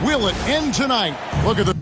Will it end tonight? Look at the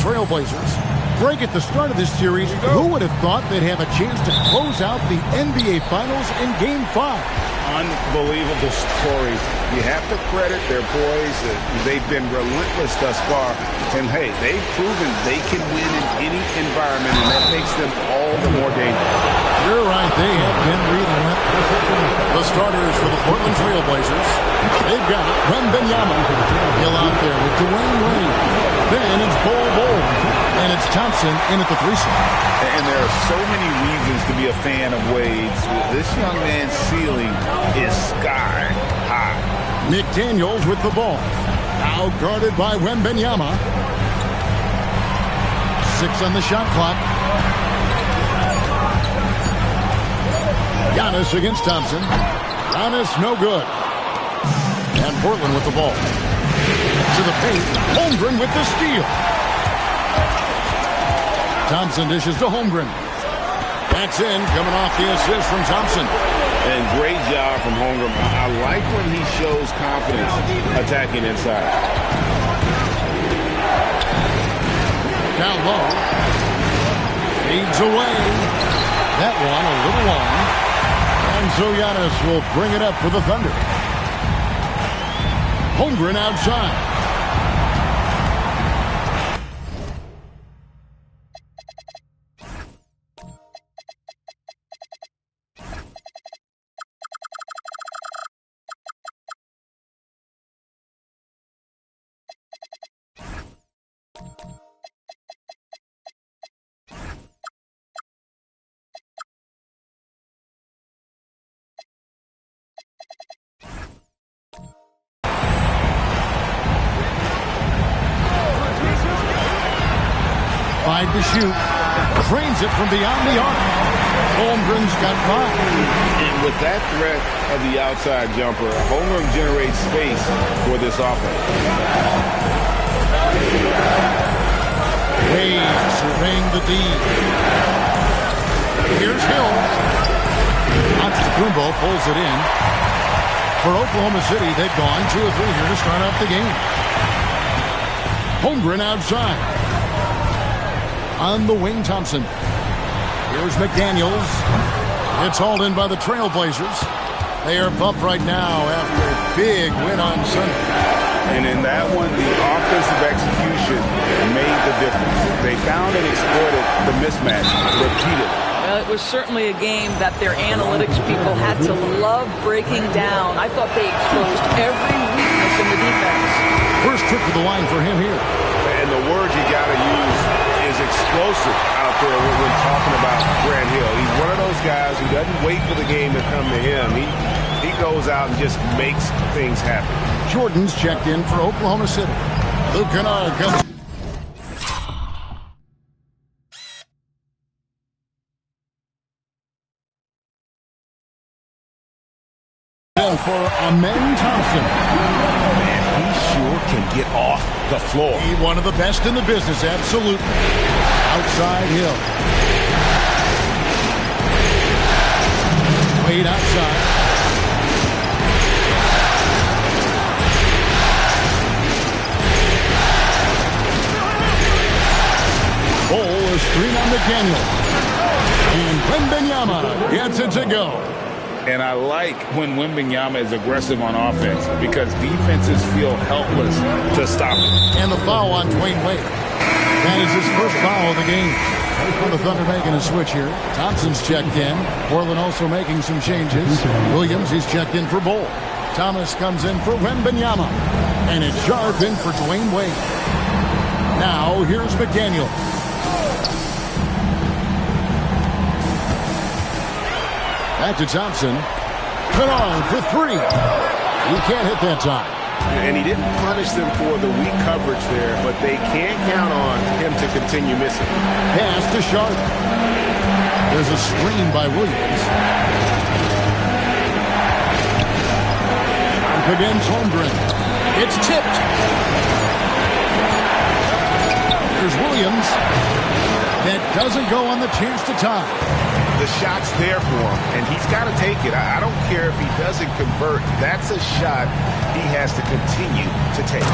Trailblazers. Greg, at the start of this series, who would have thought they'd have a chance to close out the NBA Finals in Game 5? Unbelievable story. You have to credit their boys. They've been relentless thus far. And, hey, they've proven they can win in any environment, and that makes them all the more dangerous. You're right. They have been relentless. The starters for the Portland Trailblazers. They've got Wembanyama. Hill out there with Dwayne Wade. Then it's Bol. And it's Thompson in at the 3 slot. And there are so many reasons to be a fan of Wade's. This young man's ceiling is sky high. McDaniels with the ball. Now guarded by Wembanyama. 6 on the shot clock. Giannis against Thompson. Giannis no good. And Portland with the ball. To the paint. Holmgren with the steal. Thompson dishes to Holmgren. That's in, coming off the assist from Thompson. And great job from Holmgren. I like when he shows confidence attacking inside. Down low. Fades away. That one a little long. And so Giannis will bring it up for the Thunder. Holmgren outside. To shoot. Drains it from beyond the arc. Holmgren's got 5. And with that threat of the outside jumper, Holmgren generates space for this offense. Wade surveying the D. Here's Hill. Antetokounmpo pulls it in. For Oklahoma City, they've gone 2 of 3 here to start out the game. Holmgren outside. On the wing, Thompson. Here's McDaniels. It's hauled in by the Trailblazers. They are pumped right now after a big win on Sunday. And in that one, the offensive execution made the difference. They found and exploited the mismatch repeatedly. Well, it was certainly a game that their analytics people had to love breaking down. I thought they exposed every weakness in the defense. First trip to the line for him here. And the word you got to use is explosive out there when talking about Grant Hill. He's one of those guys who doesn't wait for the game to come to him. He goes out and just makes things happen. Jordan's checked in for Oklahoma City. Luke Kennard comes in for Amen Thompson. He sure can get off the floor. He's one of the best in the business, absolutely. Outside Hill. Wade outside. Bol is screen on McDaniel. And Wembanyama gets it to go. And I like when Wembanyama is aggressive on offense because defenses feel helpless to stop him. And the foul on Dwayne Wade. That is his first foul of the game. Well, the Thunder making a switch here. Thompson's checked in. Portland also making some changes. Williams, he's checked in for Bol. Thomas comes in for Wembanyama. And it's Sharp in for Dwayne Wade. Now, here's McDaniel. Back to Thompson. Kennard for 3. He can't hit that time. And he didn't punish them for the weak coverage there, but they can't count on him to continue missing. Pass to Sharp. There's a screen by Williams. Sharp against Holmgren. It's tipped. There's Williams. That doesn't go on the chance to tie. The shot's there for him, and he's got to take it. I don't care if he doesn't convert. That's a shot he has to continue to take.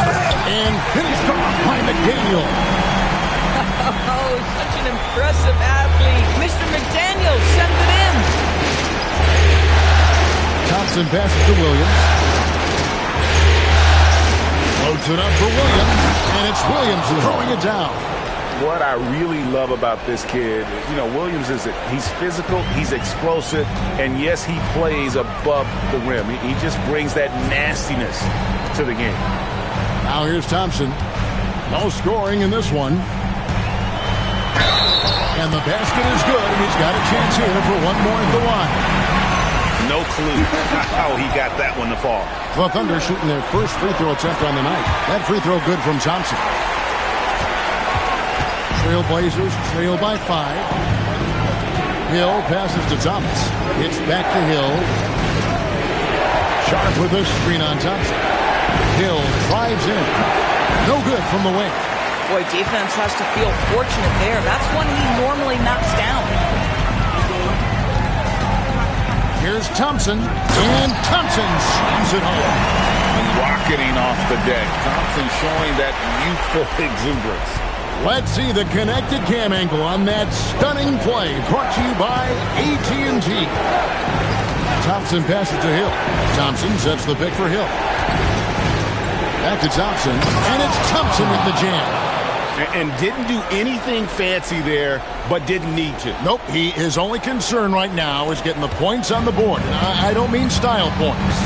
And finished off by McDaniel. such an impressive athlete. Mr. McDaniel sends it in. Thompson passes to Williams. Loads it up for Williams, and it's Williams throwing it down. What I really love about this kid, Williams he's physical, he's explosive, and yes, he plays above the rim. He just brings that nastiness to the game. Now here's Thompson. No scoring in this one. And the basket is good, and he's got a chance here for one more at the line. No clue how he got that one to fall. The Thunder shooting their first free throw attempt on the night. That free throw good from Thompson. Trailblazers trail by 5. Hill passes to Thomas. It's back to Hill. Sharp with a screen on Thompson. Hill drives in. No good from the wing. Boy, defense has to feel fortunate there. That's one he normally knocks down. Here's Thompson, and Thompson slams it home. Rocketing off the deck. Thompson showing that youthful exuberance. Let's see the connected cam angle on that stunning play. Brought to you by AT&T. Thompson passes to Hill. Thompson sets the pick for Hill. Back to Thompson, and it's Thompson with the jam. And didn't do anything fancy there, but didn't need to. Nope, his only concern right now is getting the points on the board. And I don't mean style points.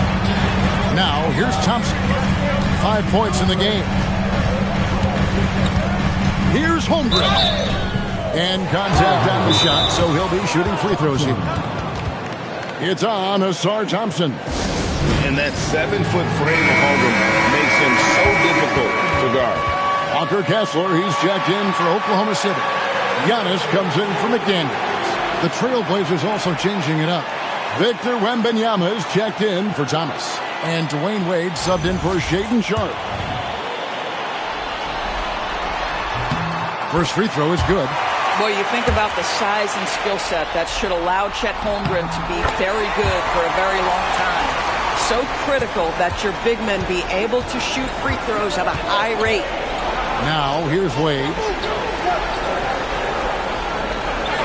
Now, here's Thompson. 5 points in the game. Here's Holmgren. And contact on the shot, so he'll be shooting free throws here. It's on Ausar Thompson. And that 7-foot frame of Holmgren makes him so difficult to guard. Walker Kessler, he's checked in for Oklahoma City. Giannis comes in for McDaniels. The Trailblazers also changing it up. Victor Wembanyama is checked in for Thomas. And Dwayne Wade subbed in for Shaedon Sharpe. First free throw is good. Boy, you think about the size and skill set that should allow Chet Holmgren to be very good for a very long time. So critical that your big men be able to shoot free throws at a high rate. Now, here's Wade.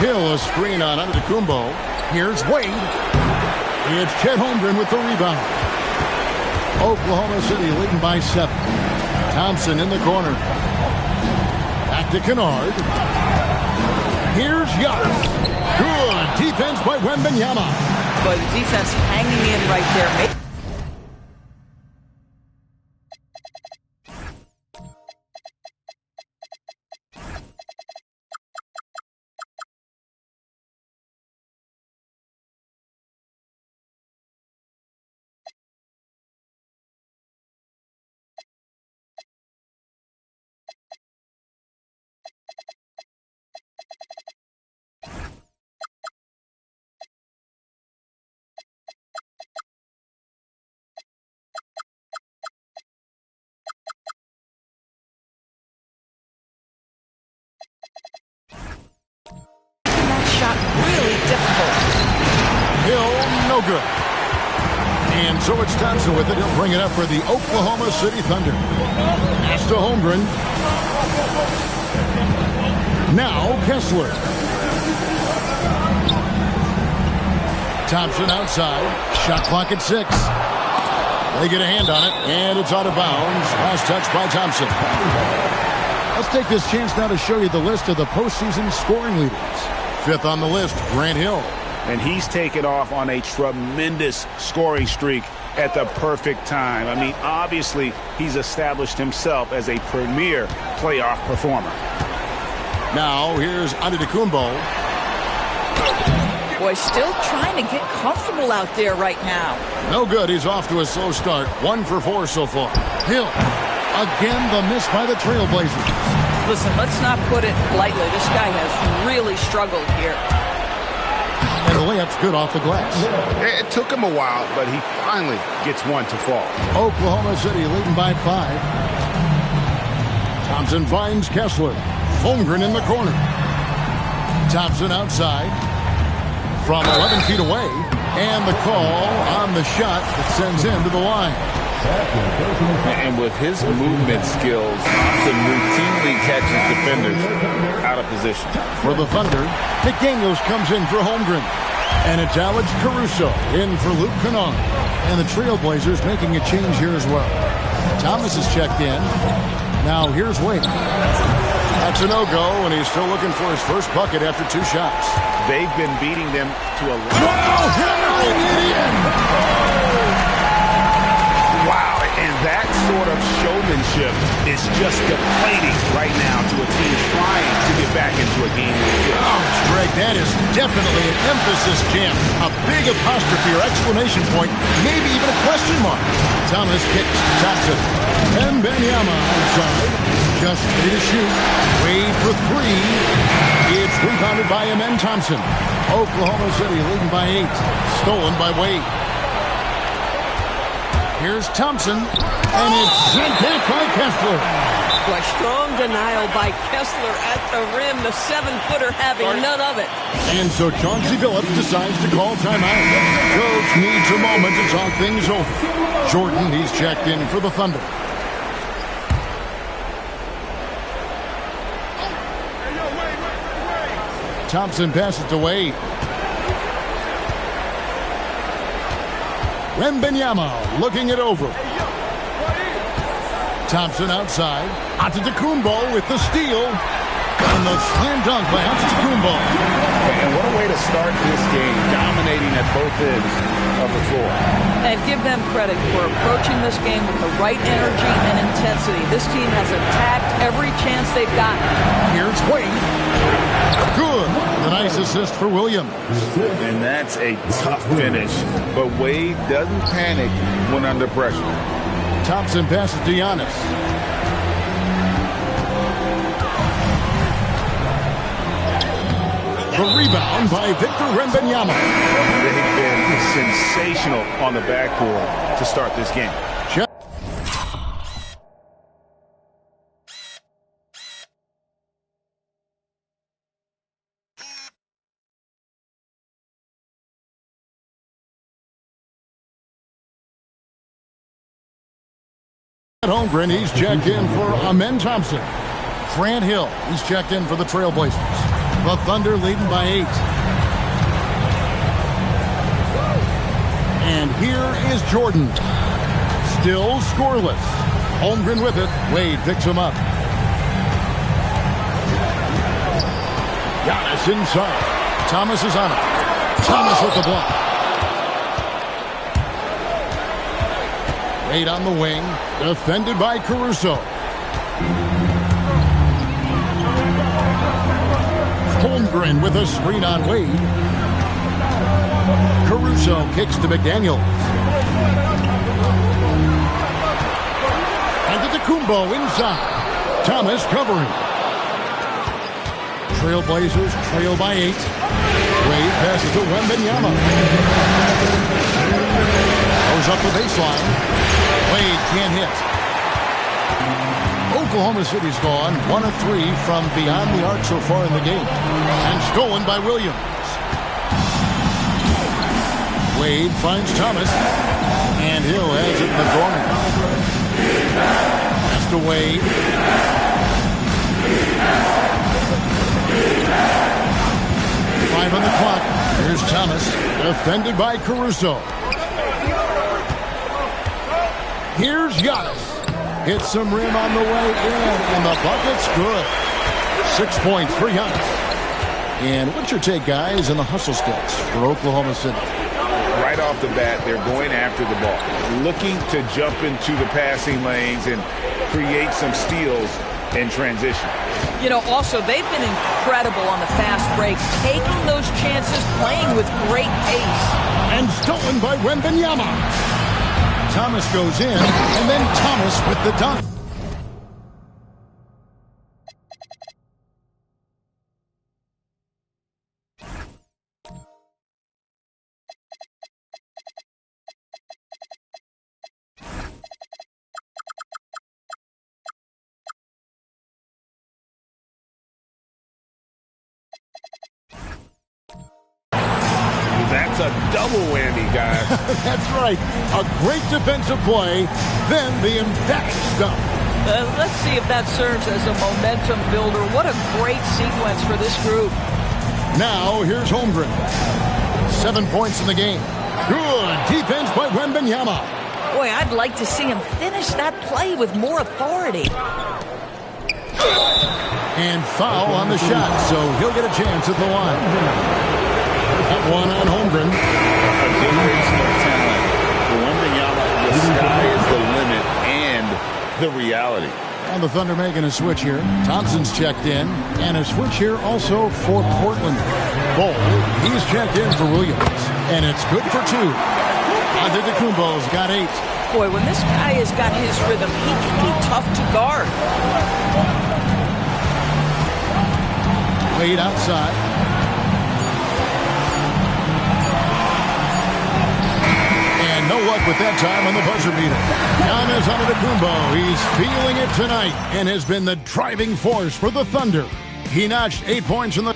Hill, a screen on Antetokounmpo. Here's Wade. It's Chet Holmgren with the rebound. Oklahoma City leading by 7. Thompson in the corner. Back to Kennard. Here's Giannis. Good defense by Wembanyama. But the defense hanging in right there. No good. And so it's Thompson with it. He'll bring it up for the Oklahoma City Thunder. Pass to Holmgren. Now Kessler. Thompson outside. Shot clock at 6. They get a hand on it, and it's out of bounds. Last touch by Thompson. Let's take this chance now to show you the list of the postseason scoring leaders. 5th on the list, Grant Hill. And he's taken off on a tremendous scoring streak at the perfect time. I mean, obviously, he's established himself as a premier playoff performer. Now, here's Antetokounmpo. Boy, still trying to get comfortable out there right now. No good. He's off to a slow start. 1 for 4 so far. Hill. Again, the miss by the Trailblazers. Listen, let's not put it lightly. This guy has really struggled here. And the layup's good off the glass. It took him a while, but he finally gets one to fall. Oklahoma City leading by 5. Thompson finds Kessler. Holmgren in the corner. Thompson outside. From 11 feet away. And the call on the shot that sends him to the line. And with his movement skills, Thompson routinely catches defenders out of position. For the Thunder, McDaniels comes in for Holmgren. And it's Alex Caruso in for Luke Kennard. And the Trailblazers making a change here as well. Thomas is checked in. Now here's Wade. That's a no-go, and he's still looking for his first bucket after 2 shots. They've been beating them to a... Wow, hammering it in! Wow, and that sort of showmanship is just deflating right now to a team trying to get back into a game. Ouch, Greg, that is definitely an emphasis jam. A big apostrophe or exclamation point, maybe even a question mark. Thomas kicks Thompson. And Benyama outside. Just ready to shoot. Wade for 3. It's rebounded by Amen Thompson. Oklahoma City leading by 8. Stolen by Wade. Here's Thompson, and it's sent back by Kessler. Boy, strong denial by Kessler at the rim. The 7-footer having none of it. And so Chauncey Billups decides to call timeout. Coach needs a moment to talk things over. Jordan, he's checked in for the Thunder. Thompson passes to Wade. Wembanyama looking it over. Thompson outside. Antetokounmpo with the steal. And the slam dunk by Antetokounmpo. And what a way to start this game, dominating at both ends of the floor. And give them credit for approaching this game with the right energy and intensity. This team has attacked every chance they've gotten. Here's Wade. Good. The nice assist for Williams. And that's a tough finish. But Wade doesn't panic when under pressure. Thompson passes to Giannis. The rebound by Victor Wembanyama. They've been sensational on the backboard to start this game. Holmgren, he's checked in for Amen Thompson. Grant Hill, he's checked in for the Trailblazers. The Thunder leading by 8. And here is Jordan. Still scoreless. Holmgren with it. Wade picks him up. Giannis inside. Thomas is on it. Thomas with the block. Wade on the wing. Defended by Caruso. Holmgren with a screen on Wade. Caruso kicks to McDaniels. Antetokounmpo inside. Thomas covering. Trailblazers trail by 8. Wade passes to Wembanyama. Goes up the baseline. Wade can't hit. Oklahoma City's gone 1 of 3 from beyond the arc so far in the game. And stolen by Williams. Wade finds Thomas. And Hill has it in the corner. Pass to Wade. 5 on the clock. Here's Thomas. Defended by Caruso. Here's Giannis. Hits some rim on the way in, and the bucket's good. 6 points for Giannis. And what's your take, guys, in the hustle skills for Oklahoma City? Right off the bat, they're going after the ball, looking to jump into the passing lanes and create some steals in transition. You know, also, they've been incredible on the fast break, taking those chances, playing with great pace. And stolen by Wembanyama. Thomas goes in, and then Thomas with the dunk. That's a double whammy, guys. That's right. A great defensive play, then the emphatic stuff. Let's see if that serves as a momentum builder. What a great sequence for this group. Now, here's Holmgren. 7 points in the game. Good defense by Wembanyama. Boy, I'd like to see him finish that play with more authority. And foul on the shot, so he'll get a chance at the line. That one on Holmgren. A generational talent. For Wembanyama, the sky is the limit and the reality. And the Thunder making a switch here. Thompson's checked in. And a switch here also for Portland. Bol, he's checked in for Williams. And it's good for 2. Antetokounmpo's got 8. Boy, when this guy has got his rhythm, he can be tough to guard. Wade outside. And no luck with that time on the buzzer beater. Giannis Antetokounmpo, he's feeling it tonight and has been the driving force for the Thunder. He notched 8 points in the...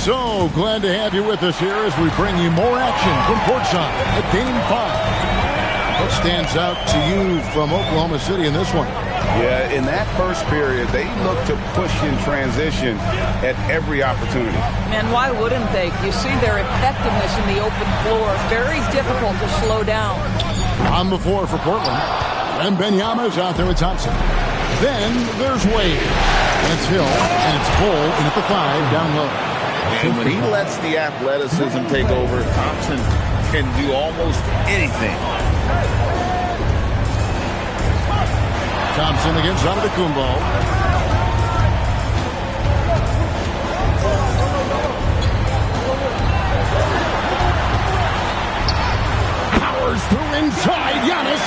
So glad to have you with us here as we bring you more action from courtside at Game 5. What stands out to you from Oklahoma City in this one? Yeah, in that first period, they looked to push in transition at every opportunity. And why wouldn't they? You see their effectiveness in the open floor. Very difficult to slow down. On the floor for Portland. And Wembanyama's out there with Thompson. Then there's Wade. That's Hill, and it's Bol in at the 5 down low. And when he lets the athleticism take over, Thompson can do almost anything. Thompson against Antetokounmpo. Powers through inside. Giannis.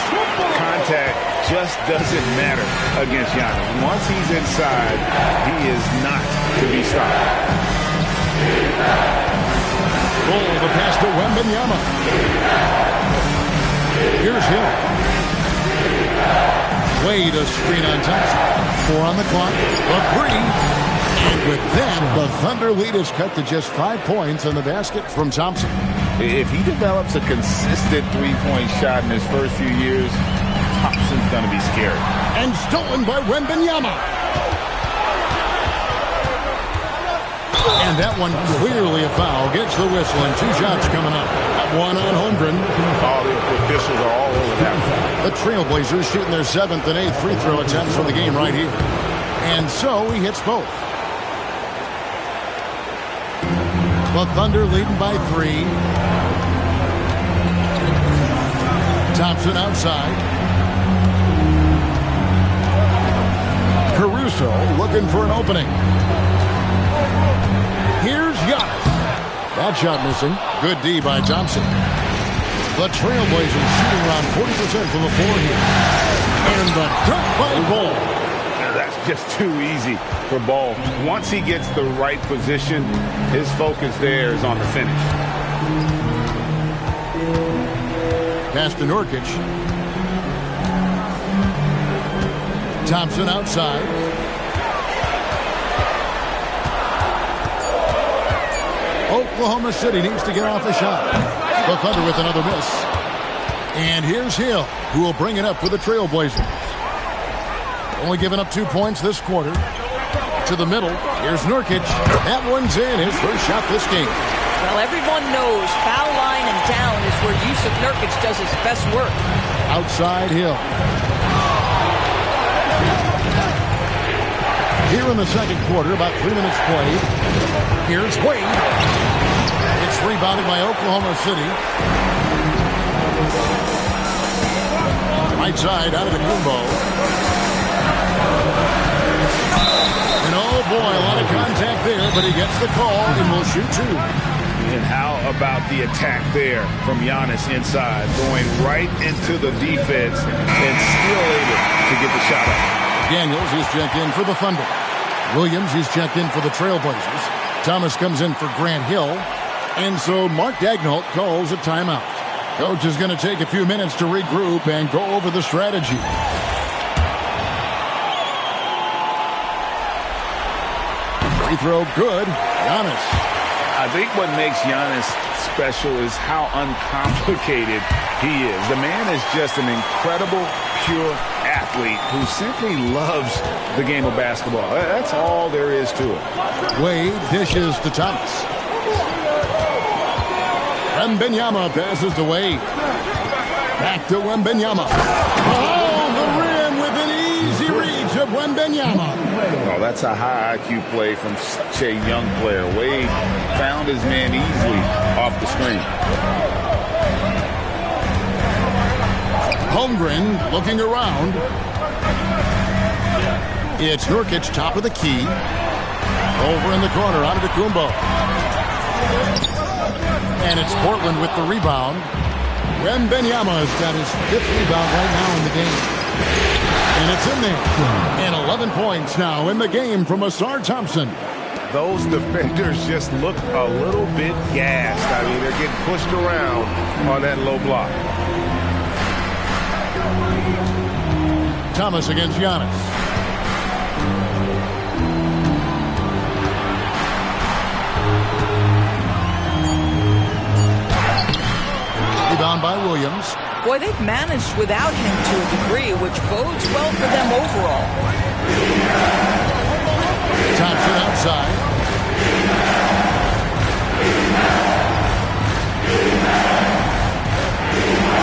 Contact just doesn't matter against Giannis. Once he's inside, he is not to be stopped. Bol, the pass to Wembanyama. Here's Hill. Wade, a screen on Thompson. 4 on the clock. A 3. And with that, the Thunder lead is cut to just 5 points on the basket from Thompson. If he develops a consistent three-point shot in his first few years, Thompson's going to be scary. And stolen by Wembanyama. And that one clearly a foul. Gets the whistle and 2 shots coming up. One on Holmgren. All the officials are all over that one. The Trailblazers shooting their 7th and 8th free throw attempts for the game right here. And so he hits both. The Thunder leading by 3. Thompson outside. Caruso looking for an opening. Here's Giannis. That shot missing. Good D by Thompson. The Trailblazers shooting around 40% from the floor here. And the dunk by Bol. That's just too easy for Bol. Once he gets the right position, his focus there is on the finish. Pass to Nurkic. Thompson outside. Oklahoma City needs to get off a shot. The Thunder with another miss. And here's Hill, who will bring it up for the Trailblazers. Only giving up 2 points this quarter. To the middle. Here's Nurkic. That one's in. His first shot this game. Well, everyone knows foul line and down is where Jusuf Nurkic does his best work. Outside Hill. Here in the second quarter, about 3 minutes played. Here's Wade. It's rebounded by Oklahoma City. Right side out of the Antetokounmpo. And oh boy, a lot of contact there, but he gets the call and will shoot 2. And how about the attack there from Giannis inside, going right into the defense and still able to get the shot up. Daniels is checked in for the Thunder. Williams is checked in for the Trailblazers. Thomas comes in for Grant Hill. And so Mark Daigneault calls a timeout. Coach is going to take a few minutes to regroup and go over the strategy. Free throw good. Giannis. I think what makes Giannis special is how uncomplicated he is. The man is just an incredible, pure athlete who simply loves the game of basketball. That's all there is to it. Wade dishes to Thomas. Wembanyama passes to Wade. Back to Wembanyama. Oh, the rim with an easy reach of Wembanyama. Oh, that's a high IQ play from such a young player. Wade found his man easily off the screen. Holmgren looking around. It's Nurkic, top of the key. Over in the corner, Antetokounmpo. And it's Portland with the rebound. Wembanyama's got his 5th rebound right now in the game. And it's in there. And 11 points now in the game from Ausar Thompson. Those defenders just look a little bit gassed. I mean, they're getting pushed around on that low block. Thomas against Giannis. Rebound by Williams. Boy, they've managed without him to a degree, which bodes well for them overall. Thompson outside.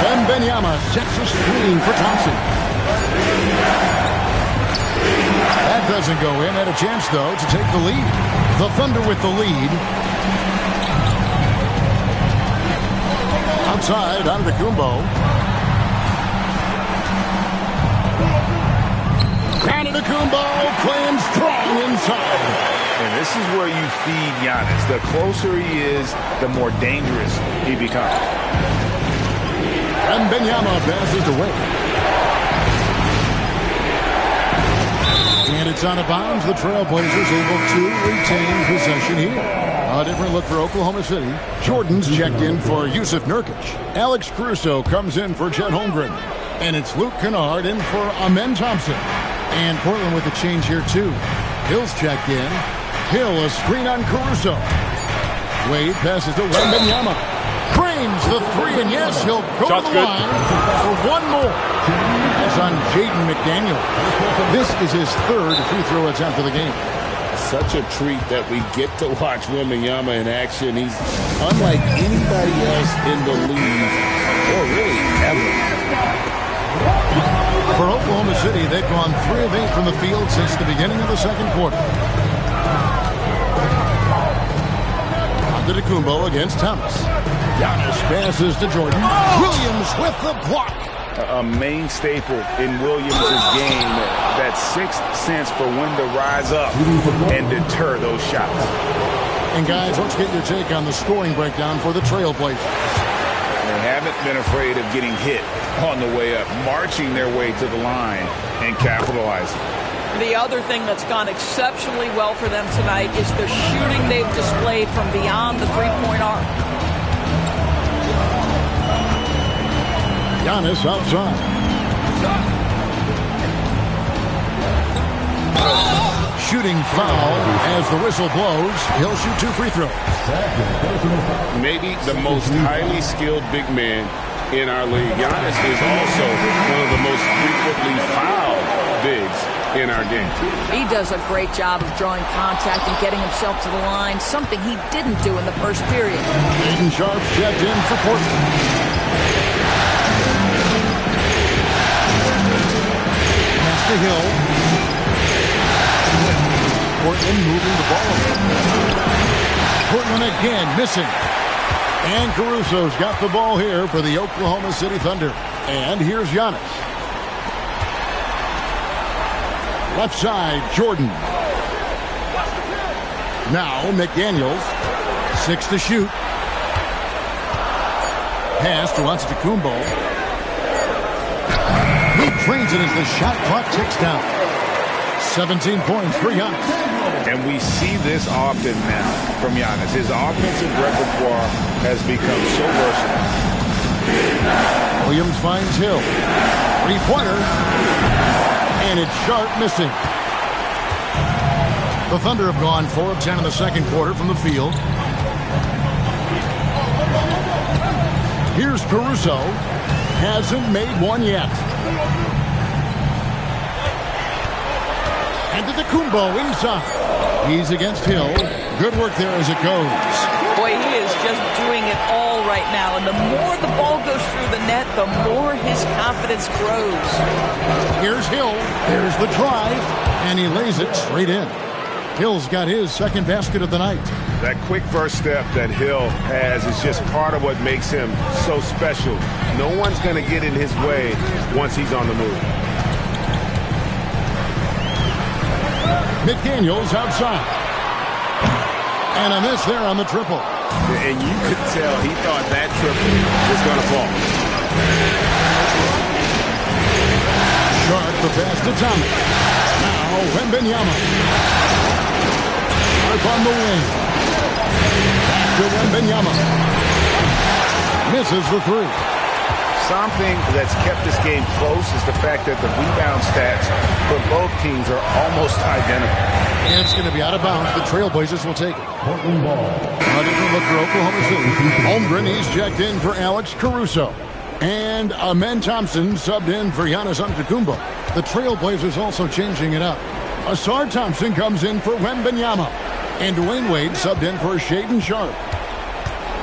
Wembanyama sets a screen for Thompson. That doesn't go in. Had a chance, though, to take the lead. The Thunder with the lead. Outside, Antetokounmpo. Antetokounmpo playing strong inside. And this is where you feed Giannis. The closer he is, the more dangerous he becomes. And Wembanyama passes away. And it's out of bounds. The Trailblazers able to retain possession here. A different look for Oklahoma City. Jordan's checked in for Jusuf Nurkic. Alex Caruso comes in for Chet Holmgren. And it's Luke Kennard in for Amen Thompson. And Portland with a change here, too. Hill's checked in. Hill, a screen on Caruso. Wade passes to Wembanyama. Cranes the three, and yes, he'll go to the line for one more. That's on Jaden McDaniel. This is his 3rd free throw attempt of the game. Such a treat that we get to watch Wembanyama in action. He's unlike anybody else in the league, or really ever. For Oklahoma City, they've gone 3 of 8 from the field since the beginning of the second quarter. Antetokounmpo against Thomas. Giannis passes to Jordan. Williams with the block. A main staple in Williams' game, that 6th sense for when to rise up and deter those shots. And guys, let's get your take on the scoring breakdown for the Trailblazers. They haven't been afraid of getting hit on the way up, marching their way to the line and capitalizing. The other thing that's gone exceptionally well for them tonight is the shooting they've displayed from beyond the three-point arc. Giannis outside. Shooting foul as the whistle blows. He'll shoot 2 free throws. Maybe the most highly skilled big man in our league. Giannis is also one of the most frequently fouled bigs in our game. He does a great job of drawing contact and getting himself to the line, something he didn't do in the first period. Aiden Sharp's checked in for Portland. To Hill. Portland moving the ball. Portland again missing. And Caruso's got the ball here for the Oklahoma City Thunder. And here's Giannis. Left side, Jordan. Now McDaniels. 6 to shoot. Pass to Antetokounmpo. He drains it as the shot clock ticks down. 17 points for Giannis. And we see this often now from Giannis. His offensive repertoire has become so versatile. Williams finds Hill. Three-pointer. And it's sharp missing. The Thunder have gone 4 of 10 in the second quarter from the field. Here's Caruso. Hasn't made one yet. And Antetokounmpo inside. He's against Hill. Good work there as it goes. Boy, he is just doing it all right now. And the more the ball goes through the net, the more his confidence grows. Here's Hill. There's the drive. And he lays it straight in. Hill's got his second basket of the night. That quick first step that Hill has is just part of what makes him so special. No one's going to get in his way once he's on the move. McDaniels outside. And a miss there on the triple. And you could tell he thought that triple was going to fall. Sharp the pass to Thomas. Now Wembanyama. On the wing. Back to Wembanyama. Misses the three. Something that's kept this game close is the fact that the rebound stats for both teams are almost identical. And it's going to be out of bounds. The Trailblazers will take it. Portland ball. Another look for Oklahoma City. Holmgren, he's checked in for Alex Caruso. And Amen Thompson subbed in for Giannis Antetokounmpo. The Trailblazers also changing it up. Asar Thompson comes in for Wembanyama. And Dwayne Wade subbed in for Shaedon Sharpe.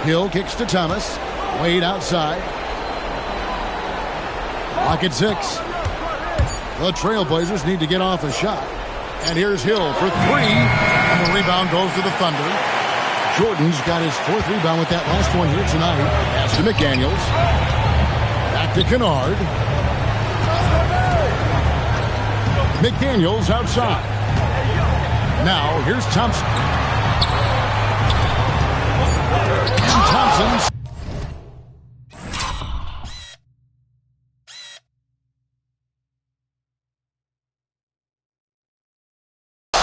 Hill kicks to Thomas. Wade outside. Clock at 6. The Trailblazers need to get off a shot. And here's Hill for 3. And the rebound goes to the Thunder. Jordan's got his 4th rebound with that last one here tonight. Pass to McDaniels. Back to Kennard. McDaniels outside. Now, here's Thompson. And Thompson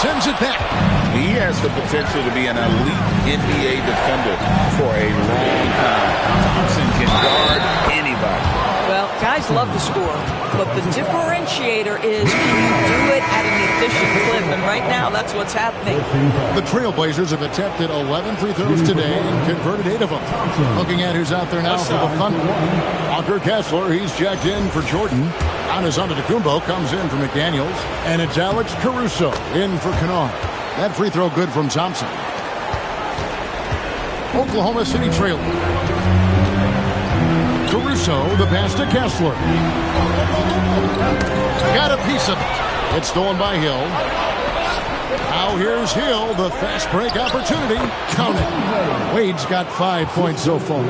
sends it back. He has the potential to be an elite NBA defender for a long time. Thompson can guard anybody. Well, guys love to score, but the differentiator is can you do it at an efficient clip? And right now, that's what's happening. The Trailblazers have attempted 11 free throws today and converted 8 of them. Looking at who's out there now for the Thunder. Walker Kessler, he's checked in for Jordan. Giannis Antetokounmpo comes in for McDaniels. And it's Alex Caruso in for Kennard. That free throw good from Thompson. Oklahoma City trailing. Caruso, the pass to Kessler. Got a piece of it. It's stolen by Hill. Now here's Hill, the fast break opportunity. Count it. Wade's got 5 points so far.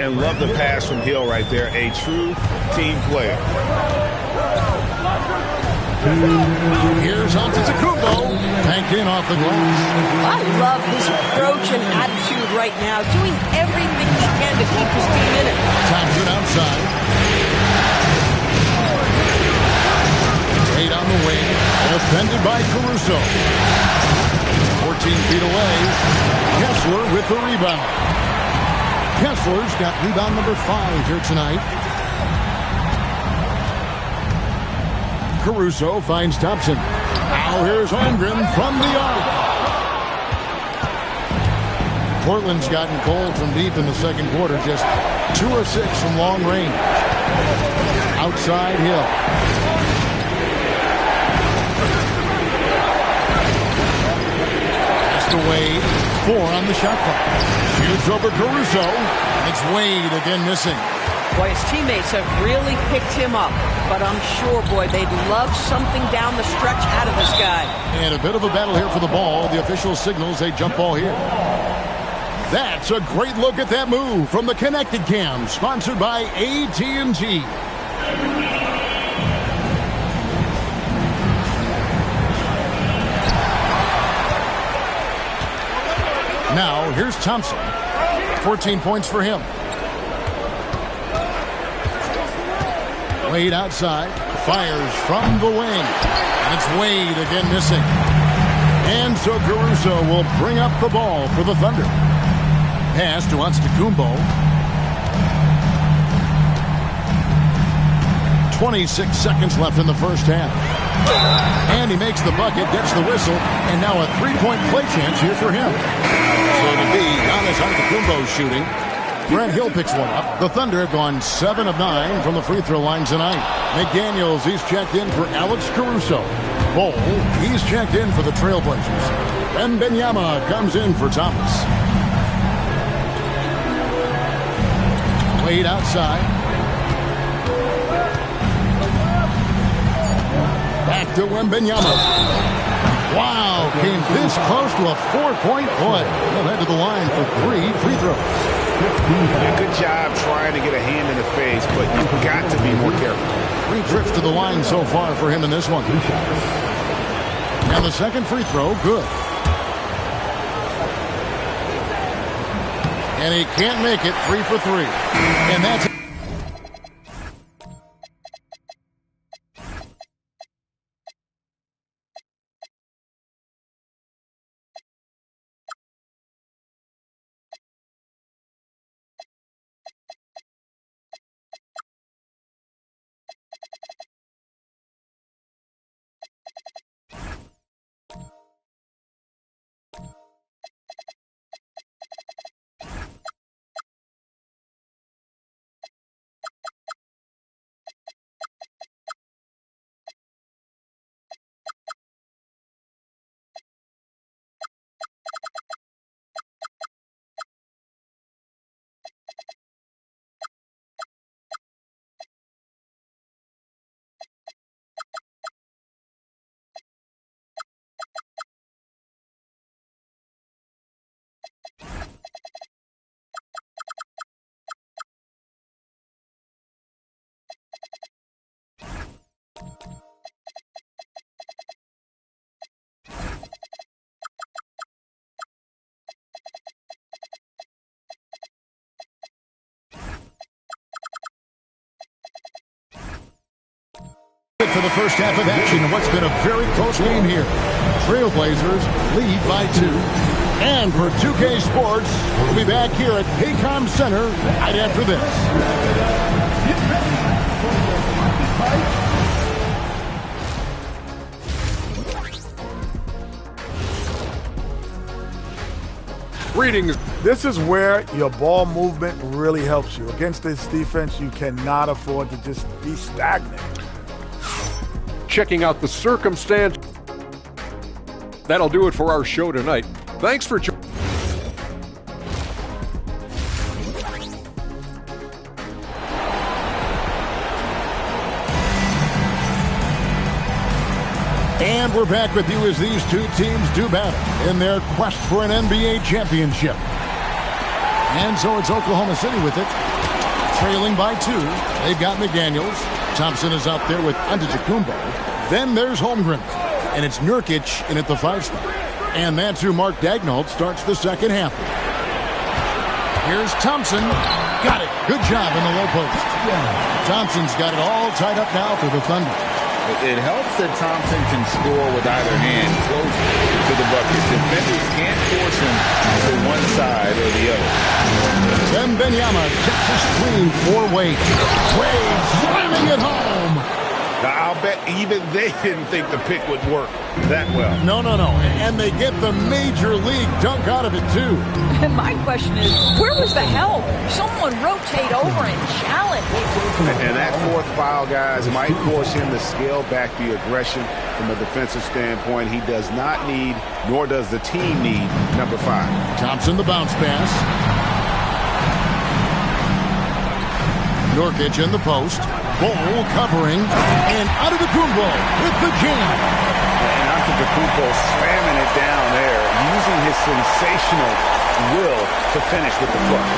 And love the pass from Hill right there. A true team player. Here's Antetokounmpo. Banked in off the glass. I love his approach and attitude right now, doing everything he can to keep his team in it. Thompson outside. Wade on the wing. Defended by Caruso. 14 feet away. Kessler with the rebound. Kessler's got rebound number 5 here tonight. Caruso finds Thompson. Now here's Holmgren from the arc. Portland's gotten cold from deep in the second quarter. Just 2 of 6 from long range. Outside Hill. Pass to Wade. 4 on the shot clock. Shoots over Caruso. It's Wade again missing. Boy, his teammates have really picked him up. But I'm sure, boy, they'd love something down the stretch out of this guy. And a bit of a battle here for the ball. The official signals a jump ball here. That's a great look at that move from the Connected Cam, sponsored by AT&T. Now, here's Thompson. 14 points for him. Wade outside. fires from the wing. And it's Wade again missing. And so Caruso will bring up the ball for the Thunder. Pass to Antetokounmpo. 26 seconds left in the first half. And he makes the bucket, gets the whistle, and now a three-point play chance here for him. So to be Giannis Antetokounmpo shooting. Grant Hill picks one up. The Thunder have gone 7 of 9 from the free throw line tonight. McDaniels, he's checked in for Alex Caruso. Bol, he's checked in for the Trailblazers. Wembanyama comes in for Thomas. Wade outside. Back to Wembanyama. Wow, came this close to a 4-point play. He'll head to the line for 3 free throws. Good job trying to get a hand in the face, but you've got to be more careful. 3 trips to the line so far for him in this one. And the second free throw, good. And he can't make it. 3 for 3. And that's it. For the first half of action in what's been a very close game here. Trailblazers lead by 2. And for 2K Sports, we'll be back here at Paycom Center right after this. Greetings. This is where your ball movement really helps you. Against this defense, you cannot afford to just be stagnant. Checking out the circumstance. That'll do it for our show tonight. Thanks for joining. And we're back with you as these two teams do battle in their quest for an NBA championship. And so it's Oklahoma City with it, trailing by 2. They've got McDaniels. Thompson is out there with Antetokounmpo. Then there's Holmgren. And it's Nurkic in at the 5 spot. And that's who Mark Daigneault starts the second half. Here's Thompson. Got it. Good job in the low post. Thompson's got it all tied up now for the Thunder. It helps that Thompson can score with either hand close to the bucket. Defenders can't force him to one side or the other. Wembanyama sets a screen for Wade. Wade slamming it home. Now, I'll bet even they didn't think the pick would work that well. No. And they get the major league dunk out of it, too. And my question is, where was the help? Someone rotate over and challenge. And that 4th foul, guys, might force him to scale back the aggression from a defensive standpoint. He does not need, nor does the team need, number 5. Thompson the bounce pass. Nurkic in the post. Bol covering. And Antetokounmpo with the jam. And Antetokounmpo slamming it down there, using his sensational will to finish with the flush.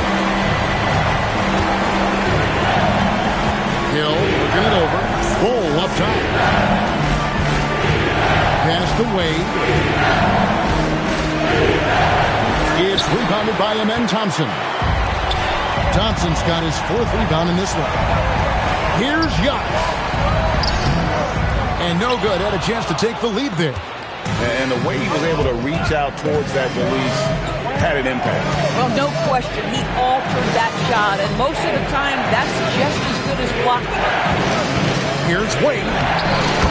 Hill looking it over. Bol up top. Pass to Wade. It's rebounded by Amen Thompson. Thompson's got his 4th rebound in this one. Here's Giannis. And no good. Had a chance to take the lead there. And the way he was able to reach out towards that release had an impact. Well, no question. He altered that shot, and most of the time, that's just as good as blocking it. Here's Wade.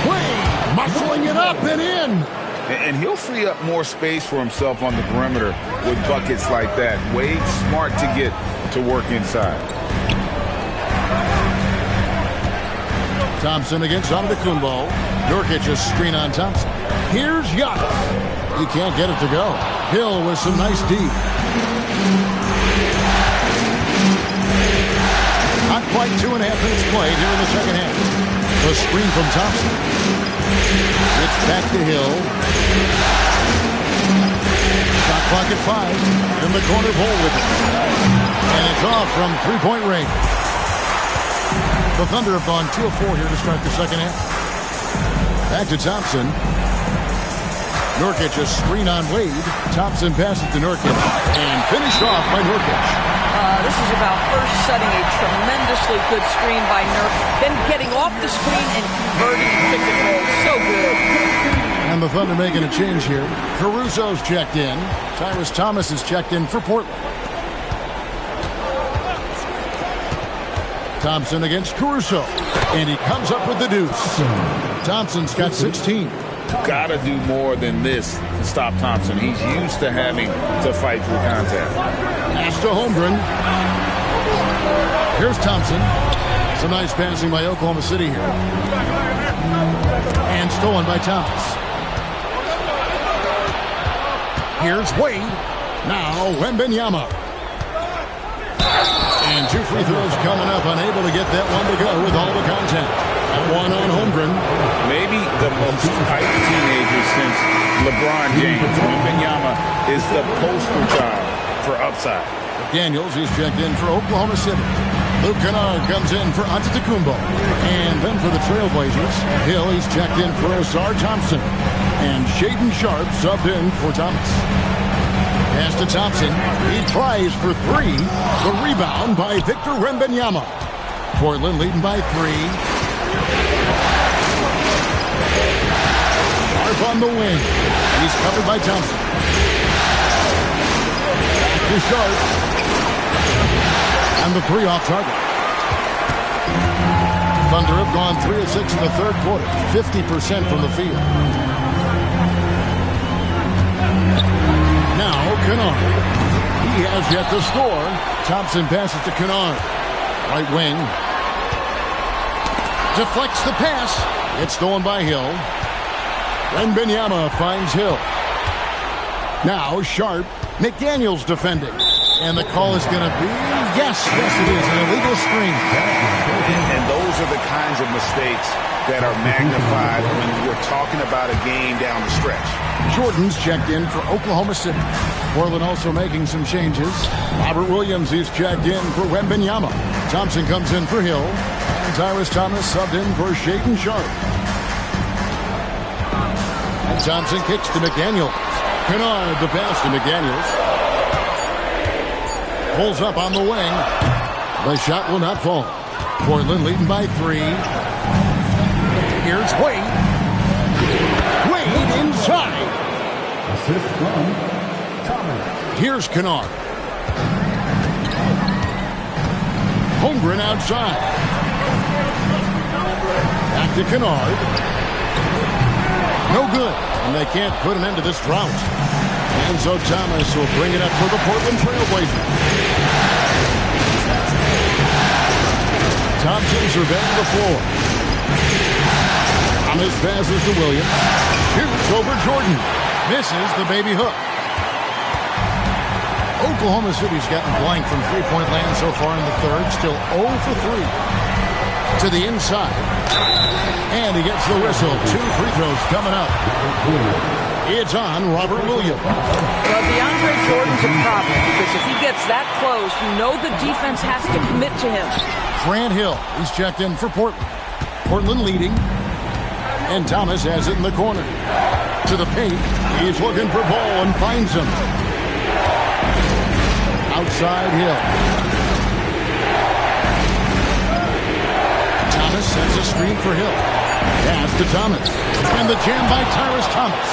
Wade muscling it up and in. And he'll free up more space for himself on the perimeter with buckets like that. Wade's smart to get to work inside. Thompson against Antetokounmpo. Nurkic a screen on Thompson. Here's Giannis. He can't get it to go. Hill with some nice D. Not quite 2.5 minutes played here in the second half. The screen from Thompson. It's back to Hill. Shot clock at 5. In the corner, Bol with it. And it's off from three-point range. The Thunder have gone 2 of 4 here to start the second half. Back to Thompson. Nurkic a screen on Wade. Thompson passes to Nurkic and finished off by Nurkic. This is about first setting a tremendously good screen by Nurkic, then getting off the screen and converting the pick and roll. So good. And the Thunder making a change here. Caruso's checked in. Tyrus Thomas is checked in for Portland. Thompson against Caruso. And he comes up with the deuce. Thompson's got 16. Got to do more than this to stop Thompson. He's used to having to fight through contact. Pass to Holmgren. Here's Thompson. Some nice passing by Oklahoma City here. And stolen by Thomas. Here's Wade. Now Wembanyama. And 2 free throws coming up. Unable to get that one to go with all the contact. One on Holmgren. Maybe the most hyped teenager since LeBron James. Wembanyama is the poster child for upside. Daniels is checked in for Oklahoma City. Luke Kennard comes in for Antetokounmpo. And then for the Trailblazers, Hill is checked in for Ausar Thompson. And Shaedon Sharpe subbed in for Thomas. Pass to Thompson. He tries for 3. The rebound by Victor Wembanyama. Portland leading by 3. Sharpe on the wing. He's covered by Thompson. Back to Sharpe. And the 3 off target. Thunder have gone 3 of 6 in the third quarter. 50% from the field. Now Kennard. He has yet to score. Thompson passes to Kennard. Right wing. Deflects the pass. It's stolen by Hill. Wembanyama finds Hill. Now Sharpe. McDaniels defending. And the call is going to be, yes it is, an illegal screen. And those are the kinds of mistakes that are magnified when we're talking about a game down the stretch. Jordan's checked in for Oklahoma City. Portland also making some changes. Robert Williams is checked in for Wembanyama. Thompson comes in for Hill. And Tyrus Thomas subbed in for Shaedon Sharpe. And Thompson kicks to McDaniels. Kennard the pass to McDaniels. Pulls up on the wing. The shot will not fall. Portland leading by 3. Here's Wade. Wade inside. Assist from Thomas. Here's Kennard. Holmgren outside. Back to Kennard. No good. And they can't put an end to this drought. Enzo Thomas will bring it up for the Portland Trailblazers. Thompson surveying the floor. Thomas passes to Williams. Shoots over Jordan. Misses the baby hook. Oklahoma City's gotten blank from three-point land so far in the third. Still 0 for 3. To the inside. And he gets the whistle. 2 free throws coming up. It's on Robert Williams. Well, DeAndre Jordan's a problem because if he gets that close, you know the defense has to commit to him. Grant Hill, he's checked in for Portland. Portland leading. And Thomas has it in the corner. To the paint. He's looking for Bol and finds him. Outside Hill. Thomas sends a screen for Hill. Pass to Thomas. And the jam by Tyrus Thomas.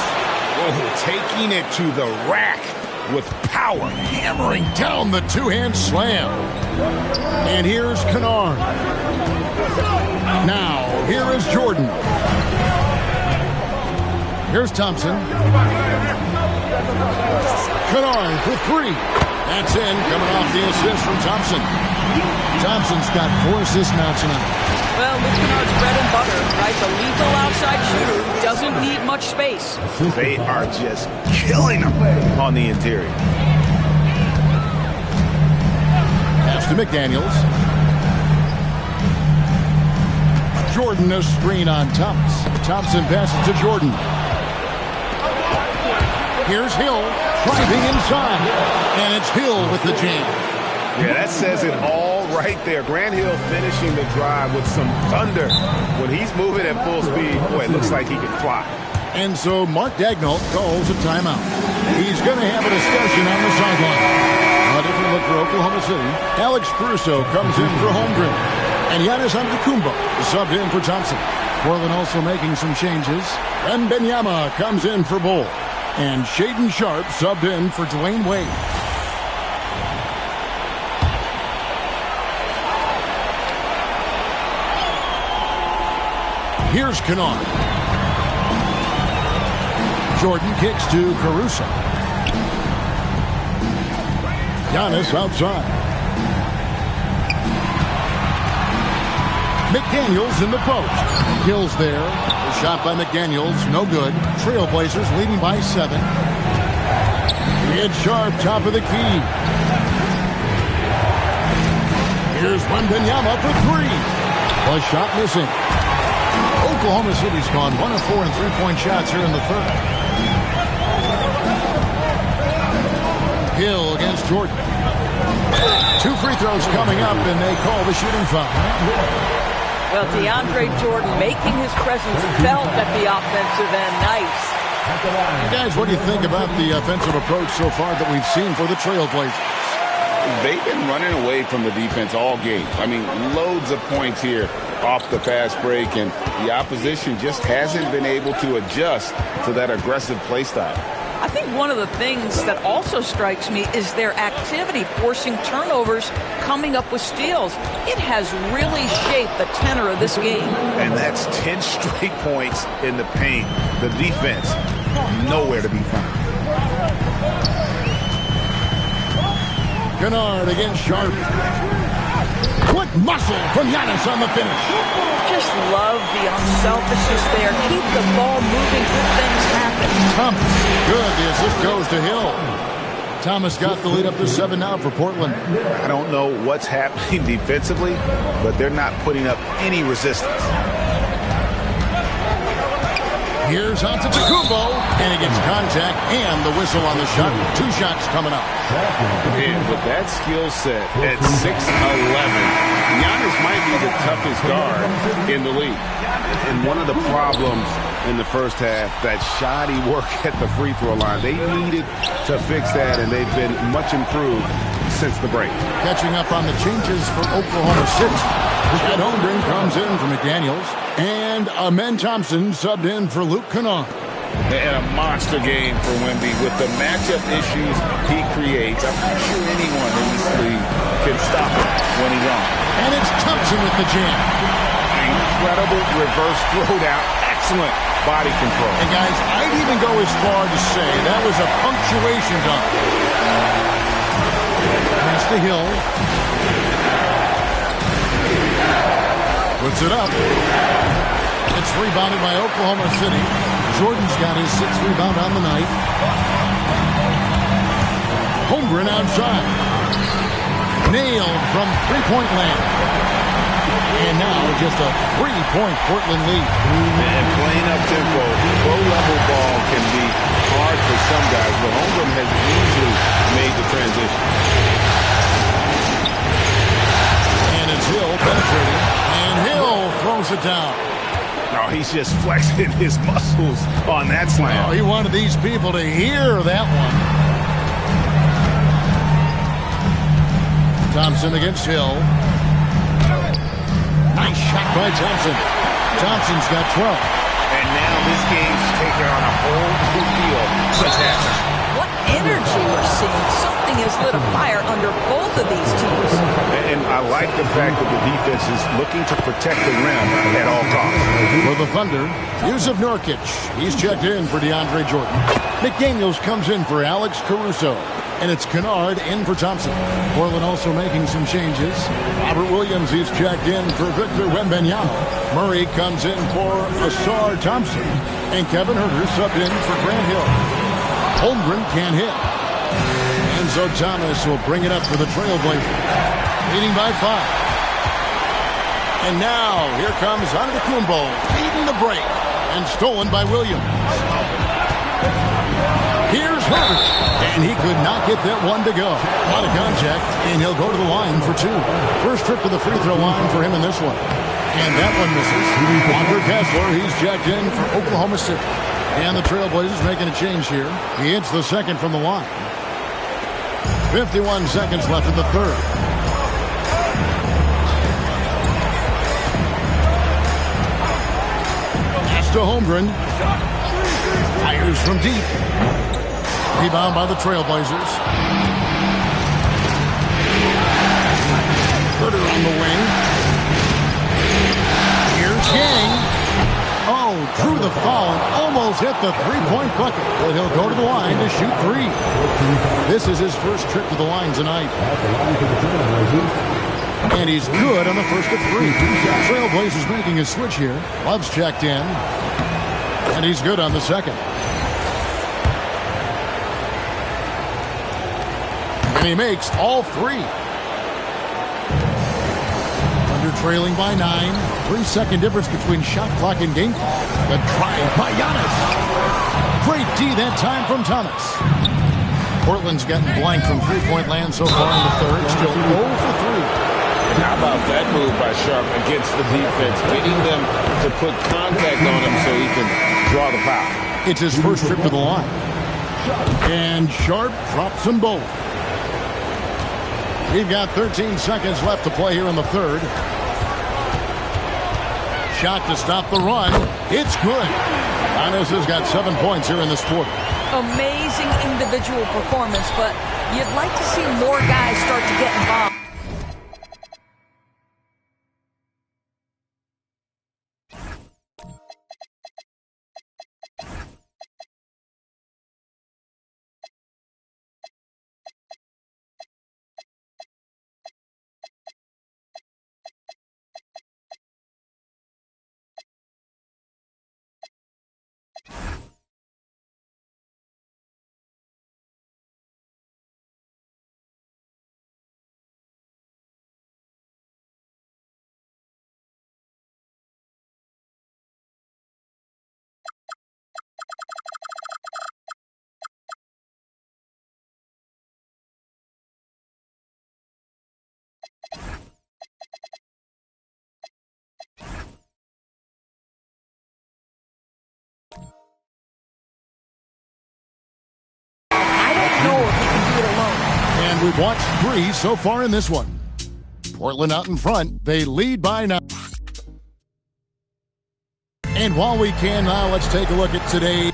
Oh, taking it to the rack with power. Hammering down the two-hand slam. And here's Kennard. Now, here is Jordan. Here's Thompson. Kennard for three. That's in, coming off the assist from Thompson. Thompson's got 4 assists now tonight. Well, Luke Kennard's bread and butter, right? The lethal outside shooter who doesn't need much space. They are just killing them on the interior. Pass to McDaniels. Jordan a screen on Thomas. Thompson passes to Jordan. Here's Hill driving inside. And it's Hill with the jam. Yeah, that says it all right there. Grant Hill finishing the drive with some thunder. When he's moving at full speed, boy, it looks like he can fly. And so Mark Daigneault calls a timeout. He's going to have a discussion on the sideline. A different look for Oklahoma City. Alex Caruso comes in for Holmgren. And Giannis Antetokounmpo subbed in for Thompson. Portland also making some changes. And Wembanyama comes in for Bol. And Shaedon Sharpe subbed in for Dwayne Wade. Here's Kennard. Jordan kicks to Caruso. Giannis outside. McDaniels in the post. Hills there. A shot by McDaniels. No good. Trailblazers leading by 7. It's Sharpe, top of the key. Here's Wembanyama for 3. A shot missing. Oklahoma City's gone 1 of 4 in three-point shots here in the third. Hill against Jordan. 2 free throws coming up, and they call the shooting foul. Well, DeAndre Jordan making his presence felt at the offensive end. Nice. Guys, what do you think about the offensive approach so far that we've seen for the Trailblazers? They've been running away from the defense all game. I mean, loads of points here off the fast break, and the opposition just hasn't been able to adjust to that aggressive play style. I think one of the things that also strikes me is their activity, forcing turnovers, coming up with steals. It has really shaped the tenor of this game. And that's 10 straight points in the paint. The defense, nowhere to be found. Kennard against Sharpe. Quick muscle from Giannis on the finish. Just love the unselfishness there. Keep the ball moving. Good things happen. Thomas. Good. The assist goes to Hill. Thomas got the lead up to 7 now for Portland. I don't know what's happening defensively, but they're not putting up any resistance. Here's Antetokounmpo, and he gets contact and the whistle on the shot. 2 shots coming up. And with that skill set at 6'11", Giannis might be the toughest guard in the league. And one of the problems in the first half, that shoddy work at the free throw line. They needed to fix that, and they've been much improved since the break. Catching up on the changes for Oklahoma City. Chet Holmgren comes in for McDaniels. And Amen Thompson subbed in for Luke Kennard. And a monster game for Wemby with the matchup issues he creates. I'm not sure anyone in this league can stop him when he's on. And it's Thompson with the jam. Incredible reverse throwdown. Excellent body control. And guys, I'd even go as far to say that was a punctuation dunk. Pass to Hill. Puts it up. It's rebounded by Oklahoma City. Jordan's got his 6th rebound on the night. Holmgren outside. Nailed from three-point land. And now just a 3-point Portland lead. And playing up tempo, low-level ball can be hard for some guys, but Holmgren has easily made the transition. And it's Hill penetrating. And Hill throws it down. No, he's just flexing his muscles on that slam. Oh, he wanted these people to hear that one. Thompson against Hill. Nice shot by Thompson. Thompson's got 12. And now this game's taking on a whole new feel since halftime. What energy we're seeing. Something has lit a fire under both of these teams. And I like the fact that the defense is looking to protect the rim at all costs. For the Thunder, Yusuf Nurkic. He's checked in for DeAndre Jordan. McDaniels comes in for Alex Caruso. And it's Kennard in for Thompson. Portland also making some changes. Robert Williams, he's checked in for Victor Wembanyama. Murray comes in for Asar Thompson. And Kevin Huerter subbed in for Grant Hill. Holmgren can't hit. Enzo Thomas will bring it up for the Trailblazers. Leading by 5. And now, here comes Antetokounmpo, leading the break. And stolen by Williams. Here's Huerter. And he could not get that one to go. A lot of contact, and he'll go to the line for 2. First trip to the free throw line for him in this one. And that one misses. Walker Kessler, he's jacked in for Oklahoma City. And the Trailblazers making a change here. He hits the second from the line. 51 seconds left in the third. Pass to Holmgren. Fires from deep. Rebound by the Trailblazers. Huerter on the wing. Here's Yang. Oh, drew the foul and almost hit the three-point bucket. But he'll go to the line to shoot 3. This is his first trip to the line tonight. And he's good on the first of 3. Trailblazers making a switch here. Love's checked in. And he's good on the second. And he makes all 3. Under trailing by 9. 3-second difference between shot clock and game clock. The drive by Giannis. Great D that time from Thomas. Portland's gotten blank from three-point land so far in the third. Still 0 for 3. How about that move by Sharp against the defense, getting them to put contact on him so he can draw the foul. It's his first trip to the line. And Sharp drops them both. We've got 13 seconds left to play here in the third. Shot to stop the run. It's good. Giannis has got 7 points here in this quarter. Amazing individual performance, but you'd like to see more guys start to get involved. And we've watched 3 so far in this one. Portland out in front. They lead by 9. And while we can now, let's take a look at today.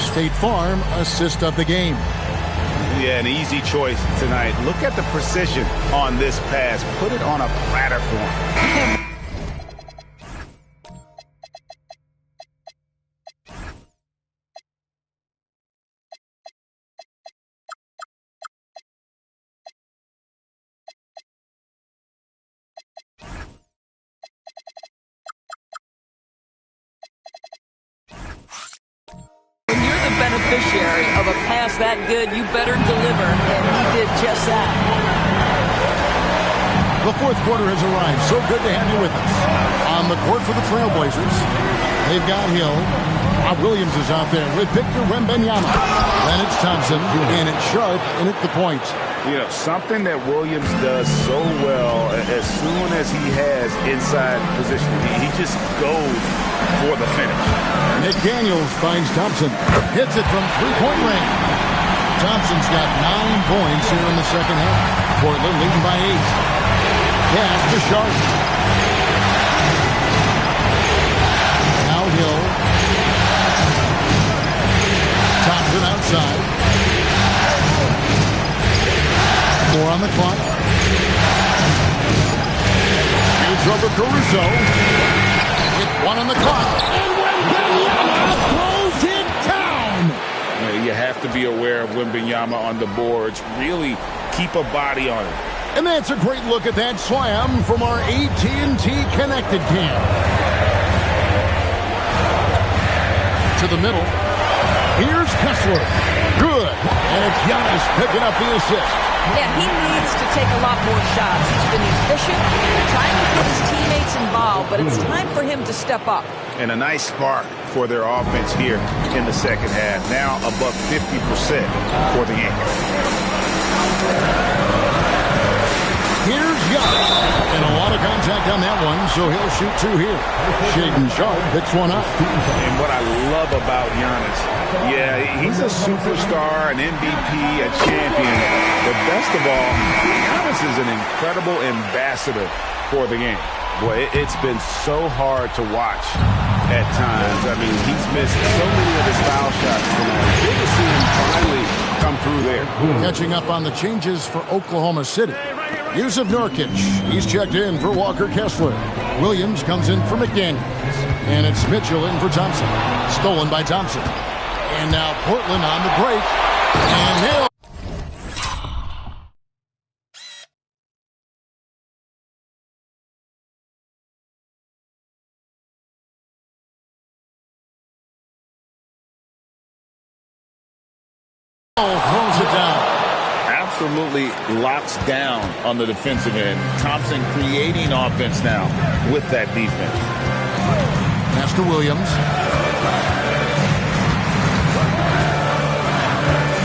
State Farm assist of the game. Yeah, an easy choice tonight. Look at the precision on this pass. Put it on a platter for him. Beneficiary of a pass that good, you better deliver, and he did just that. The fourth quarter has arrived. So good to have you with us. On the court for the Trailblazers, they've got Hill. Williams is out there with Victor Wembanyama. Then it's Thompson, and it's Sharp in at the point. You know, something that Williams does so well, as soon as he has inside position, he just goes for the finish. Nick Daniels finds Thompson. Hits it from three-point range. Thompson's got 9 points here in the second half. Portland leading by 8. Pass to Sharp. Now Hill. Thompson outside. 4 on the clock. Shoots over Caruso. With 1 on the clock. And Wembanyama throws it down. You have to be aware of Wembanyama on the boards. Really keep a body on it. And that's a great look at that slam from our AT&T Connected cam. To the middle. Here's Kessler. Good. And it's Giannis picking up the assist. Yeah, he needs to take a lot more shots. He's been efficient, trying to get his teammates involved, but it's time for him to step up. And a nice spark for their offense here in the second half. Now above 50% for the Yankees. Here's Giannis. And a lot of contact on that one, so he'll shoot 2 here. Shaedon Sharp picks 1 up. And what I love about Giannis, yeah, he's a superstar, an MVP, a champion. But best of all, Giannis is an incredible ambassador for the game. Boy, it's been so hard to watch at times. I mean, he's missed so many of his foul shots tonight. Good to see him finally come through there. Catching up on the changes for Oklahoma City. Yusuf Nurkic, he's checked in for Walker Kessler. Williams comes in for McDaniels. And it's Mitchell in for Thompson. Stolen by Thompson. And now Portland on the break. And Hill. Throws it down. Absolutely locks down on the defensive end. Thompson creating offense now with that defense. Master Williams.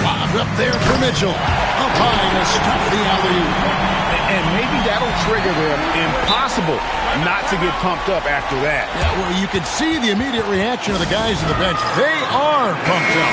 Lob up there for Mitchell. Up high to stop the alley-oop. And maybe that'll trigger them. Impossible not to get pumped up after that. Yeah, well, you can see the immediate reaction of the guys on the bench. They are pumped up.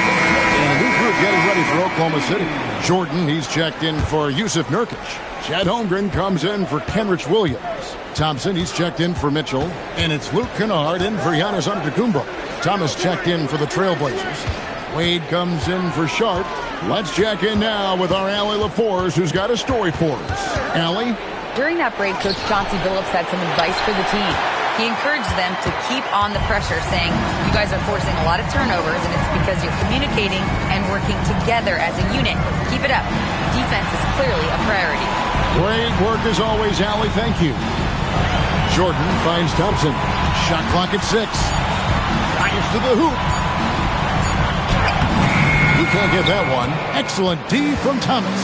And a new group getting ready for Oklahoma City. Jordan, he's checked in for Yusuf Nurkic. Chet Holmgren comes in for Kenrich Williams. Thompson, he's checked in for Mitchell. And it's Luke Kennard in for Giannis Antetokounmpo. Thomas checked in for the Trailblazers. Wade comes in for Sharp. Let's check in now with our Allie LaForce, who's got a story for us. Allie? During that break, Coach Chauncey Billups had some advice for the team. He encouraged them to keep on the pressure, saying, you guys are forcing a lot of turnovers, and it's because you're communicating and working together as a unit. Keep it up. Defense is clearly a priority. Great work as always, Allie. Thank you. Jordan finds Thompson. Shot clock at 6. Drives to the hoop. You can't get that one. Excellent D from Thomas.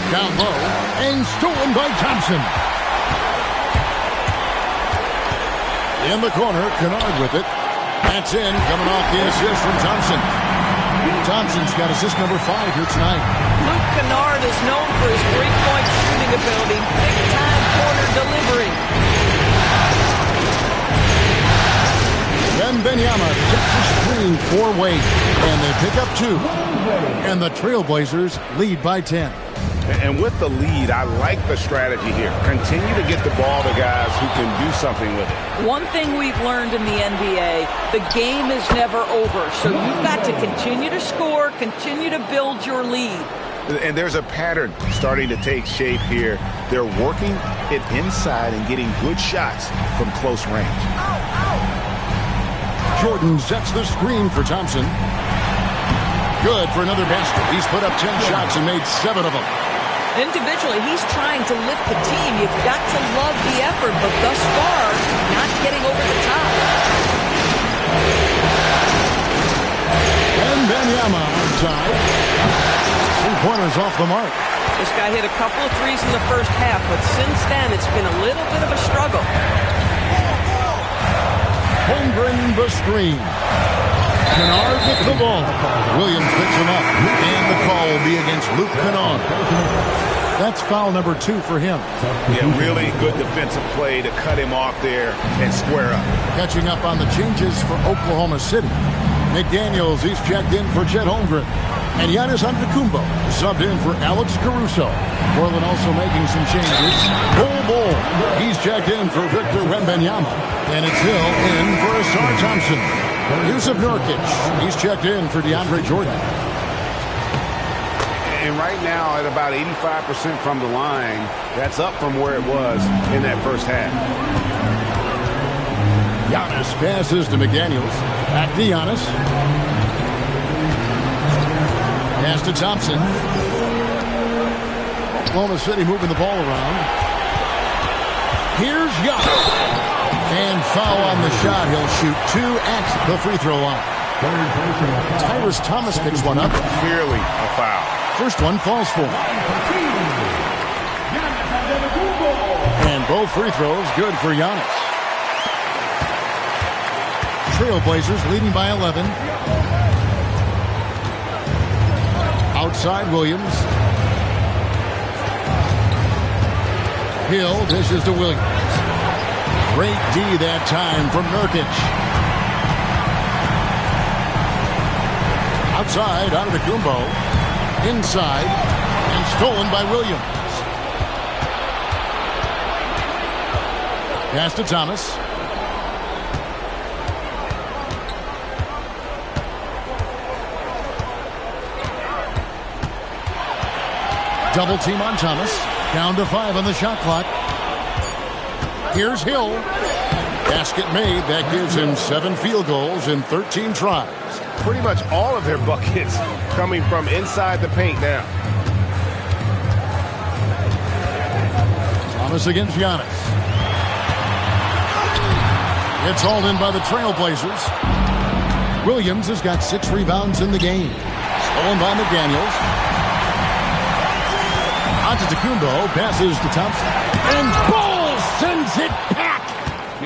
Down low and stolen by Thompson. In the corner, Kennard with it. That's in, coming off the assist from Thompson. Thompson's got assist number 5 here tonight. Luke Kennard is known for his three-point shooting ability, big-time corner delivery. Wembanyama gets the screen for Wade, and they pick up 2. And the Trailblazers lead by 10. And with the lead, I like the strategy here. Continue to get the ball to guys who can do something with it. One thing we've learned in the NBA, the game is never over. So you've got to continue to score, continue to build your lead. And there's a pattern starting to take shape here. They're working it inside and getting good shots from close range. Jordan sets the screen for Thompson. Good for another basket. He's put up 10 shots and made 7 of them. Individually, he's trying to lift the team. You've got to love the effort, but thus far, not getting over the top. And Wembanyama outside. 3-pointers off the mark. This guy hit a couple of threes in the first half, but since then, it's been a little bit of a struggle. Holmgren the screen. Kennard with the ball. Williams picks him up. And the call will be against Luke Kennard. That's foul number 2 for him. Yeah, really good defensive play to cut him off there and square up. Catching up on the changes for Oklahoma City. McDaniels, he's checked in for Chet Holmgren. And Giannis Antetokounmpo subbed in for Alex Caruso. Portland also making some changes. Bol, he's checked in for Victor Wembanyama. And it's Hill in for Ausar Thompson. Jusuf Nurkic, he's checked in for DeAndre Jordan. And right now at about 85% from the line, that's up from where it was in that first half. Giannis passes to McDaniels. Back to Giannis. Pass to Thompson. Oklahoma City moving the ball around. Here's Giannis. And foul on the shot. He'll shoot 2 at the free throw line. Tyrus Thomas picks one up. Clearly a foul. First one falls for him. And both free throws good for Giannis. Trailblazers leading by 11. Outside Williams. Hill dishes to Williams. Great D that time from Nurkic. Outside, Antetokounmpo. Inside, and stolen by Williams. Pass to Thomas. Double team on Thomas. Down to 5 on the shot clock. Here's Hill. Basket made. That gives him 7 field goals in 13 tries. Pretty much all of their buckets coming from inside the paint now. Thomas against Giannis. It's hauled in by the Trailblazers. Williams has got 6 rebounds in the game. Stolen by McDaniels. Antetokounmpo passes to Thompson. And Ball sends it back.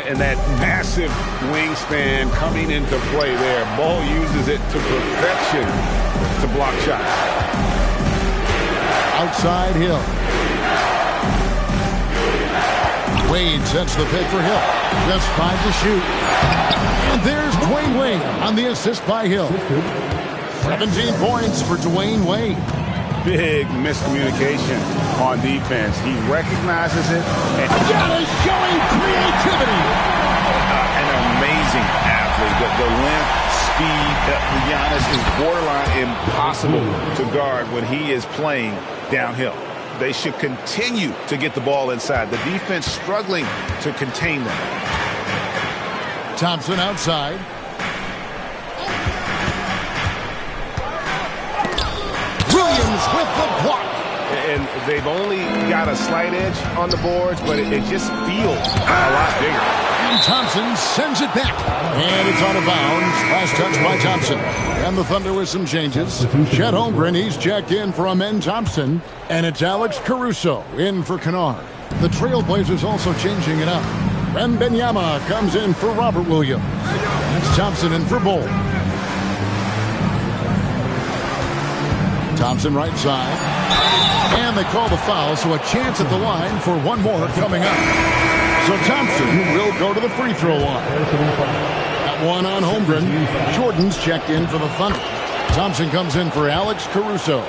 And that massive wingspan coming into play there. Ball uses it to perfection to block shots. Outside Hill. Wade sets the pick for Hill. Just 5 to shoot. And there's Dwayne Wade on the assist by Hill. 17 points for Dwayne Wade. Big miscommunication on defense. He recognizes it. And Giannis showing creativity. An amazing athlete. The length, speed. Giannis is borderline impossible to guard when he is playing downhill. They should continue to get the ball inside. The defense struggling to contain them. Thompson outside. Williams with the block. And they've only got a slight edge on the boards, but it just feels a lot bigger. And Thompson sends it back. And it's out of bounds. Last touch by Thompson. And the Thunder with some changes. Chet Holmgren, he's checked in for Amen Thompson. And it's Alex Caruso in for Kennard. The Trailblazers also changing it up. Wembanyama comes in for Robert Williams. That's Thompson in for Bol. Thompson right side. And they call the foul, so a chance at the line for one more coming up. So Thompson will go to the free throw line. That one on Holmgren. Jordan's checked in for the Thunder. Thompson comes in for Alex Caruso.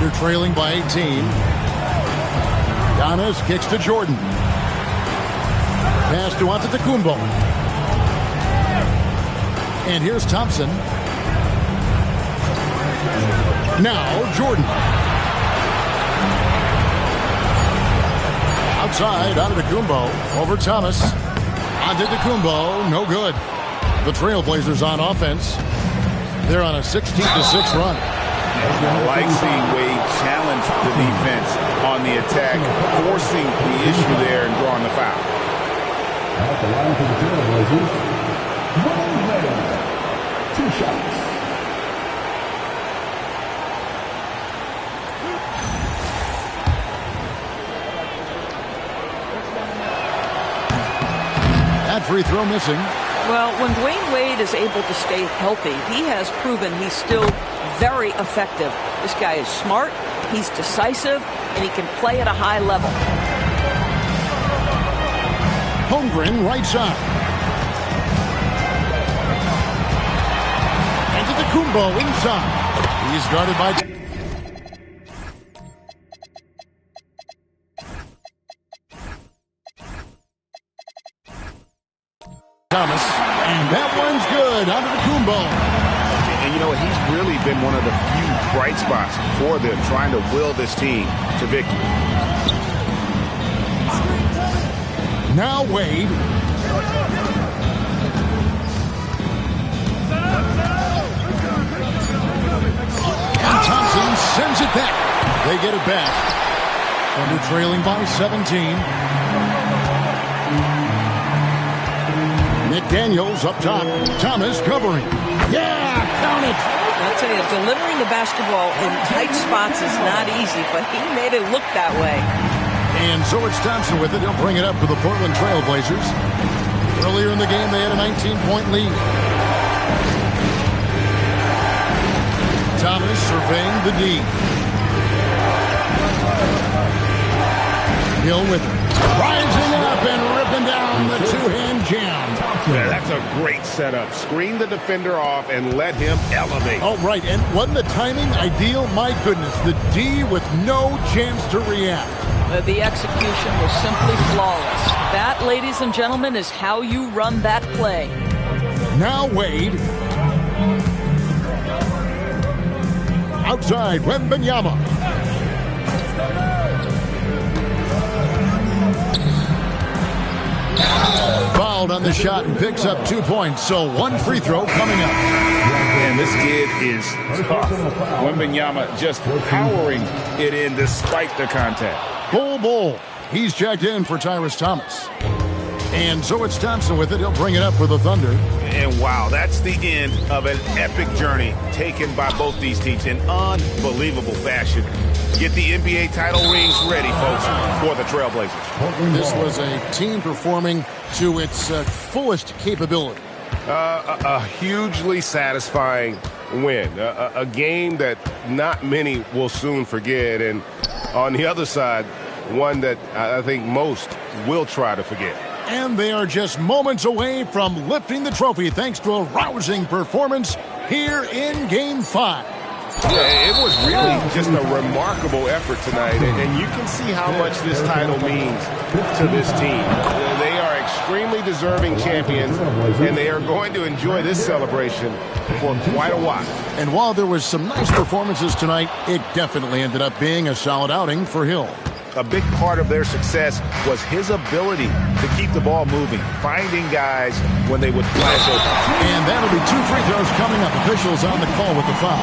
Thunder trailing by 18. Giannis kicks to Jordan. Pass to Antetokounmpo. And here's Thompson. Now Jordan. Outside, Antetokounmpo over Thomas. Antetokounmpo, no good. The Trailblazers on offense. They're on a 16-6 run. I like seeing Wade challenge the defense on the attack, forcing the issue there and drawing the foul. At the line for the Trailblazers, Dwayne Wade. 2 shots. That free throw missing. Well, when Dwayne Wade is able to stay healthy, he has proven he's still very effective. This guy is smart, he's decisive, and he can play at a high level. Holmgren right side. Antetokounmpo inside. He's guarded by Thomas. And that one's good. Antetokounmpo. And you know, he's really been one of the few bright spots for them, trying to will this team to victory. Now Wade. And Thompson sends it back. They get it back. Thunder trailing by 17. McDaniels up top. Thomas covering. Yeah, count it. I'll tell you, delivering the basketball in tight spots is not easy, but he made it look that way. And so it's Thompson with it. He'll bring it up for the Portland Trailblazers. Earlier in the game, they had a 19-point lead. Thomas surveying the D. Hill with it. Rising up and ripping down the two-hand jam. Yeah, that's a great setup. Screen the defender off and let him elevate. Oh, right. And wasn't the timing ideal? My goodness. The D with no chance to react. The execution was simply flawless. That, ladies and gentlemen, is how you run that play. Now Wade. Outside, Wembanyama. Fouled on the shot and picks up 2 points. So one free throw coming up. And this kid is tough. Wembanyama just powering it in despite the contact. Bull. He's checked in for Tyrus Thomas. And so it's Thompson with it. He'll bring it up for the Thunder. And wow, that's the end of an epic journey taken by both these teams in unbelievable fashion. Get the NBA title rings ready, folks, for the Trailblazers. This was a team performing to its fullest capability. A hugely satisfying win. A game that not many will soon forget. And on the other side, one that I think most will try to forget. And they are just moments away from lifting the trophy thanks to a rousing performance here in Game 5. Yeah, it was really just a remarkable effort tonight, and you can see how much this title means to this team. They are extremely deserving champions, and they are going to enjoy this celebration for quite a while. And while there was some nice performances tonight, it definitely ended up being a solid outing for Hill. A big part of their success was his ability to keep the ball moving, finding guys when they would flash open. And that'll be 2 free throws coming up. Officials on the call with the foul.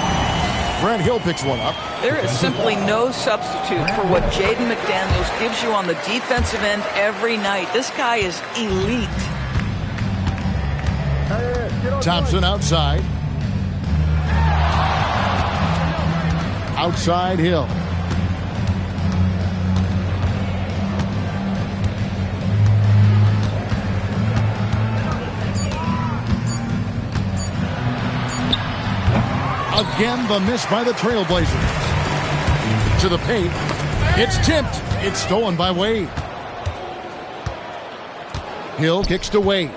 Brent Hill picks one up. There is simply no substitute for what Jaden McDaniels gives you on the defensive end every night. This guy is elite. Thompson outside. Outside Hill. Again, the miss by the Trailblazers. To the paint. It's tipped. It's stolen by Wade. Hill kicks to Wade.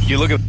You look at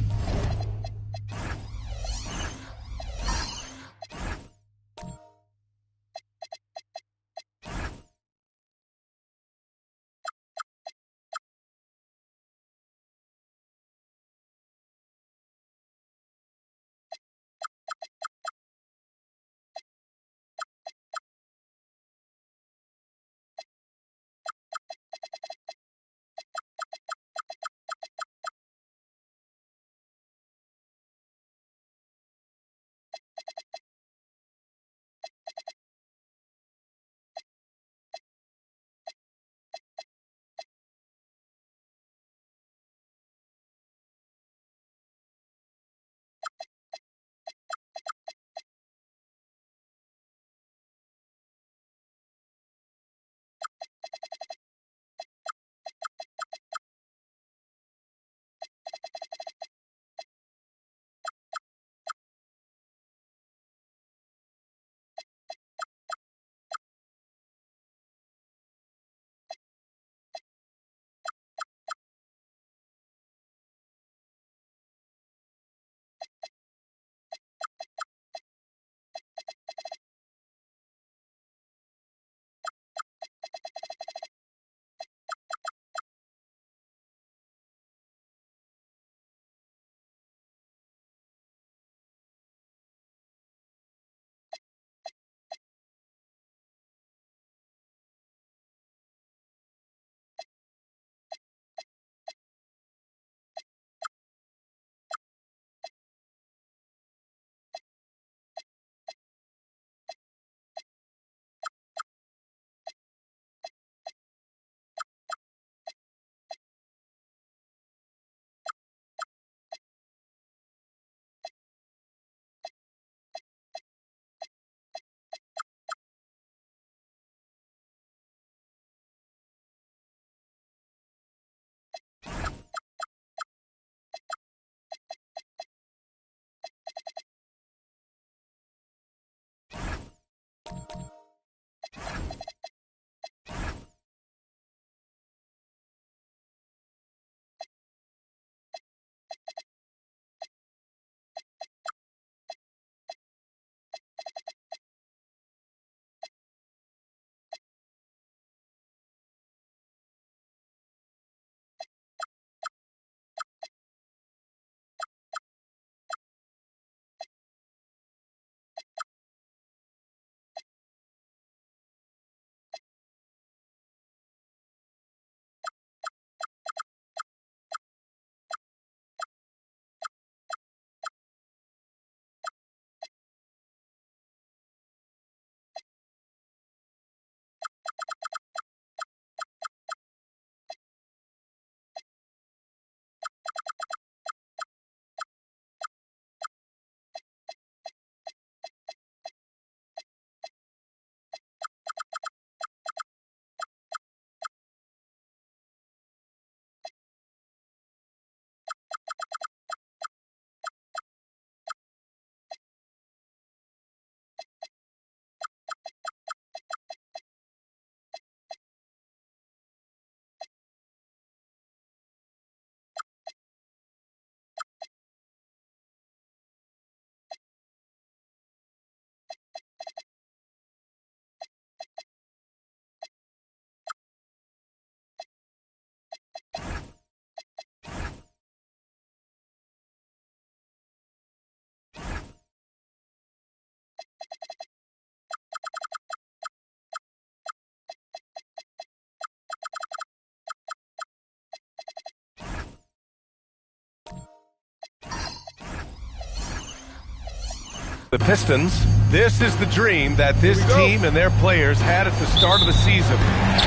The Pistons, this is the dream that this team and their players had at the start of the season.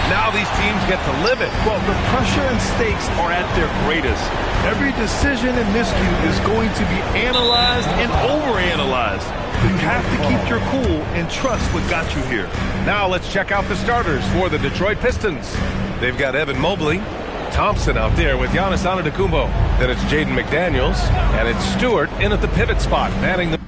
Now these teams get to live it. Well, the pressure and stakes are at their greatest. Every decision and miscue is going to be analyzed and overanalyzed. You have to keep your cool and trust what got you here. Now let's check out the starters for the Detroit Pistons. They've got Evan Mobley, Thompson out there with Giannis Antetokounmpo. Then it's Jaden McDaniels, and it's Stewart in at the pivot spot, manning the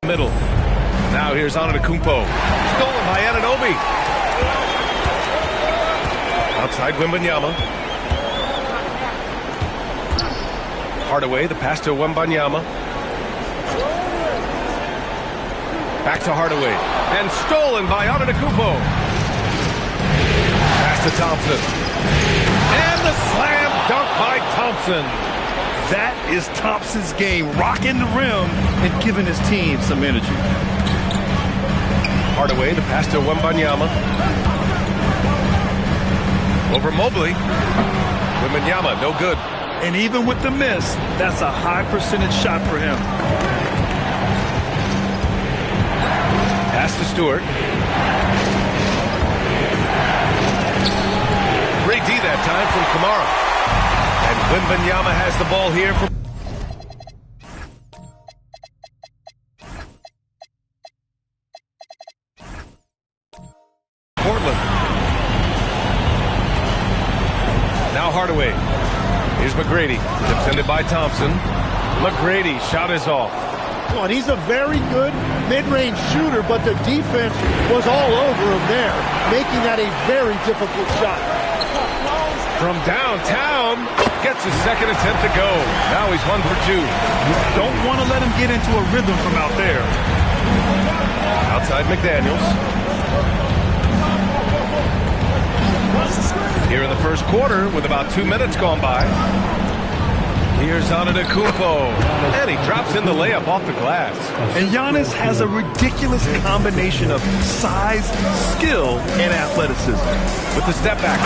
middle. Now here's Antetokounmpo. Stolen by Anunoby. Outside Wembanyama. Hardaway, the pass to Wembanyama. Back to Hardaway. And stolen by Antetokounmpo. Pass to Thompson. And the slam dunk by Thompson. That is Thompson's game, rocking the rim and giving his team some energy. Hardaway, the pass to Wembanyama. Over Mobley. Wembanyama, no good. And even with the miss, that's a high percentage shot for him. Pass to Stewart. Great D that time from Kamara. And Wembanyama has the ball here for Portland. Now Hardaway. Here's McGrady, defended by Thompson. McGrady, shot is off. Well, he's a very good mid-range shooter, but the defense was all over him there, making that a very difficult shot. From downtown, gets his second attempt to go. Now he's 1 for 2. Don't want to let him get into a rhythm from out there. Outside McDaniels. Here in the first quarter with about 2 minutes gone by. Here's Antetokounmpo. And he drops in the layup off the glass. And Giannis has a ridiculous combination of size, skill, and athleticism. With the step back.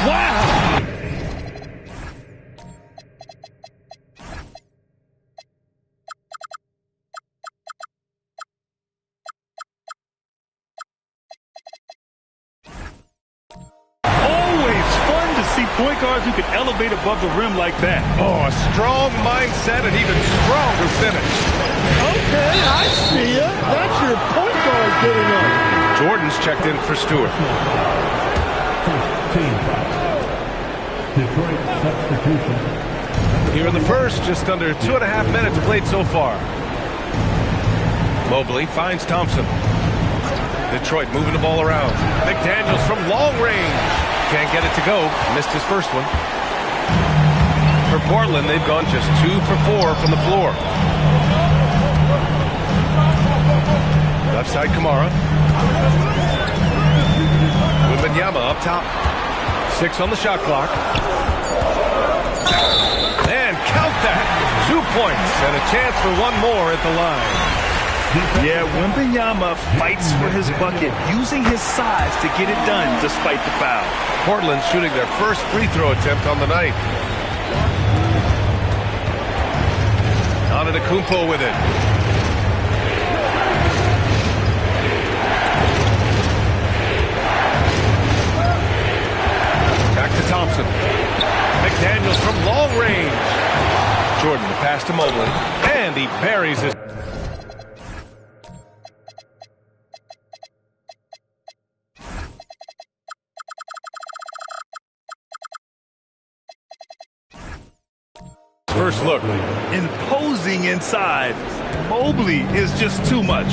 Wow! Point guards who can elevate above the rim like that. Oh, a strong mindset and even stronger finish. Okay, I see ya. That's your point guard getting up. Jordan's checked in for Stewart. Detroit substitution. Here in the first, just under 2.5 minutes played so far. Mobley finds Thompson. Detroit moving the ball around. McDaniels from long range. Can't get it to go. Missed his first one. For Portland, they've gone just 2 for 4 from the floor. Left side, Kamara. Wembanyama up top. 6 on the shot clock. And count that. 2 points and a chance for one more at the line. Yeah, Wembanyama fights for his bucket, using his size to get it done despite the foul. Portland shooting their first free throw attempt on the night. Antetokounmpo with it. Back to Thompson. McDaniels from long range. Jordan the pass to Mobley. And he buries it. First look. Imposing inside. Mobley is just too much.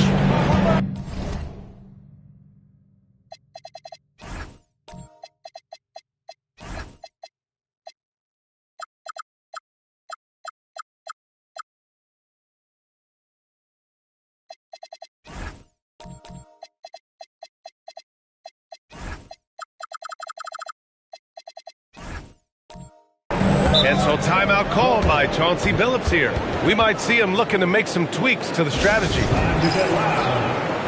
And so timeout called by Chauncey Billups here. We might see him looking to make some tweaks to the strategy.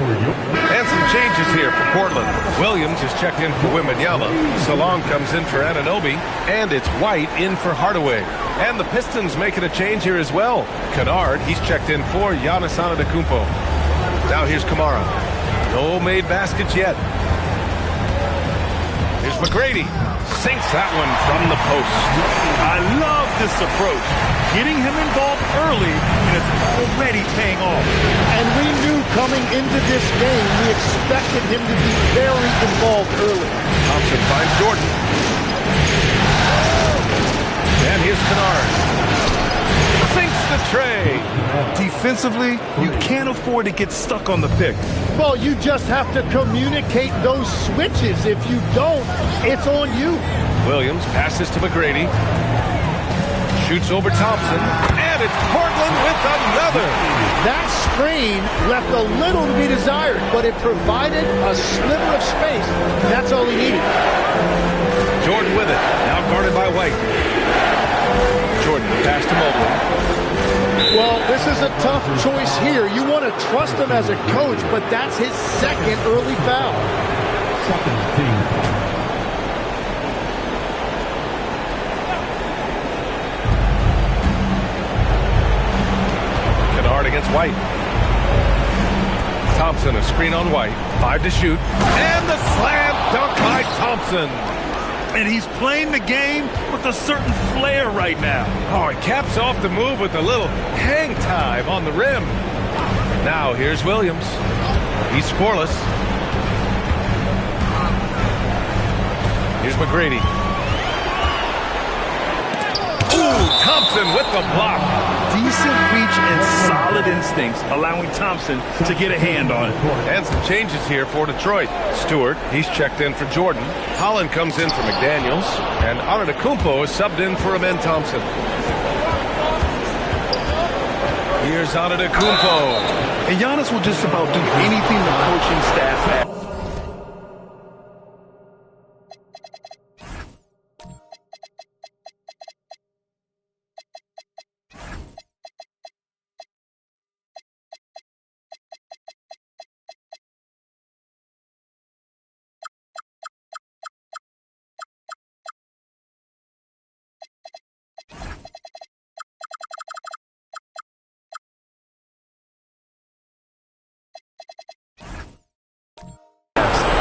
And some changes here for Portland. Williams is checked in for Wembanyama. Salong comes in for Anunoby. And it's White in for Hardaway. And the Pistons making a change here as well. Kennard, he's checked in for Giannis Antetokounmpo. Now here's Kamara. No made baskets yet. Here's McGrady. Sinks that one from the post. I love this approach. Getting him involved early, and it's already paying off. And we knew coming into this game, we expected him to be very involved early. Thompson finds Jordan. And here's Kennard. Sinks the tray. Defensively, you can't afford to get stuck on the pick. Well, you just have to communicate those switches. If you don't, it's on you. Williams passes to McGrady. Shoots over Thompson. And it's Portland with another. That screen left a little to be desired, but it provided a sliver of space. That's all he needed. Jordan with it. Now guarded by White. Jordan pass to Mobley. Well, this is a tough choice here. You want to trust him as a coach, but that's his second early foul. Second team foul. Kennard against White. Thompson, a screen on White. 5 to shoot. And the slam dunk by Thompson. And he's playing the game with a certain flair right now. Oh, he caps off the move with a little hang time on the rim. Now here's Williams. He's scoreless. Here's McGrady. Ooh, Thompson with the block. Decent reach and solid instincts, allowing Thompson to get a hand on it. And some changes here for Detroit. Stewart, he's checked in for Jordan. Holland comes in for McDaniels. And Antetokounmpo is subbed in for Amen Thompson. Here's Antetokounmpo. And Giannis will just about do anything the coaching staff asks.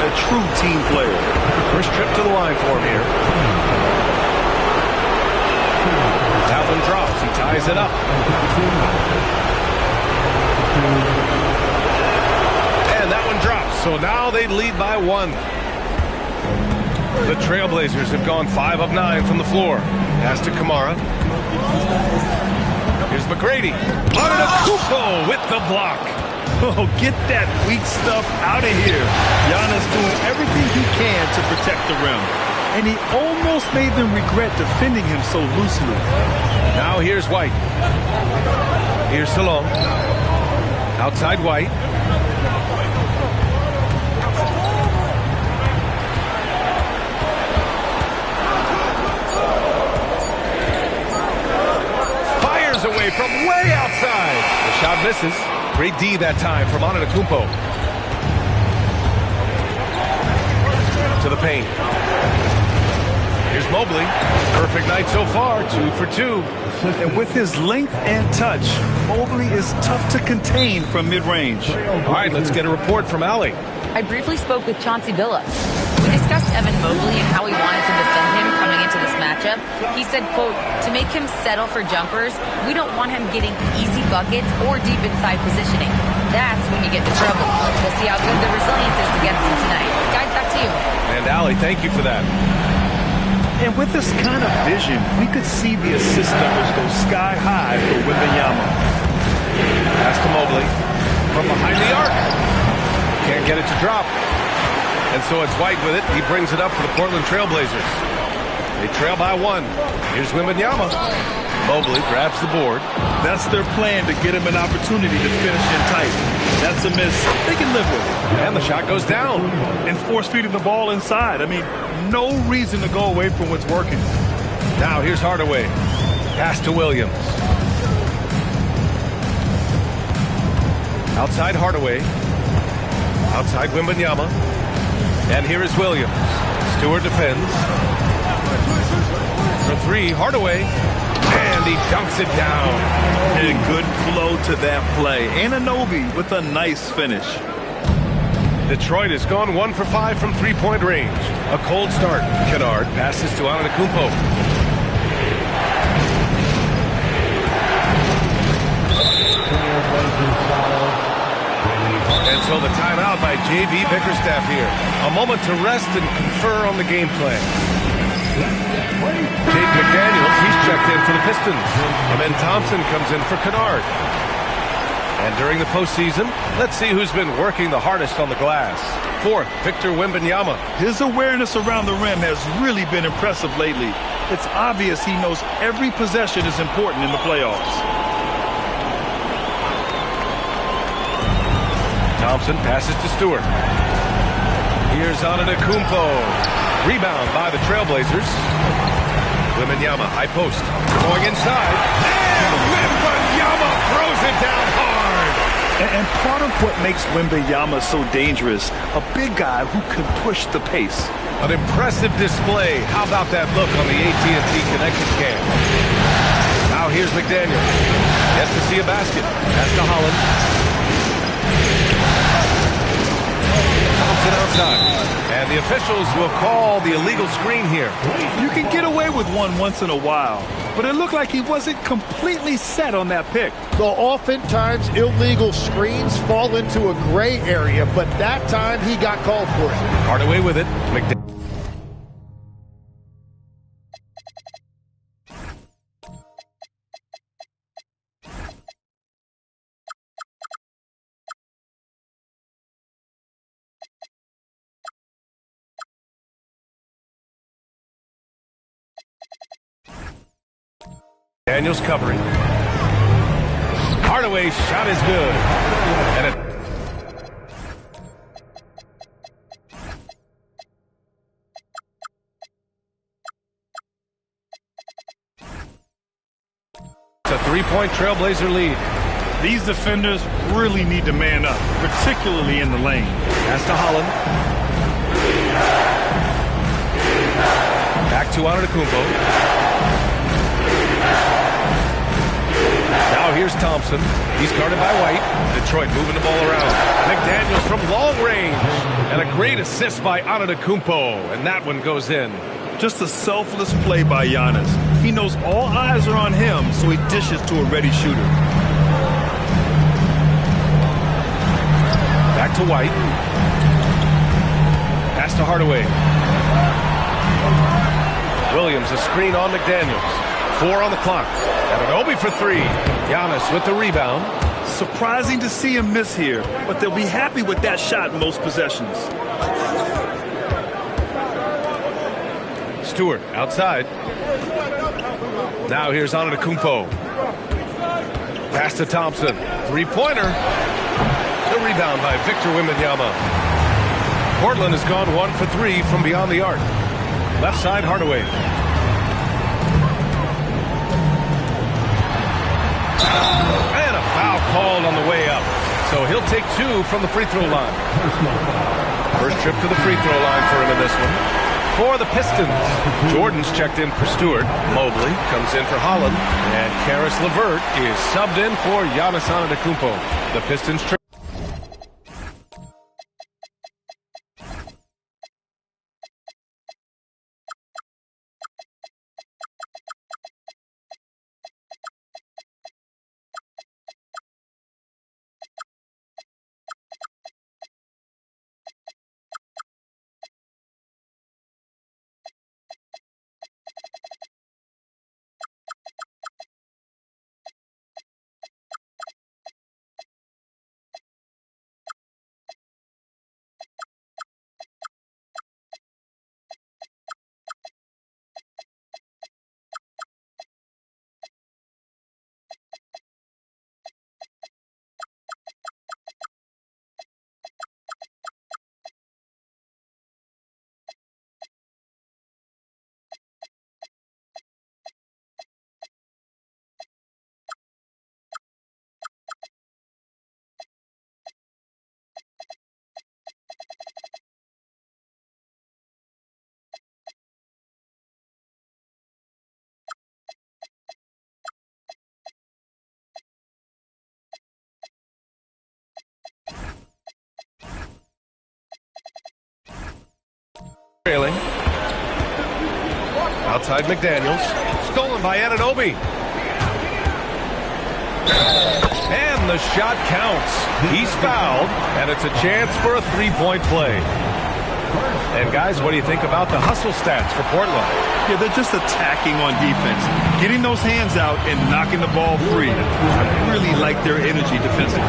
A true team player. First trip to the line for him here. That one drops. He ties it up. And that one drops. So now they lead by 1. The Trailblazers have gone 5 of 9 from the floor. Pass to Kamara. Here's McGrady. Antetokounmpo with the block. Oh, get that weak stuff out of here. Giannis doing everything he can to protect the rim. And he almost made them regret defending him so loosely. Now here's White. Here's Salong. Outside White. Fires away from way outside. The shot misses. Great D that time from Antetokounmpo. To the paint. Here's Mobley. Perfect night so far, 2 for 2. And with his length and touch, Mobley is tough to contain from mid-range. All right, let's get a report from Allie. I briefly spoke with Chauncey Billups. We discussed Evan Mobley and how we wanted to defend him coming into this matchup. He said, quote, to make him settle for jumpers, we don't want him getting easy buckets or deep inside positioning. That's when you get into trouble. We'll see how good the resilience is against him tonight. Guys, back to you. And Allie, thank you for that. And with this kind of vision, we could see the assist numbers go sky high for Wembanyama. Pass to Mobley. From behind the arc. Can't get it to drop. And so it's White with it. He brings it up for the Portland Trailblazers. They trail by 1. Here's Wembanyama. Mobley grabs the board. That's their plan, to get him an opportunity to finish in tight. That's a miss they can live with. And the shot goes down. And force feeding the ball inside. I mean, no reason to go away from what's working. Now here's Hardaway. Pass to Williams. Outside Hardaway. Outside Wembanyama. And here is Williams. Stewart defends. For three, Hardaway. And he dunks it down. And good flow to that play. Anunoby with a nice finish. Detroit has gone 1 for 5 from three-point range. A cold start. Kennard passes to Antetokounmpo. And so the timeout by J.B. Bickerstaff here. A moment to rest and confer on the game plan. Jake McDaniels, he's checked in for the Pistons. Amen Thompson comes in for Kennard. And during the postseason, let's see who's been working the hardest on the glass. Fourth, Victor Wembanyama. His awareness around the rim has really been impressive lately. It's obvious he knows every possession is important in the playoffs. Thompson passes to Stewart. Here's Antetokounmpo. Rebound by the Trailblazers. Wembanyama, high post. Going inside. And Wembanyama throws it down hard. And part of what makes Wembanyama so dangerous, a big guy who can push the pace. An impressive display. How about that look on the AT&T Connected cam? Now here's McDaniels. Yet to see a basket. Pass to Holland. Thompson outside. And the officials will call the illegal screen here. You can get away with one once in a while, but it looked like he wasn't completely set on that pick. So oftentimes illegal screens fall into a gray area, but that time he got called for it. Hardaway with it. Daniels covering. Hardaway's shot is good. And it's a three-point Trailblazer lead. These defenders really need to man up, particularly in the lane. Pass to Holland. Back to Antetokounmpo. Now here's Thompson. He's guarded by White. Detroit moving the ball around. McDaniels from long range. And a great assist by Antetokounmpo. And that one goes in. Just a selfless play by Giannis. He knows all eyes are on him, so he dishes to a ready shooter. Back to White. Pass to Hardaway. Williams, a screen on McDaniels. 4 on the clock. Anunoby for 3. Giannis with the rebound. Surprising to see him miss here, but they'll be happy with that shot most possessions. Stewart outside. Now here's Antetokounmpo. Pass to Thompson. Three-pointer. The rebound by Victor Wembanyama. Portland has gone 1 for 3 from beyond the arc. Left side, Hardaway. And a foul called on the way up. So he'll take 2 from the free throw line. First trip to the free throw line for him in this one. For the Pistons, Jordan's checked in for Stewart. Mobley comes in for Holland. And Karis LeVert is subbed in for Giannis Antetokounmpo. The Pistons Trailing. Outside McDaniels. Stolen by Anunoby. And the shot counts. He's fouled, and it's a chance for a three-point play. And guys, what do you think about the hustle stats for Portland? Yeah, they're just attacking on defense. Getting those hands out and knocking the ball free. I really like their energy defensively.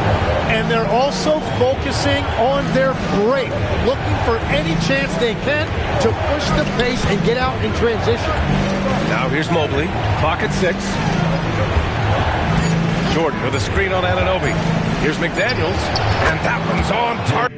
And they're also focusing on their break, looking for any chance they can to push the pace and get out in transition. Now here's Mobley. Clock at 6. Jordan with a screen on Anunoby. Here's McDaniels, and that one's on target.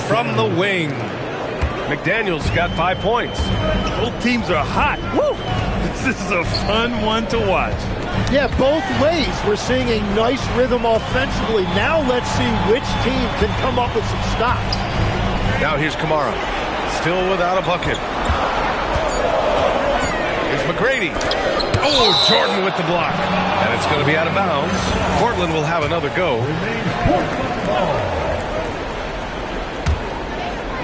From the wing. McDaniels got 5 points. Both teams are hot. Woo! This is a fun one to watch. Yeah, both ways. We're seeing a nice rhythm offensively. Now let's see which team can come up with some stops. Now here's Kamara. Still without a bucket. Here's McGrady. Oh, Jordan with the block. And it's going to be out of bounds. Portland will have another go.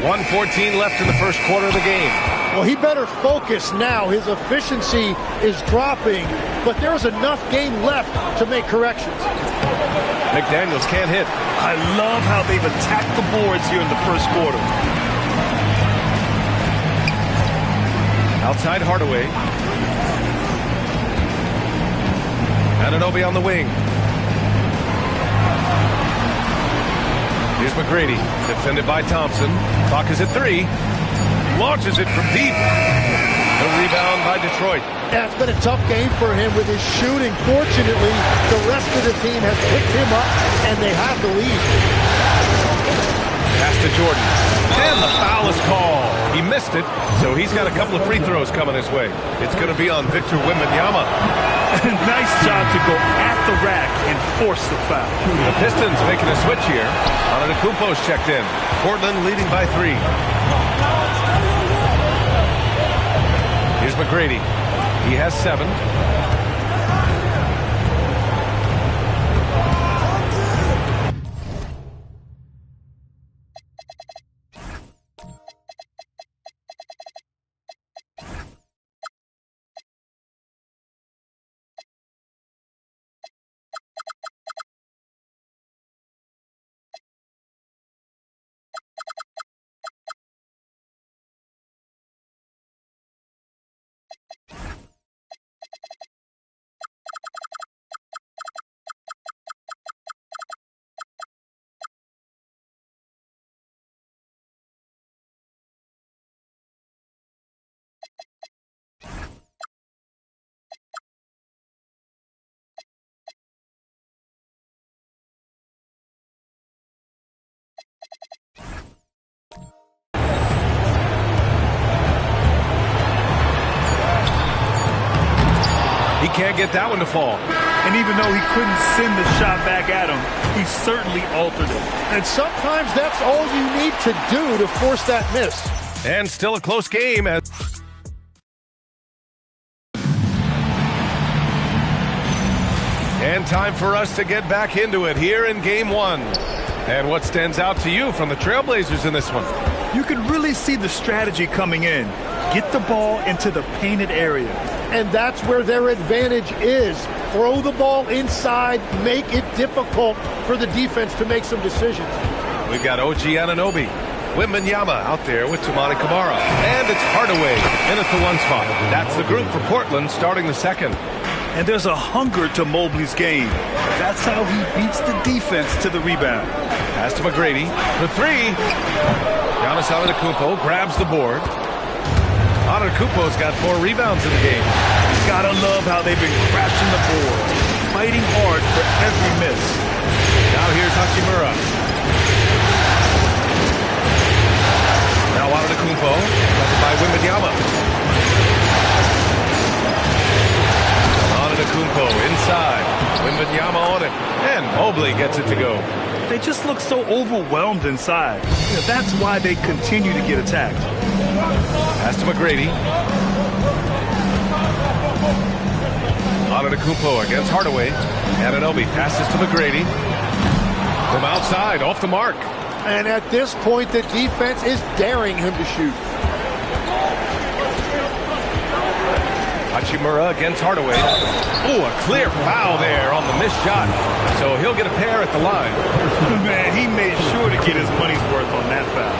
1:14 left in the first quarter of the game. Well, he better focus now. His efficiency is dropping, but there's enough game left to make corrections. McDaniels can't hit. I love how they've attacked the boards here in the first quarter. Outside Hardaway. Anunoby on the wing. Here's McGrady, defended by Thompson. Clock is at 3. Launches it from deep. The rebound by Detroit. Yeah, it's been a tough game for him with his shooting. Fortunately, the rest of the team has picked him up, and they have the lead. Pass to Jordan. And the foul is called. He missed it, so he's got a couple of free throws coming his way. It's going to be on Victor Wembanyama. Nice job to go at the rack and force the foul. The Pistons making a switch here. Antetokounmpo's checked in. Portland leading by 3. Here's McGrady. He has 7. He can't get that one to fall. And even though he couldn't send the shot back at him, he certainly altered it. And sometimes that's all you need to do to force that miss. And still a close game. And time for us to get back into it here in Game 1. And what stands out to you from the Trailblazers in this one? You can really see the strategy coming in. Get the ball into the painted area. And that's where their advantage is. Throw the ball inside, make it difficult for the defense to make some decisions. We've got OG Anunoby. Wembanyama out there with Toumani Camara. And it's Hardaway in at the 1 spot. That's the group for Portland starting the second. And there's a hunger to Mobley's game. That's how he beats the defense to the rebound. Pass to McGrady for 3. Giannis Antetokounmpo grabs the board. Antetokounmpo's got 4 rebounds in the game. Gotta love how they've been crashing the boards, fighting hard for every miss. Now here's Hachimura. Now Antetokounmpo, covered by Wembanyama. Antetokounmpo inside. Wembanyama on it. And Mobley gets it to go. They just look so overwhelmed inside. That's why they continue to get attacked. Pass to McGrady. Antetokounmpo against Hardaway. Anunoby passes to McGrady. From outside, off the mark. And at this point, the defense is daring him to shoot. Hachimura against Hardaway. Oh, a clear foul there on the missed shot. So he'll get a pair at the line. Man, he made sure to get his money's worth on that foul.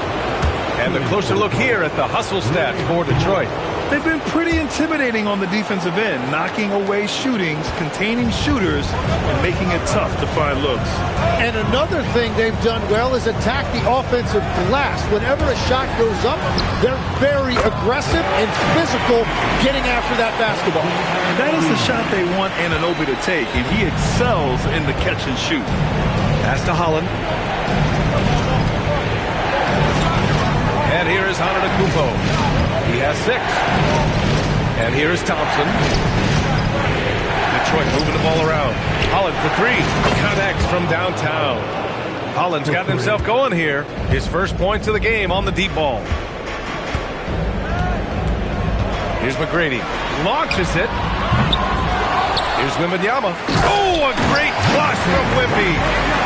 And a closer look here at the hustle stats for Detroit. They've been pretty intimidating on the defensive end, knocking away shootings, containing shooters, and making it tough to find looks. And another thing they've done well is attack the offensive glass. Whenever a shot goes up, they're very aggressive and physical getting after that basketball. That is the shot they want Anunoby to take, and he excels in the catch and shoot. Pass to Holland. And here is Antetokounmpo. He has 6. And here is Thompson. Detroit moving the ball around. Holland for 3. Connects from downtown. Holland's got himself going here. His first points of the game on the deep ball. Here's McGrady. Launches it. Here's Wembanyama. Oh, a great flush from Wemby.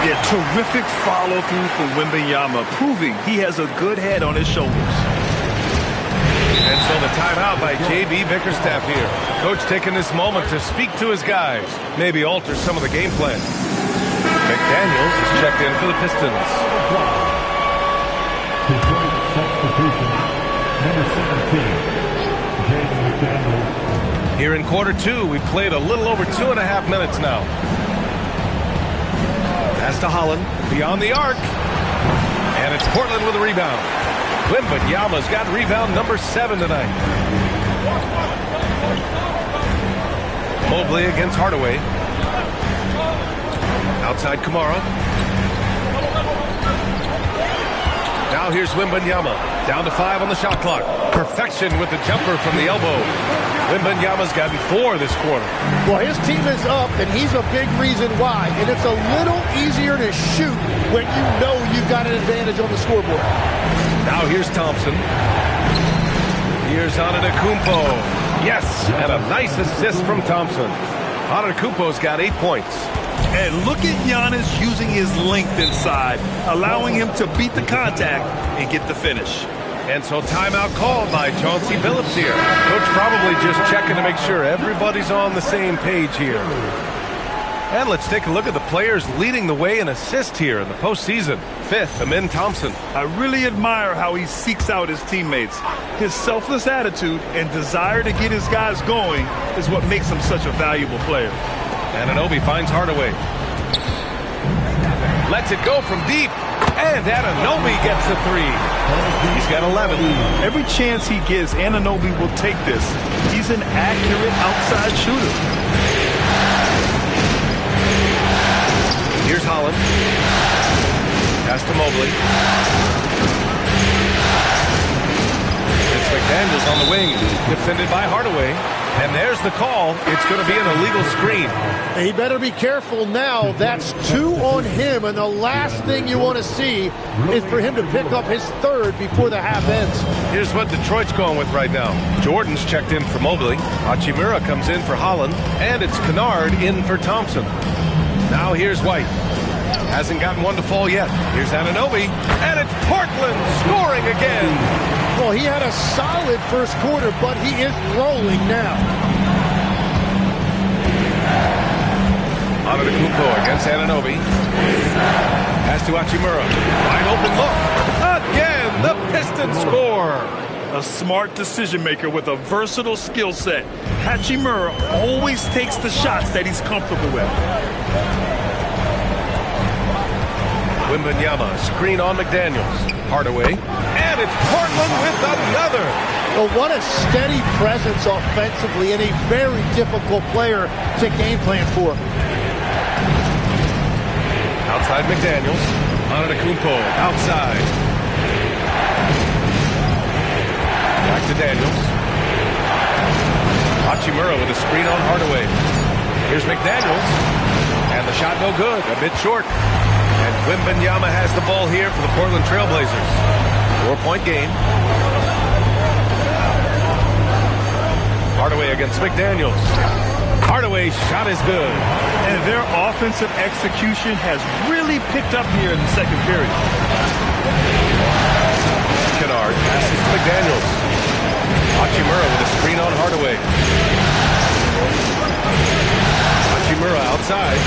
Yeah, terrific follow-through from Wembanyama, proving he has a good head on his shoulders. And so the timeout by J.B. Bickerstaff here. Coach taking this moment to speak to his guys, maybe alter some of the game plan. McDaniels is checked in for the Pistons. Detroit substitution, number 17, Jaden McDaniels. Here in quarter 2, we've played a little over 2.5 minutes now. Pass to Holland, beyond the arc. And it's Portland with a rebound. Wembanyama's got rebound number 7 tonight. Mobley against Hardaway. Outside Kamara. Now here's Wembanyama. Down to 5 on the shot clock. Perfection with the jumper from the elbow. Wembanyama's gotten 4 this quarter. Well, his team is up, and he's a big reason why. And it's a little easier to shoot when you know you've got an advantage on the scoreboard. Now here's Thompson. Here's Antetokounmpo. Yes, and a nice assist from Thompson. Antetokounmpo's got 8 points. And look at Giannis using his length inside, allowing him to beat the contact and get the finish. And so timeout called by Chauncey Billups here. Coach probably just checking to make sure everybody's on the same page here. And let's take a look at the players leading the way in assists here in the postseason. 5th, Amin Thompson. I really admire how he seeks out his teammates. His selfless attitude and desire to get his guys going is what makes him such a valuable player. Anunoby finds Hardaway. Lets it go from deep. And Anunoby gets the 3. He's got 11. Every chance he gets, Anunoby will take this. He's an accurate outside shooter. Here's Holland. Pass to Mobley. It's McDaniels on the wing. Defended by Hardaway. And there's the call. It's going to be an illegal screen. He better be careful now. That's 2 on him, and the last thing you want to see is for him to pick up his 3rd before the half ends. Here's what Detroit's going with right now. Jordan's checked in for Mobley. Hachimura comes in for Holland. And it's Kennard in for Thompson. Now here's White. Hasn't gotten one to fall yet. Here's Anunoby. And it's Portland scoring again. Well, he had a solid first quarter, but he is rolling now. Antetokounmpo against Anunoby. Pass to Hachimura. Wide open look. Again, the Pistons score. A smart decision maker with a versatile skill set. Hachimura always takes the shots that he's comfortable with. Wembanyama, screen on McDaniels. Hardaway. And it's Portland with another. Well, what a steady presence offensively and a very difficult player to game plan for. Outside McDaniels. Antetokounmpo outside. Back to Daniels. Hachimura with a screen on Hardaway. Here's McDaniels. And the shot no good. A bit short. And Wembanyama has the ball here for the Portland Trailblazers. 4-point game. Hardaway against McDaniels. Hardaway's shot is good. And their offensive execution has really picked up here in the second period. Kennard passes to McDaniels. Hachimura with a screen on Hardaway. Hachimura outside.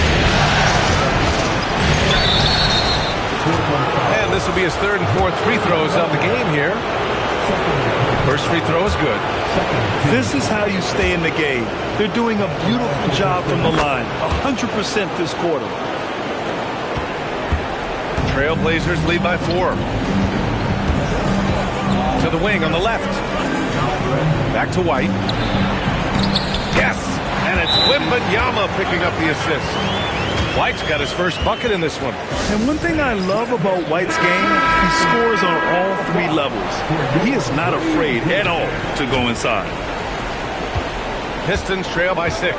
And this will be his third and fourth free throws of the game here. First free throw is good. This is how you stay in the game. They're doing a beautiful job from the line. 100% this quarter. Trailblazers lead by 4. To the wing on the left. Back to White. Yes! And it's Wembanyama picking up the assist. White's got his first bucket in this one. And one thing I love about White's game, he scores on all 3 levels. He is not afraid at all to go inside. Pistons trail by 6.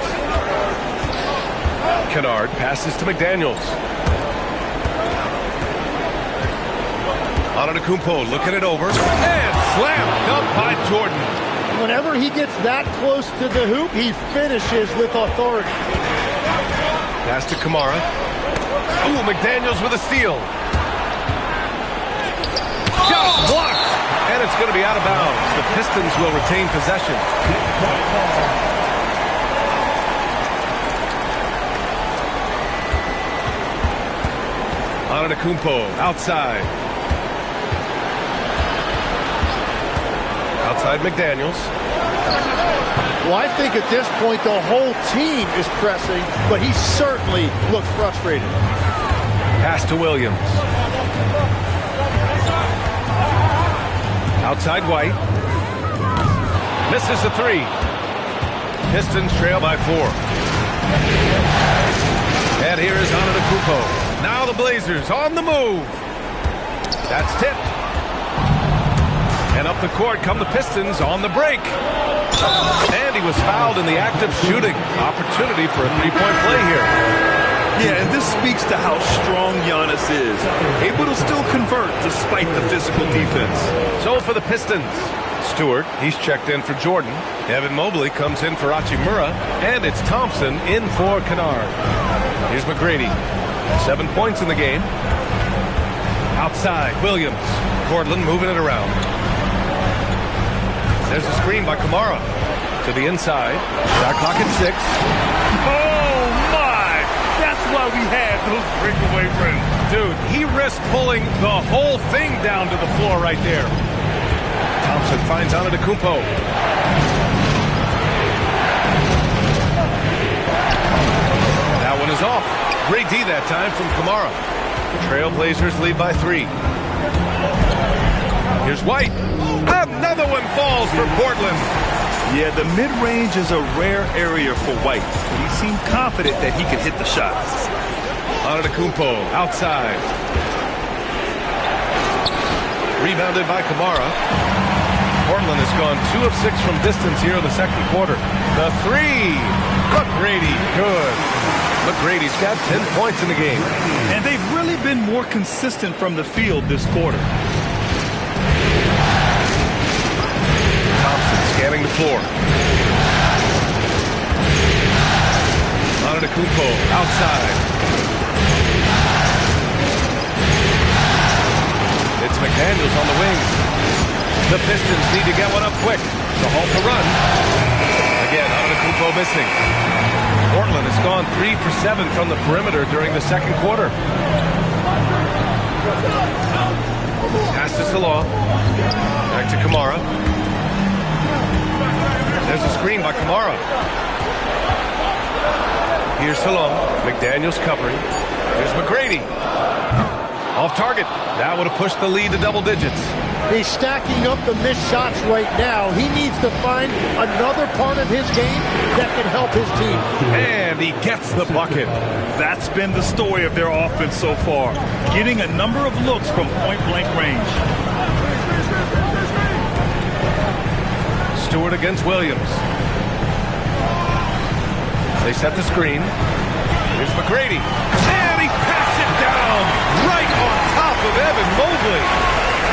Kennard passes to McDaniels. Antetokounmpo looking it over. And slam dunk by Jordan. Whenever he gets that close to the hoop, he finishes with authority. Pass to Kamara. Ooh, McDaniels with a steal. Shot is blocked. And it's going to be out of bounds. The Pistons will retain possession. Antetokounmpo outside. Outside McDaniels. Well, I think at this point the whole team is pressing, but he certainly looks frustrated. Pass to Williams. Outside White. Misses the 3. Pistons trail by 4. And here is Antetokounmpo. Now the Blazers on the move. That's tipped. And up the court come the Pistons on the break. And he was fouled in the act of shooting. Opportunity for a 3-point play here. Yeah, and this speaks to how strong Giannis is. Able to still convert despite the physical defense. So for the Pistons, Stewart, he's checked in for Jordan. Evan Mobley comes in for Hachimura. And it's Thompson in for Kennard. Here's McGrady. 7 points in the game. Outside, Williams. Portland moving it around. There's a screen by Kamara. To the inside. Shot clock at 6. Oh, my! That's why we had those breakaway rims. Dude, he risked pulling the whole thing down to the floor right there. Thompson finds Antetokounmpo. That one is off. Great D that time from Kamara. The Trailblazers lead by 3. Here's White. Another one falls for Portland. Yeah, the mid-range is a rare area for White. He seemed confident that he could hit the shot. Antetokounmpo outside. Rebounded by Kamara. Portland has gone 2 of 6 from distance here in the second quarter. The 3. McGrady, good. McGrady's got 10 points in the game. And they've really been more consistent from the field this quarter. Scanning the floor. Antetokounmpo outside. It's McDaniels on the wing. The Pistons need to get one up quick to halt the run. Again, Antetokounmpo missing. Portland has gone 3 for 7 from the perimeter during the second quarter. Pass to Salah. Back to Kamara. There's a screen by Kamara. Here's Salom. McDaniels covering. Here's McGrady. Off target. That would have pushed the lead to double digits. He's stacking up the missed shots right now. He needs to find another part of his game that can help his team. And he gets the bucket. That's been the story of their offense so far. Getting a number of looks from point-blank range. Stewart against Williams. They set the screen. Here's McGrady. And he pats it down. of Evan Mobley.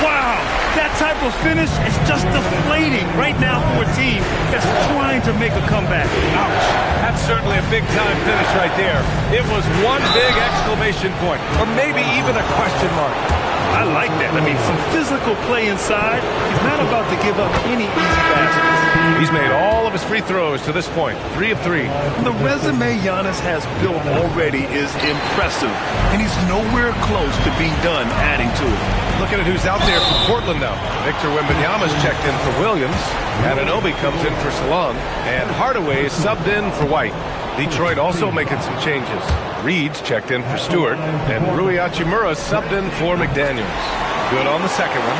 Wow, that type of finish is just deflating right now for a team that's trying to make a comeback. Ouch. That's certainly a big-time finish right there. It was one big exclamation point, or maybe even a question mark. I like that. I mean, some physical play inside. He's not about to give up any easy baskets. He's made all of his free throws to this point, 3 of 3. The resume Giannis has built already is impressive, and he's nowhere close to being done adding to it. Looking at who's out there for Portland now. Victor Wembanyama's checked in for Williams. Anunoby comes in for Salon. And Hardaway is subbed in for White. Detroit also making some changes. Reed's checked in for Stewart. And Rui Hachimura subbed in for McDaniels. Good on the second one.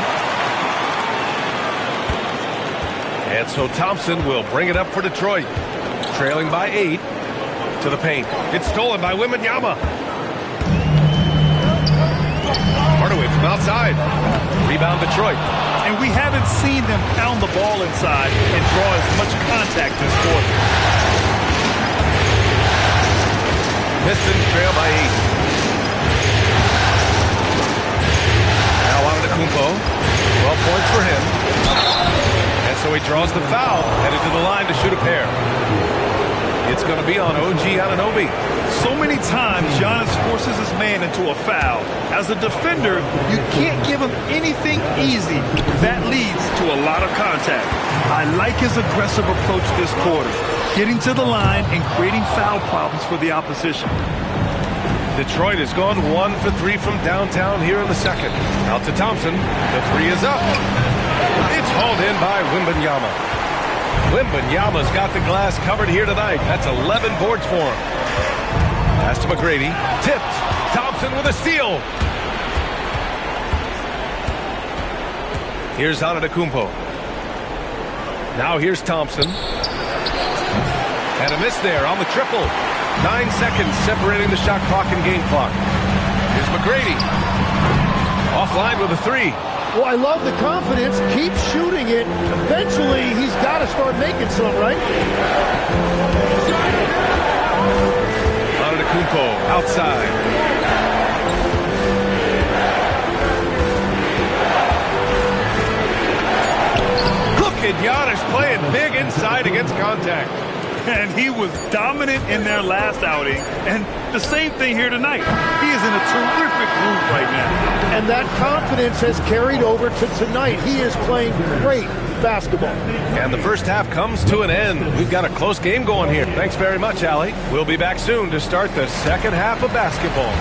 And so Thompson will bring it up for Detroit. Trailing by 8 to the paint. It's stolen by Wembanyama. Hardaway from outside. Rebound Detroit. And we haven't seen them pound the ball inside and draw as much contact this quarter. Pistons trail by 8. Now Antetokounmpo. 12 points for him. And so he draws the foul. Headed to the line to shoot a pair. It's going to be on OG Anunoby. So many times Giannis forces his man into a foul. As a defender, you can't give him anything easy. That leads to a lot of contact. I like his aggressive approach this quarter, getting to the line and creating foul problems for the opposition. Detroit has gone 1 for 3 from downtown here in the second. Out to Thompson. The 3 is up. It's hauled in by Wembanyama. Wembanyama's got the glass covered here tonight. That's 11 boards for him. Pass to McGrady. Tipped. Thompson with a steal. Here's Antetokounmpo. Now here's Thompson. And a miss there on the triple. 9 seconds separating the shot clock and game clock. Here's McGrady. Offline with a 3. Well, I love the confidence. Keep shooting it. Eventually, he's got to start making some, right? Antetokounmpo outside. Look at Giannis playing big inside against contact. And he was dominant in their last outing. And the same thing here tonight. He is in a terrific groove right now. And that confidence has carried over to tonight. He is playing great basketball. And the first half comes to an end. We've got a close game going here. Thanks very much, Allie. We'll be back soon to start the second half of basketball.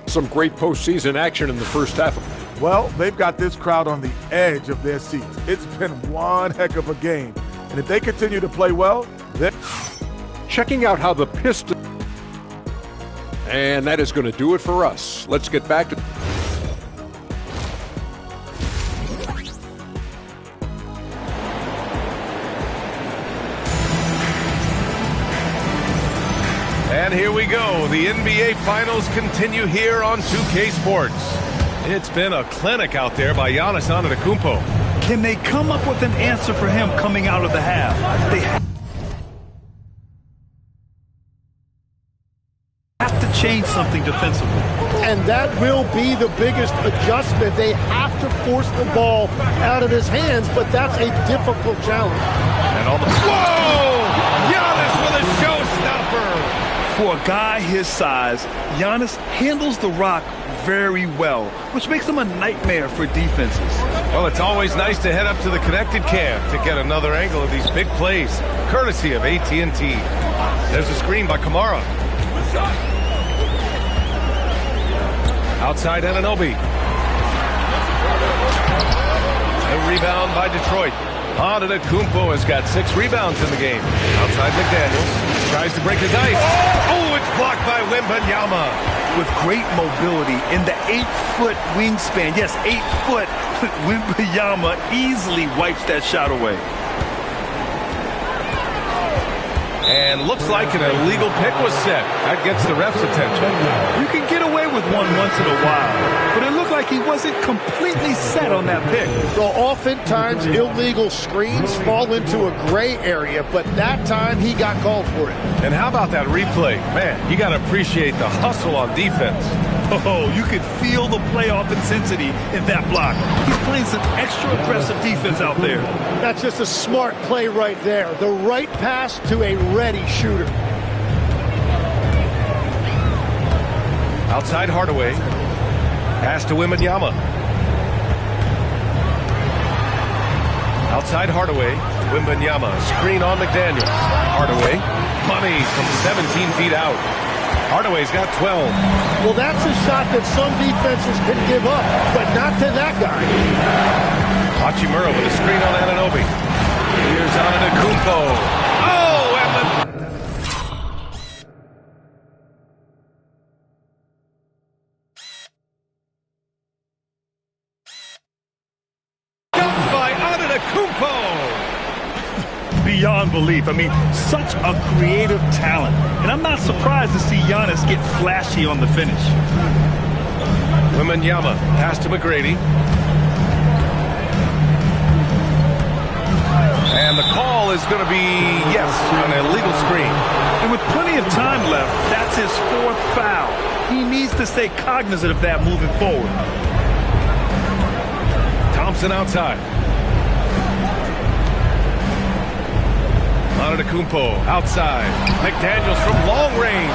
Some great postseason action in the first half. Well, they've got this crowd on the edge of their seats. It's been one heck of a game. And if they continue to play well, they're checking out how the Pistons. And that is going to do it for us. Let's get back to. And here we go. The NBA Finals continue here on 2K Sports. It's been a clinic out there by Giannis Antetokounmpo. Can they come up with an answer for him coming out of the half? They have to change something defensively. And that will be the biggest adjustment. They have to force the ball out of his hands, but that's a difficult challenge. And all the... Whoa! Giannis with a showstopper! For a guy his size, Giannis handles the rock very well, which makes him a nightmare for defenses. Well, it's always nice to head up to the connected cam to get another angle of these big plays, courtesy of AT&T. There's a screen by Kamara. Outside Anunoby. A rebound by Detroit. Antetokounmpo has got 6 rebounds in the game. Outside McDaniels. Tries to break his ice. Oh, it's blocked by Wembanyama. With great mobility in the 8-foot wingspan. Yes, 8 foot. Wembanyama easily wipes that shot away. And looks like an illegal pick was set. That gets the ref's attention. You can get away with one once in a while, but it looked like like he wasn't completely set on that pick. Well, oftentimes illegal screens fall into a gray area, but that time he got called for it. And how about that replay? Man, you got to appreciate the hustle on defense. Oh, you could feel the playoff intensity in that block. He's playing some extra aggressive defense out there. That's just a smart play right there. The right pass to a ready shooter. Outside Hardaway. Pass to Wembanyama. Outside Hardaway. Wembanyama. Screen on McDaniels. Hardaway. Money from 17 feet out. Hardaway's got 12. Well, that's a shot that some defenses can give up, but not to that guy. Hachimura with a screen on Anunoby. Here's Antetokounmpo. Oh, and by Antetokounmpo. Beyond belief. I mean, such a creative talent. And I'm not surprised to see Giannis get flashy on the finish. Wembanyama, pass to McGrady. And the call is going to be, yes, an illegal screen. And with plenty of time left, that's his 4th foul. He needs to stay cognizant of that moving forward. Thompson outside. Antetokounmpo outside. McDaniels from long range.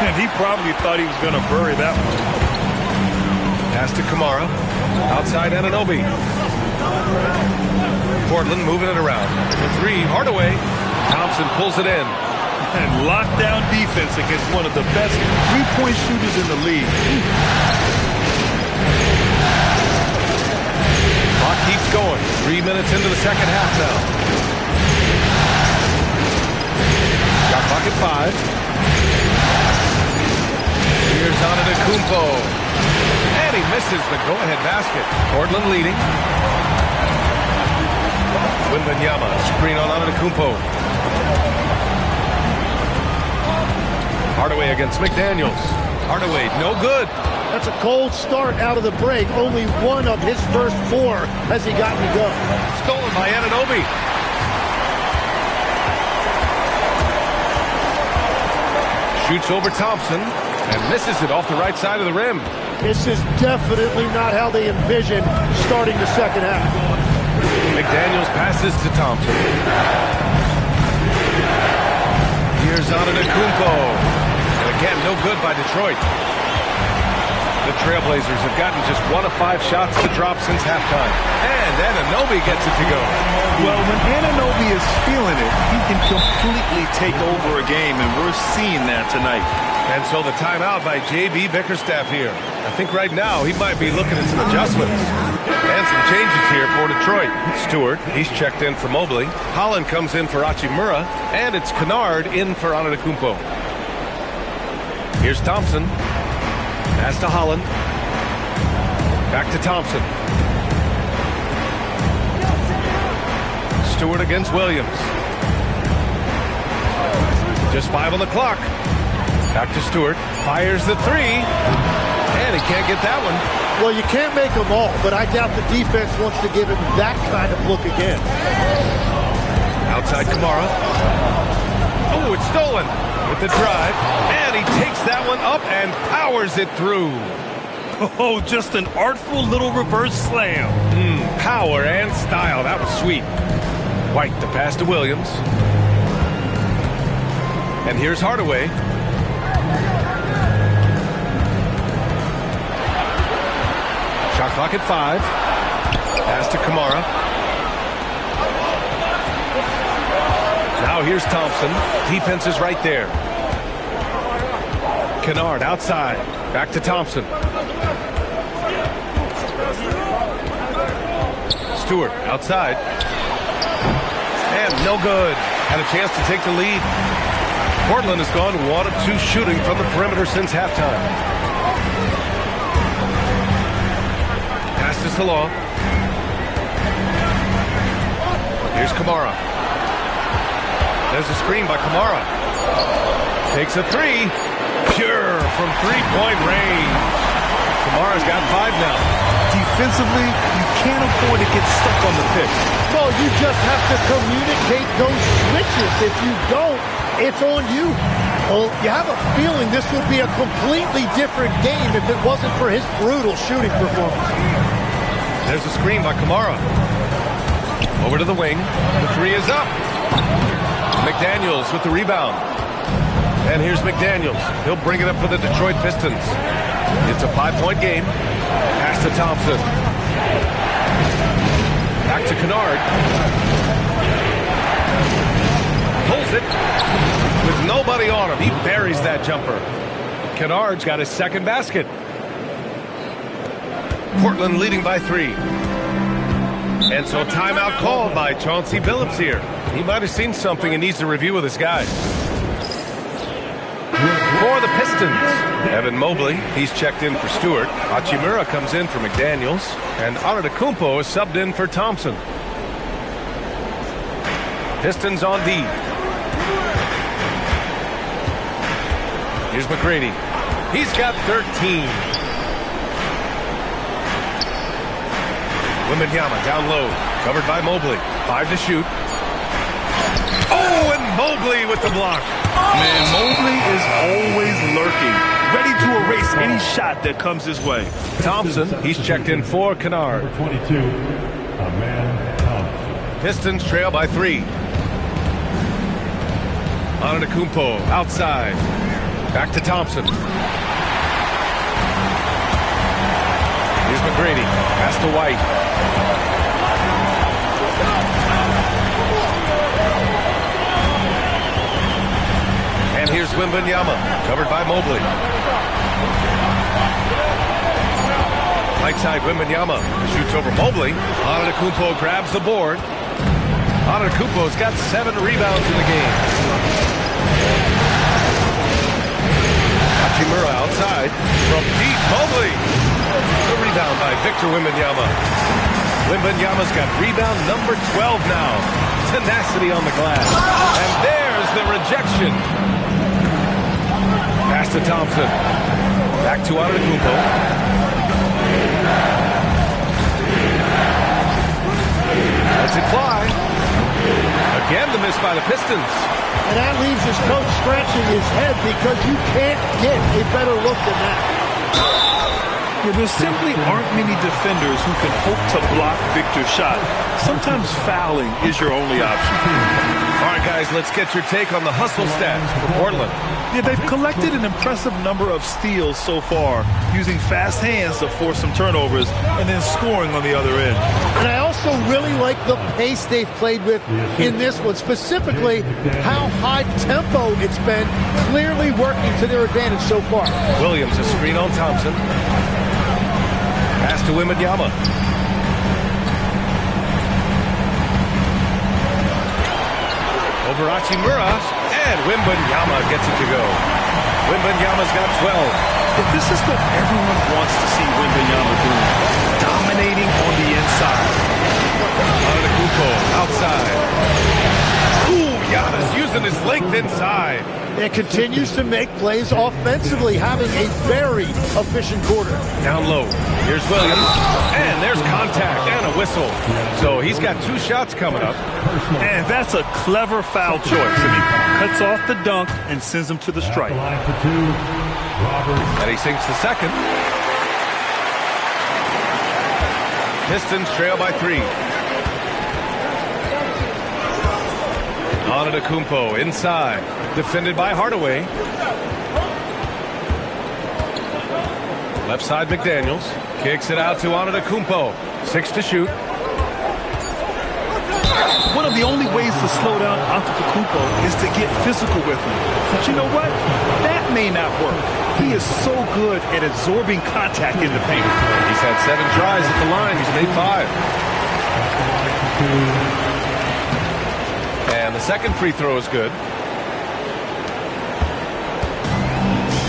And he probably thought he was going to bury that one. Pass to Kamara. Outside Anunoby. Portland moving it around. The 3, Hardaway. Thompson pulls it in. And lockdown defense against one of the best three-point shooters in the league. Clock keeps going. 3 minutes into the second half now. Shot clock at 5. Here's Antetokounmpo. And he misses the go-ahead basket. Portland leading. Wembanyama, screen on Antetokounmpo. Hardaway against McDaniels. Hardaway, no good. That's a cold start out of the break. Only one of his first 4 has he gotten to go. Stolen by Anunoby. Shoots over Thompson and misses it off the right side of the rim. This is definitely not how they envision starting the second half. McDaniels passes to Thompson. Here's Antetokounmpo. And again, no good by Detroit. The Trailblazers have gotten just 1 of 5 shots to drop since halftime. And Anunoby gets it to go. Well, when Anunoby is feeling it, he can completely take over a game, and we're seeing that tonight. And so the timeout by J.B. Bickerstaff here. I think right now he might be looking at some adjustments. And some changes here for Detroit. Stewart, he's checked in for Mobley. Holland comes in for Hachimura. And it's Kennard in for Antetokounmpo. Here's Thompson. Pass to Holland. Back to Thompson. Stewart against Williams. Just 5 on the clock. Back to Stewart. Fires the 3. And he can't get that one. Well, you can't make them all, but I doubt the defense wants to give him that kind of look again. Outside Kamara. Oh, it's stolen with the drive. And he takes that one up and powers it through. Oh, just an artful little reverse slam. Power and style. That was sweet. White, the pass to Williams. And here's Hardaway. Shot clock at 5. Pass to Kamara. Now here's Thompson. Defense is right there. Kennard outside. Back to Thompson. Stewart outside. And no good. Had a chance to take the lead. Portland has gone 1 of 2 shooting from the perimeter since halftime. Pass to Salon. Here's Kamara. There's a screen by Kamara. Takes a 3. Pure from 3-point range. Kamara's got 5 now. Defensively, you can't afford to get stuck on the pick. Well, you just have to communicate those switches. If you don't, it's on you. Well, you have a feeling this would be a completely different game if it wasn't for his brutal shooting performance. There's a screen by Kamara. Over to the wing. The 3 is up. McDaniels with the rebound. And here's McDaniels. He'll bring it up for the Detroit Pistons. It's a 5-point game. Pass to Thompson. Back to Kennard. Pulls it with nobody on him. He buries that jumper. Kennard's got his second basket. Portland leading by 3. And so timeout called by Chauncey Billups here. He might have seen something and needs to review with his guys. For the Pistons, Evan Mobley, he's checked in for Stewart. Hachimura comes in for McDaniels. And Antetokounmpo is subbed in for Thompson. Pistons on D. Here's McGrady. He's got 13. Wembanyama down low. Covered by Mobley. 5 to shoot. Oh, and Mobley with the block. Man, Mobley is always lurking, ready to erase any shot that comes his way. Thompson, he's checked in for Kennard. 22, Amen Thompson. Pistons trail by 3. Antetokounmpo outside. Back to Thompson. Here's McGrady. Pass to White. And here's Wembanyama, covered by Mobley. Right side, Wembanyama shoots over Mobley. Antetokounmpo grabs the board. Antetokounmpo's got 7 rebounds in the game. Hachimura outside from deep. Mobley. The rebound by Victor Wembanyama. Wembanyama's got rebound number 12 now. Tenacity on the glass. And there's the rejection. Pass to Thompson. Back to Antetokounmpo. Lets it fly. Again the miss by the Pistons. And that leaves his coach scratching his head because you can't get a better look than that. Yeah, there simply aren't many defenders who can hope to block Victor's shot. Sometimes fouling is your only option. All right, guys, let's get your take on the hustle stats for Portland. Yeah, they've collected an impressive number of steals so far, using fast hands to force some turnovers and then scoring on the other end. And I also really like the pace they've played with in this one, specifically how high tempo it's been, clearly working to their advantage so far. Williams, a screen on Thompson. Pass to Wembanyama. Over Hachimura, and Wembanyama gets it to go. Wembanyama's got 12. But this is what everyone wants to see Wembanyama doing, dominating on the inside. Antetokounmpo outside. Ooh, Giannis using his length inside. And continues to make plays offensively, having a very efficient quarter. Down low. Here's Williams. And there's contact and a whistle. So he's got 2 shots coming up. And that's a clever foul choice. I mean, cuts off the dunk and sends him to the strike. And he sinks the second. Pistons trail by 3. Antetokounmpo inside. Defended by Hardaway. Left side McDaniels. Kicks it out to Antetokounmpo. 6 to shoot. One of the only ways to slow down Antetokounmpo is to get physical with him. But you know what? That may not work. He is so good at absorbing contact in the paint. He's had 7 tries at the line. He's made 5. And the second free throw is good.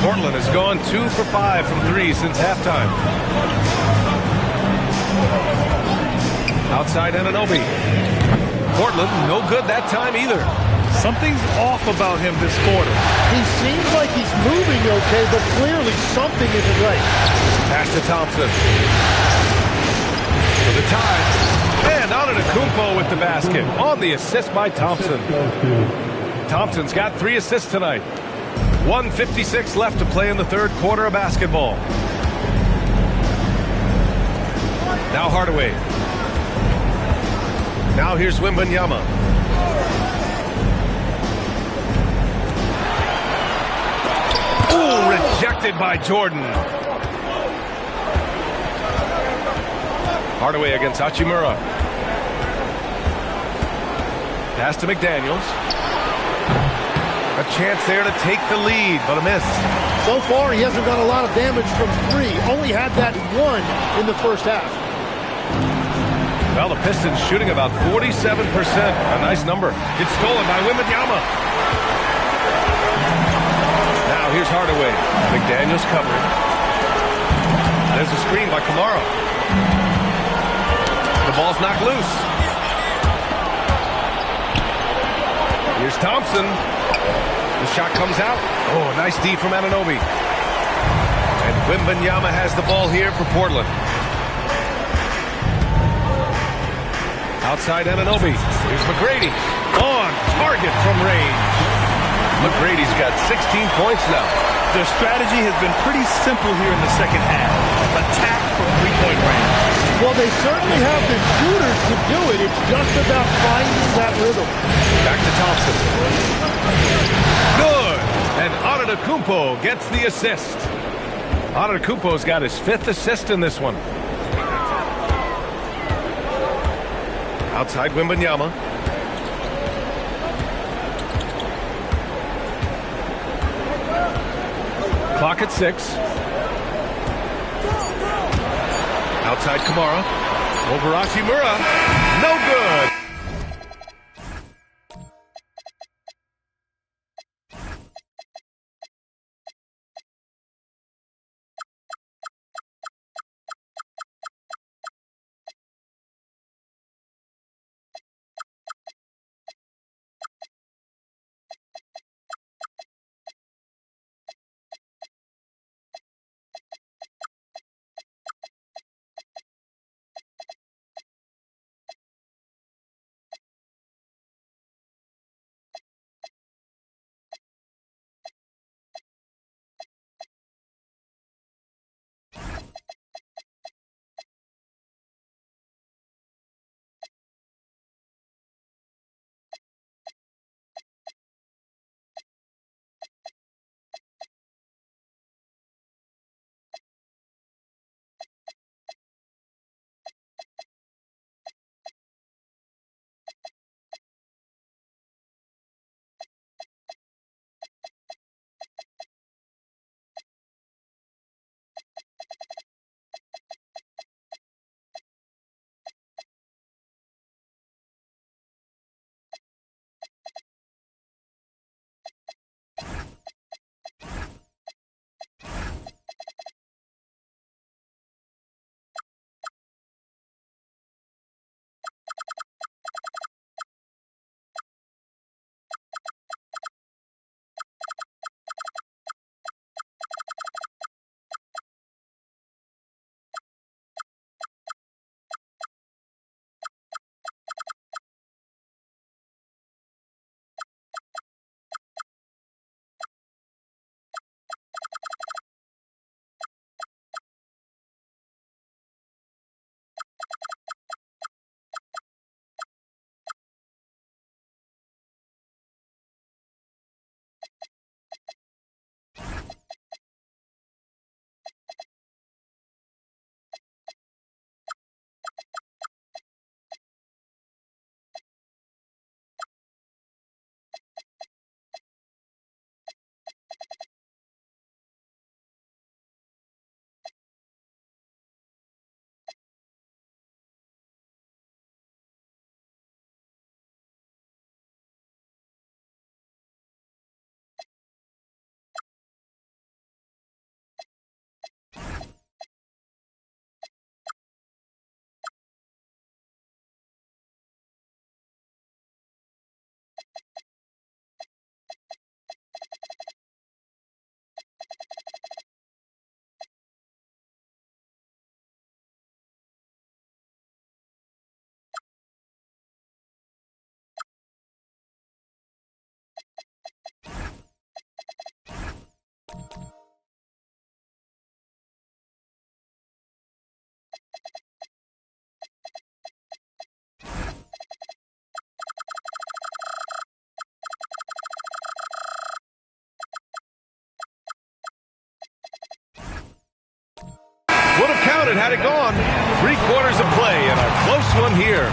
Portland has gone 2 for 5 from 3 since halftime. Outside Anunoby. Portland, no good that time either. Something's off about him this quarter. He seems like he's moving okay, but clearly something isn't right. Pass to Thompson. For the tie. And Antetokounmpo with the basket. On the assist by Thompson. Thompson's got 3 assists tonight. 1:56 left to play in the third quarter of basketball. Now Hardaway. Now here's Wembanyama. Ooh, rejected by Jordan. Hardaway against Hachimura. Pass to McDaniels. A chance there to take the lead, but a miss. So far, he hasn't done a lot of damage from 3. Only had that 1 in the first half. Well, the Pistons shooting about 47%. A nice number. It's stolen by Wembanyama. Now here's Hardaway. McDaniels covering. There's a screen by Kamara. The ball's knocked loose. Here's Thompson. The shot comes out. Oh, nice D from Anunoby. And Wembanyama has the ball here for Portland. Outside Anunoby. Here's McGrady. On target from range. McGrady's got 16 points now. Their strategy has been pretty simple here in the second half. Attack from three-point range. Well, they certainly have the shooters to do it. It's just about finding that rhythm. Back to Thompson. Good. And Antetokounmpo gets the assist. Antetokounmpo's got his 5th assist in this one. Outside Wembanyama. Clock at 6. Outside Kamara. Over Hachimura. No good. 3 quarters of play and a close one here.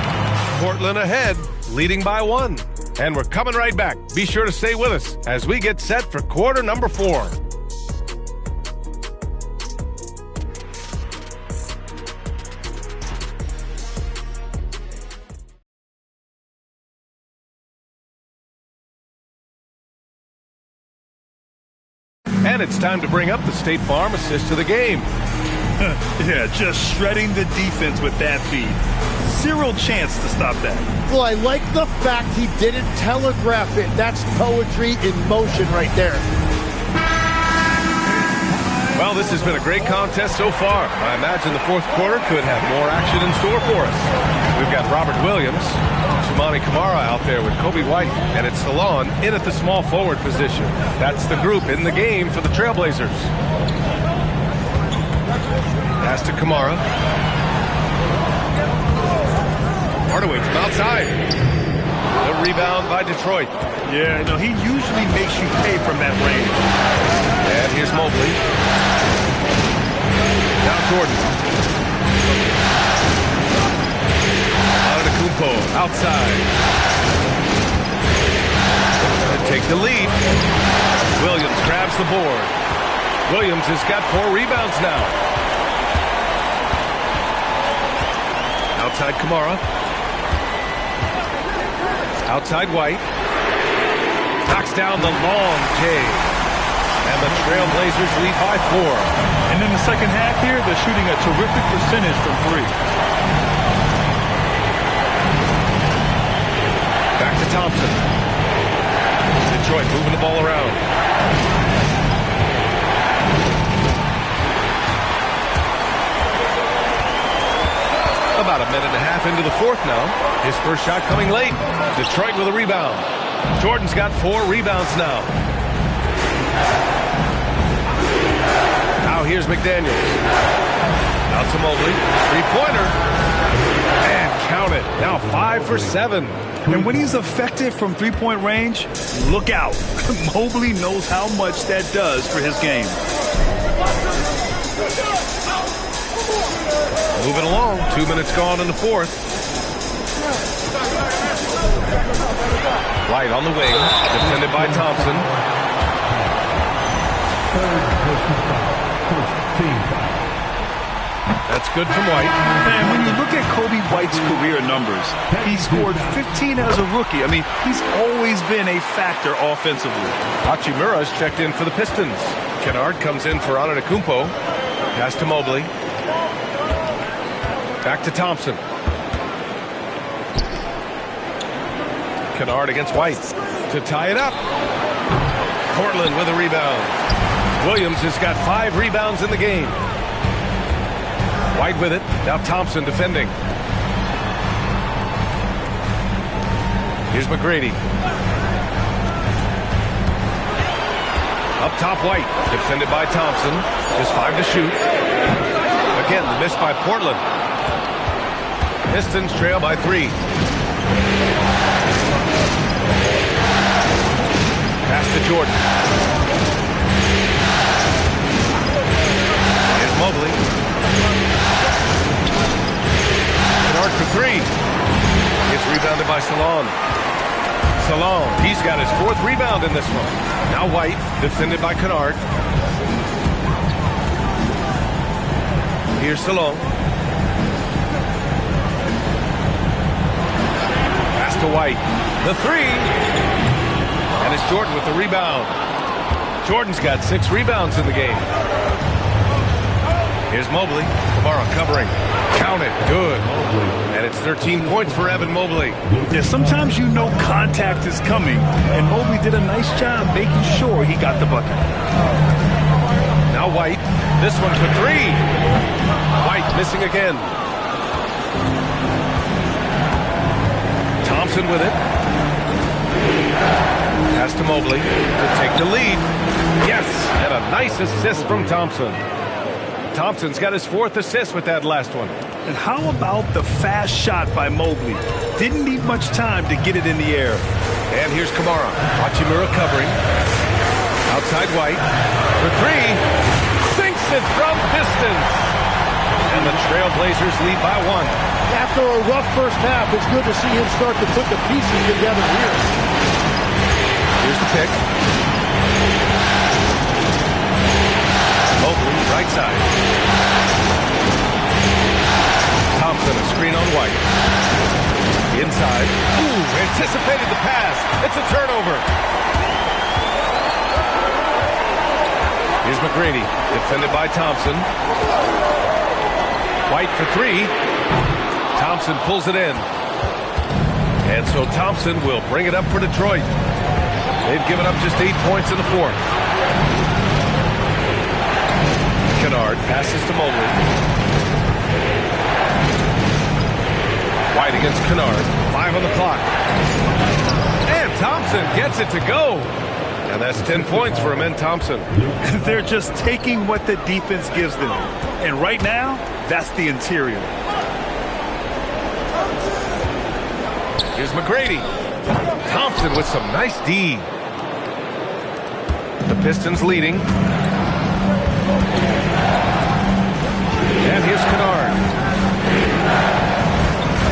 Portland ahead, leading by 1. And we're coming right back. Be sure to stay with us as we get set for quarter number 4. And it's time to bring up the State Farm assist to the game. Yeah, just shredding the defense with that feed. Zero chance to stop that. Well, I like the fact he didn't telegraph it. That's poetry in motion right there. Well, this has been a great contest so far. I imagine the fourth quarter could have more action in store for us. We've got Robert Williams, Toumani Camara out there with Coby White, and it's Salon in at the small forward position. That's the group in the game for the Trailblazers. Pass to Camara. Hardaway from outside. The rebound by Detroit. Yeah, no, he usually makes you pay from that range. And here's Mobley. Now Jordan. Antetokounmpo outside. To take the lead. Williams grabs the board. Williams has got 4 rebounds now. Outside Camara. Outside White. Knocks down the long J. And the Trailblazers lead by 4. And in the second half here, they're shooting a terrific percentage from 3. Back to Thompson. Detroit moving the ball around. About a minute and a half into the fourth now. His first shot coming late. Detroit with a rebound. Jordan's got 4 rebounds now. Now here's McDaniels. Out to Mobley. 3-pointer. And count it. Now 5 for 7. And when he's effective from 3-point range, look out. Mobley knows how much that does for his game. Moving along. 2 minutes gone in the fourth. White on the wing. Defended by Thompson. That's good from White. And when you look at Coby White's career numbers, he scored 15 as a rookie. I mean, he's always been a factor offensively. Hachimura's checked in for the Pistons. Kennard comes in for Antetokounmpo. Pass to Mobley. Back to Thompson. Kennard against White to tie it up. Portland with a rebound. Williams has got 5 rebounds in the game. White with it. Now Thompson defending. Here's McGrady. Up top White. Defended by Thompson. Just 5 to shoot. Again, the miss by Portland. Pistons trail by 3. Pass to Jordan. Here's Mobley. Kennard for 3. It's rebounded by Salon. Salon, he's got his 4th rebound in this one. Now White, defended by Kennard. Here's Salon. Pass to White. The 3. And it's Jordan with the rebound. Jordan's got 6 rebounds in the game. Here's Mobley. Camara covering. Count it. Good. And it's 13 points for Evan Mobley. Yeah, sometimes you know contact is coming, and Mobley did a nice job making sure he got the bucket. Now White. This one for 3. White missing again. Thompson with it. Pass to Mobley to take the lead. Yes, and a nice assist from Thompson. Thompson's got his 4th assist with that last one. And how about the fast shot by Mobley? Didn't need much time to get it in the air. And here's Camara. Hachimura covering. Outside White for 3. Sinks it from distance. And the Trailblazers lead by 1. After a rough first half, it's good to see him start to put the pieces together here. Here's the pick. Mobley, right side. Thompson, a screen on White. Inside. Ooh, anticipated the pass. It's a turnover. Here's McGrady, defended by Thompson. White for 3. Thompson pulls it in. And so Thompson will bring it up for Detroit. They've given up just 8 points in the 4th. Kennard passes to Mobley. White against Kennard. 5 on the clock. And Thompson gets it to go. And that's 10 points for Amen Thompson. They're just taking what the defense gives them. And right now, that's the interior. Here's McGrady. Thompson with some nice D. The Pistons leading. And here's Kennard.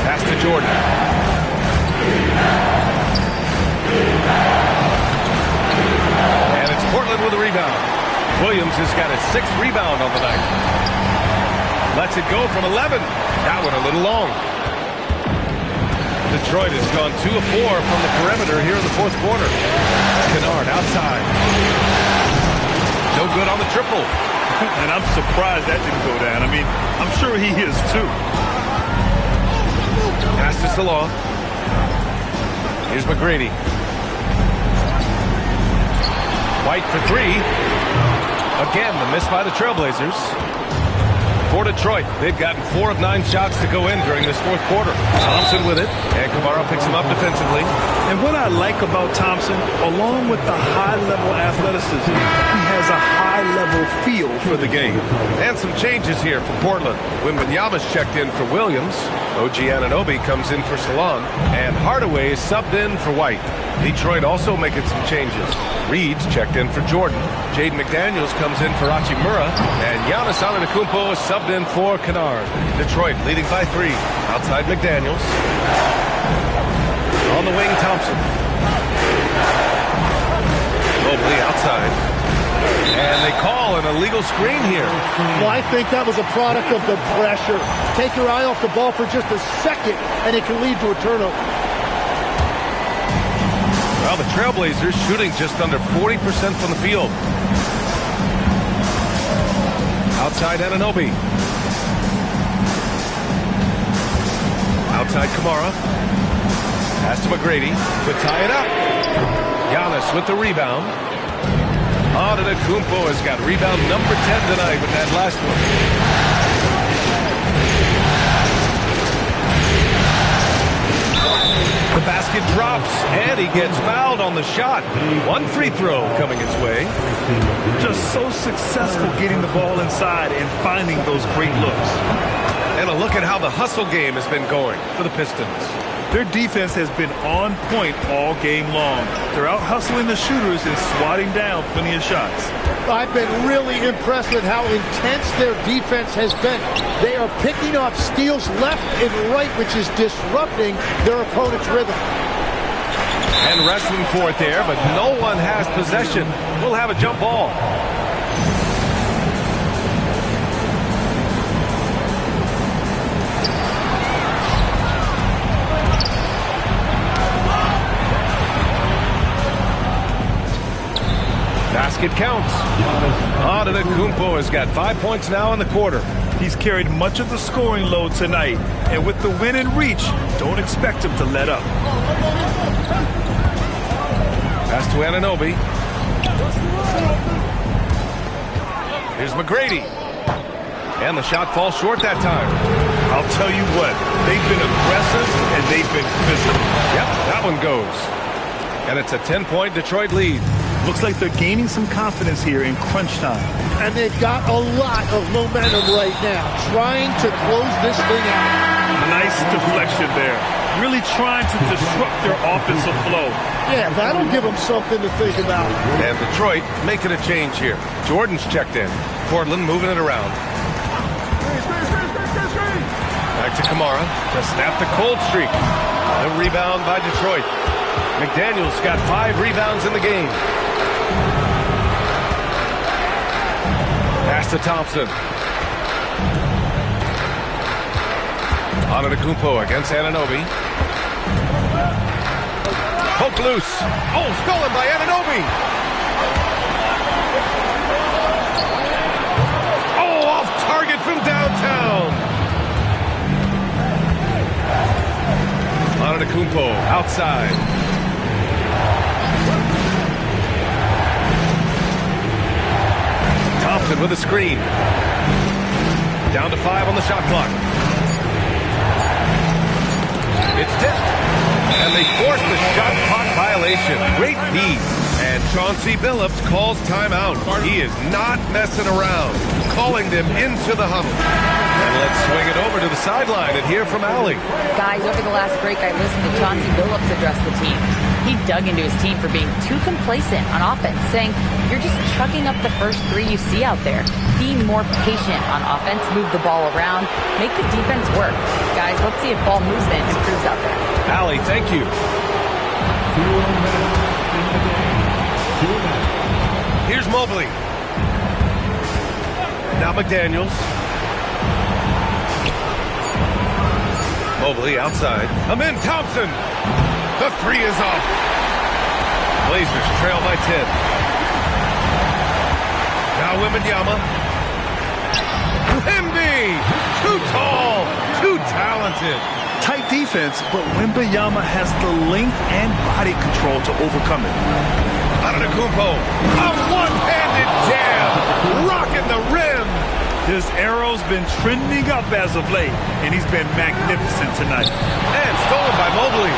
Pass to Jordan. And it's Portland with a rebound. Williams has got his 6th rebound on the night. Lets it go from 11. That one a little long. Detroit has gone 2 of 4 from the perimeter here in the 4th quarter. Kennard outside. No good on the triple. And I'm surprised that didn't go down. I mean, I'm sure he is too. Pass to Salon. Here's McGrady. White for 3. Again, the miss by the Trailblazers. For Detroit, they've gotten 4 of 9 shots to go in during this 4th quarter. Thompson with it, and Kamara picks him up defensively. And what I like about Thompson, along with the high-level athleticism, he has a high-level feel for the game. And some changes here for Portland. Wembanyama's checked in for Williams. OG Anunoby comes in for Salon. And Hardaway is subbed in for White. Detroit also making some changes. Reed's checked in for Jordan. Jaden McDaniels comes in for Hachimura. And Giannis Antetokounmpo is subbed in for Kennard. Detroit leading by 3. Outside McDaniels. On the wing, Thompson. Mobley outside. And they call an illegal screen here. Well, I think that was a product of the pressure. Take your eye off the ball for just a second, and it can lead to a turnover. Well, the Trailblazers shooting just under 40% from the field. Outside Anunoby. Outside Kamara. Pass to McGrady to tie it up. Giannis with the rebound. Antetokounmpo has got rebound number 10 tonight with that last one. The basket drops, and he gets fouled on the shot. 1 free throw coming his way. Just so successful getting the ball inside and finding those great looks. And a look at how the hustle game has been going for the Pistons. Their defense has been on point all game long. They're out hustling the shooters and swatting down plenty of shots. I've been really impressed with how intense their defense has been. They are picking up steals left and right, which is disrupting their opponent's rhythm. And wrestling for it there, but no one has possession. We'll have a jump ball. Basket counts. Antetokounmpo has got 5 points now in the quarter. He's carried much of the scoring load tonight, and with the win in reach, don't expect him to let up. Pass to Anunoby. Here's McGrady. And the shot falls short that time. I'll tell you what, they've been aggressive and they've been physical. Yep, that one goes. And it's a 10-point Detroit lead. Looks like they're gaining some confidence here in crunch time. And they've got a lot of momentum right now, trying to close this thing out. Nice deflection there. Really trying to disrupt their offensive flow. Yeah, that'll give them something to think about. And Detroit making a change here. Jordan's checked in. Portland moving it around. Camara to snap the cold streak. The rebound by Detroit. McDaniels got 5 rebounds in the game. Pass to Thompson. Antetokounmpo against Anunoby. Poke loose. Oh, stolen by Anunoby. Oh, off target from downtown. Antetokounmpo outside. Thompson with a screen. Down to 5 on the shot clock. It's tipped. And they force the shot clock violation. Great D. And Chauncey Billups calls timeout. He is not messing around. Calling them into the huddle. And let's swing it over to the sideline and hear from Allie. Guys, over the last break, I listened to Chauncey Billups address the team. He dug into his team for being too complacent on offense, saying, you're just chucking up the first 3 you see out there. Be more patient on offense, move the ball around, make the defense work. Guys, let's see if ball movement improves out there. Allie, thank you. Here's Mobley. Now McDaniels. Mobley outside. Amin Thompson. The 3 is off. Blazers trail by 10. Now Wembanyama. Wemby. Too tall. Too talented. Tight defense, but Wembanyama has the length and body control to overcome it. Antetokounmpo. A one-handed jam. Rocking the rim. His arrow's been trending up as of late, and he's been magnificent tonight. And stolen by Mobley.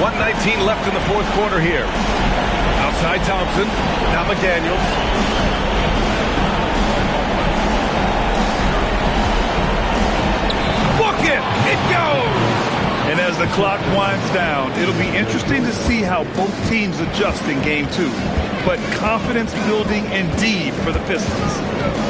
1:19 left in the fourth quarter here. Outside Thompson. Now McDaniels. Book it! It goes! And as the clock winds down, it'll be interesting to see how both teams adjust in Game 2. But confidence building indeed for the Pistons.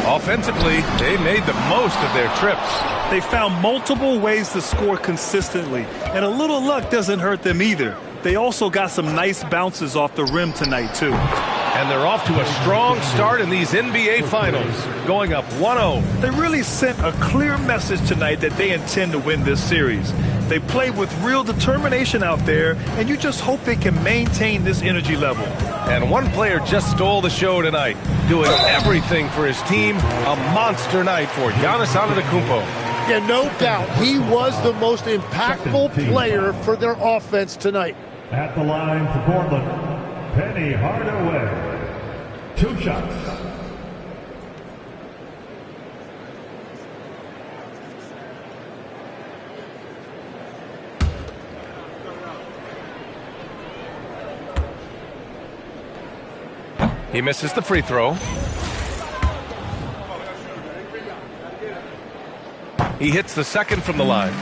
Offensively, they made the most of their trips. They found multiple ways to score consistently, and a little luck doesn't hurt them either. They also got some nice bounces off the rim tonight, too. And they're off to a strong start in these NBA Finals, going up 1-0. They really sent a clear message tonight that they intend to win this series. They play with real determination out there, and you just hope they can maintain this energy level. And one player just stole the show tonight, doing everything for his team. A monster night for Giannis Antetokounmpo. Yeah, no doubt. He was the most impactful player for their offense tonight. At the line for Portland, Penny Hardaway. 2 shots. He misses the free throw. He hits the second from the line.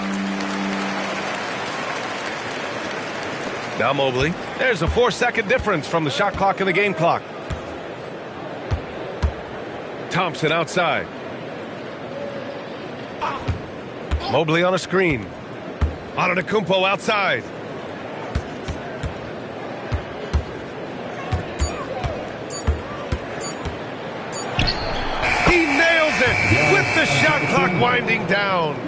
Now Mobley. There's a 4-second difference from the shot clock and the game clock. Thompson outside. Mobley on a screen. Antetokounmpo outside. He nails it with the shot clock winding down.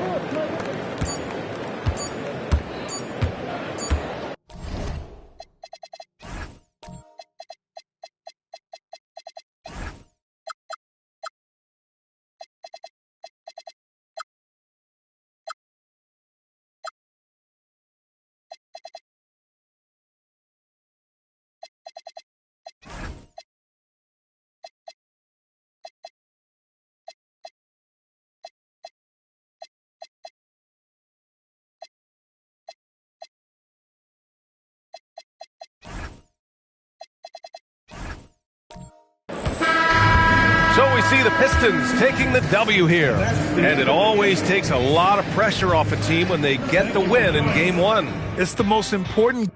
So we see the Pistons taking the W here. And it always takes a lot of pressure off a team when they get the win in Game 1. It's the most important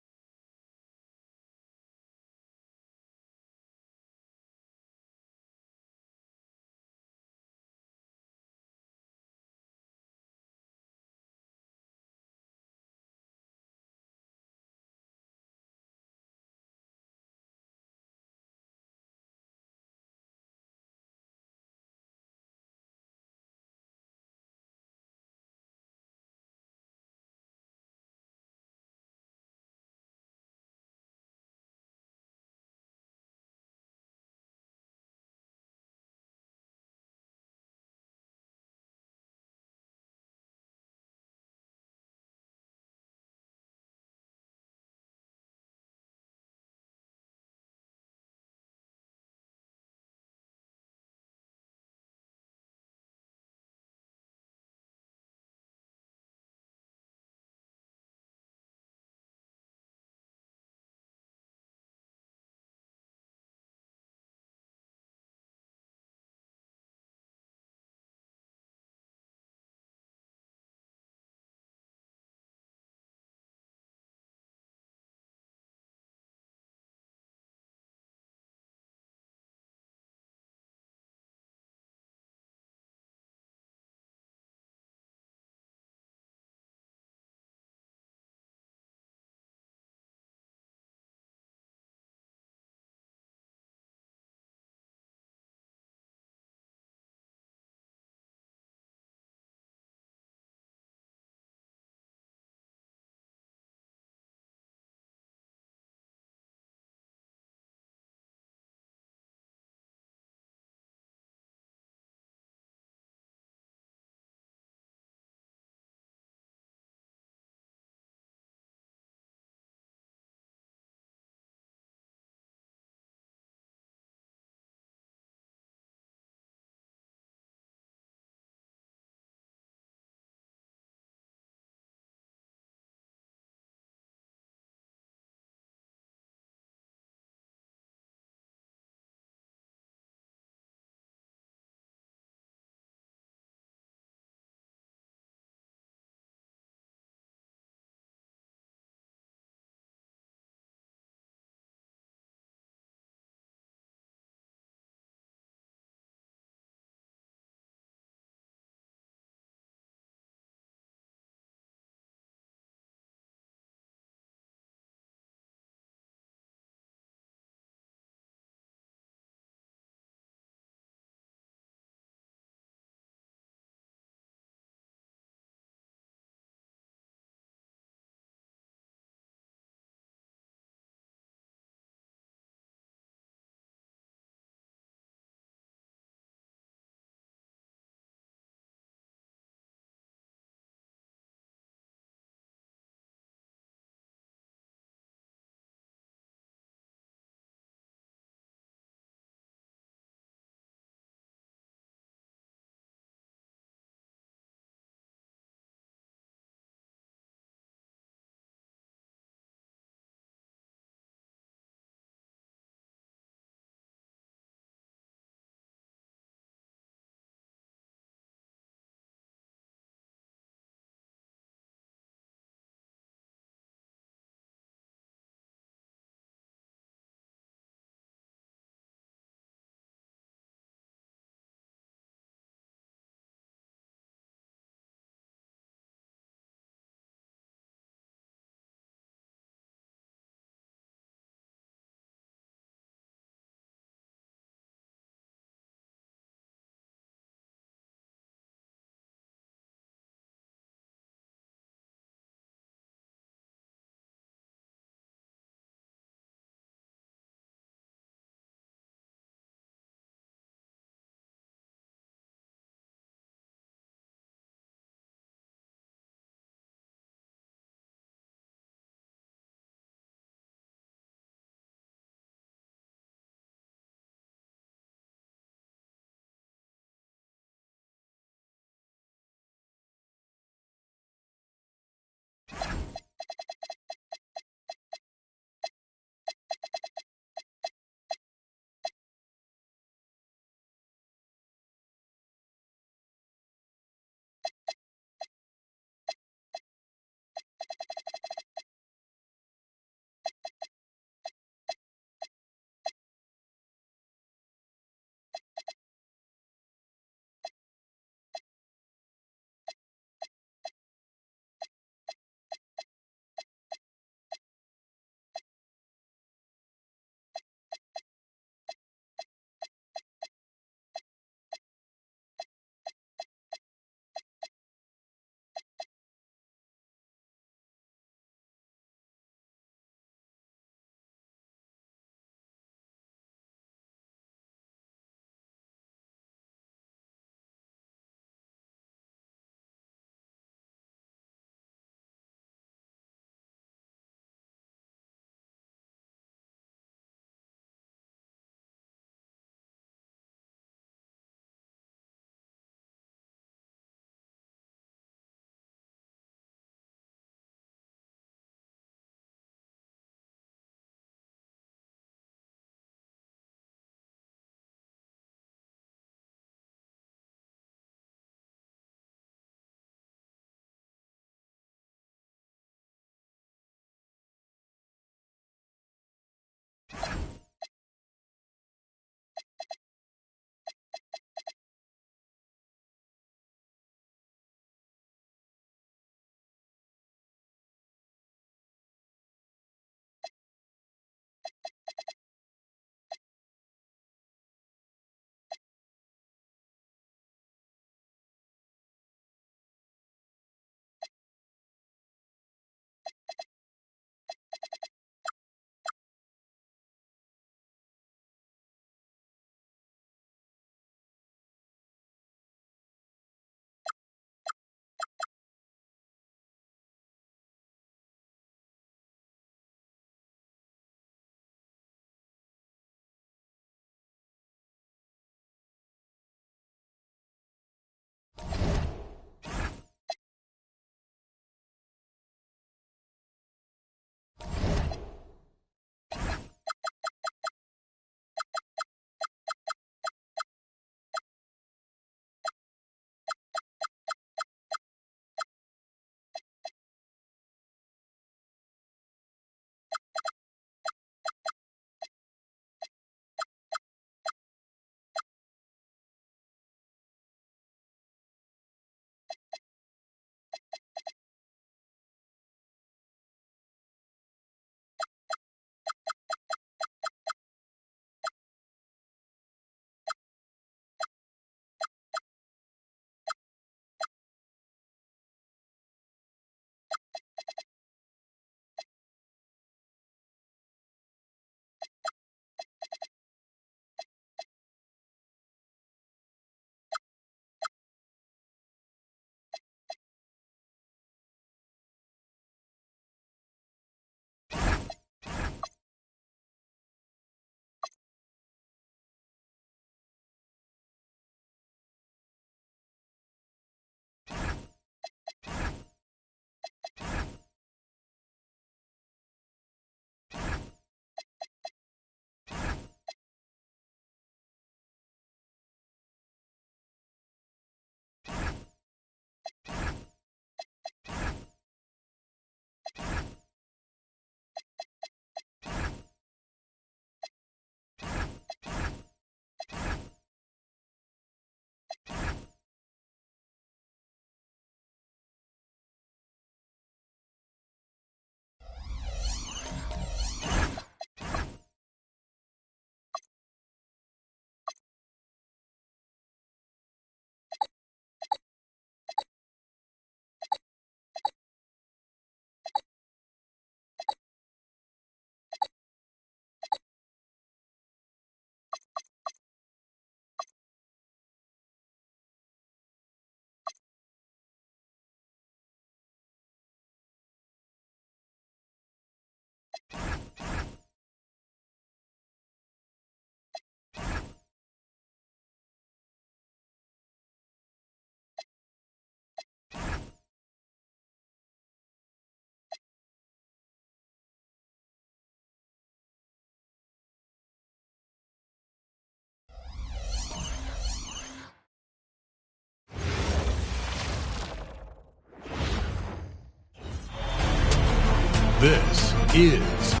This is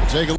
take a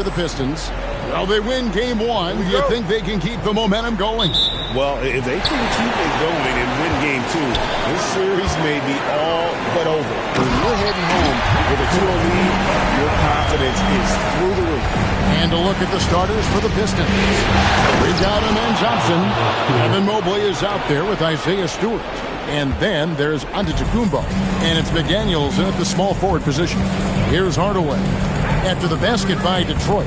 to the Pistons. Well, they win game one. Do you think they can keep the momentum going? Well, if they can keep it going and win game two, this series may be all but over. When you're heading home with a 2-0 lead, your confidence is through the roof. And a look at the starters for the Pistons. We got him and Johnson. Evan Mobley is out there with Isaiah Stewart. And then there's Antetokounmpo. And it's McDaniels in at the small forward position. Here's Hardaway. After the basket by Detroit.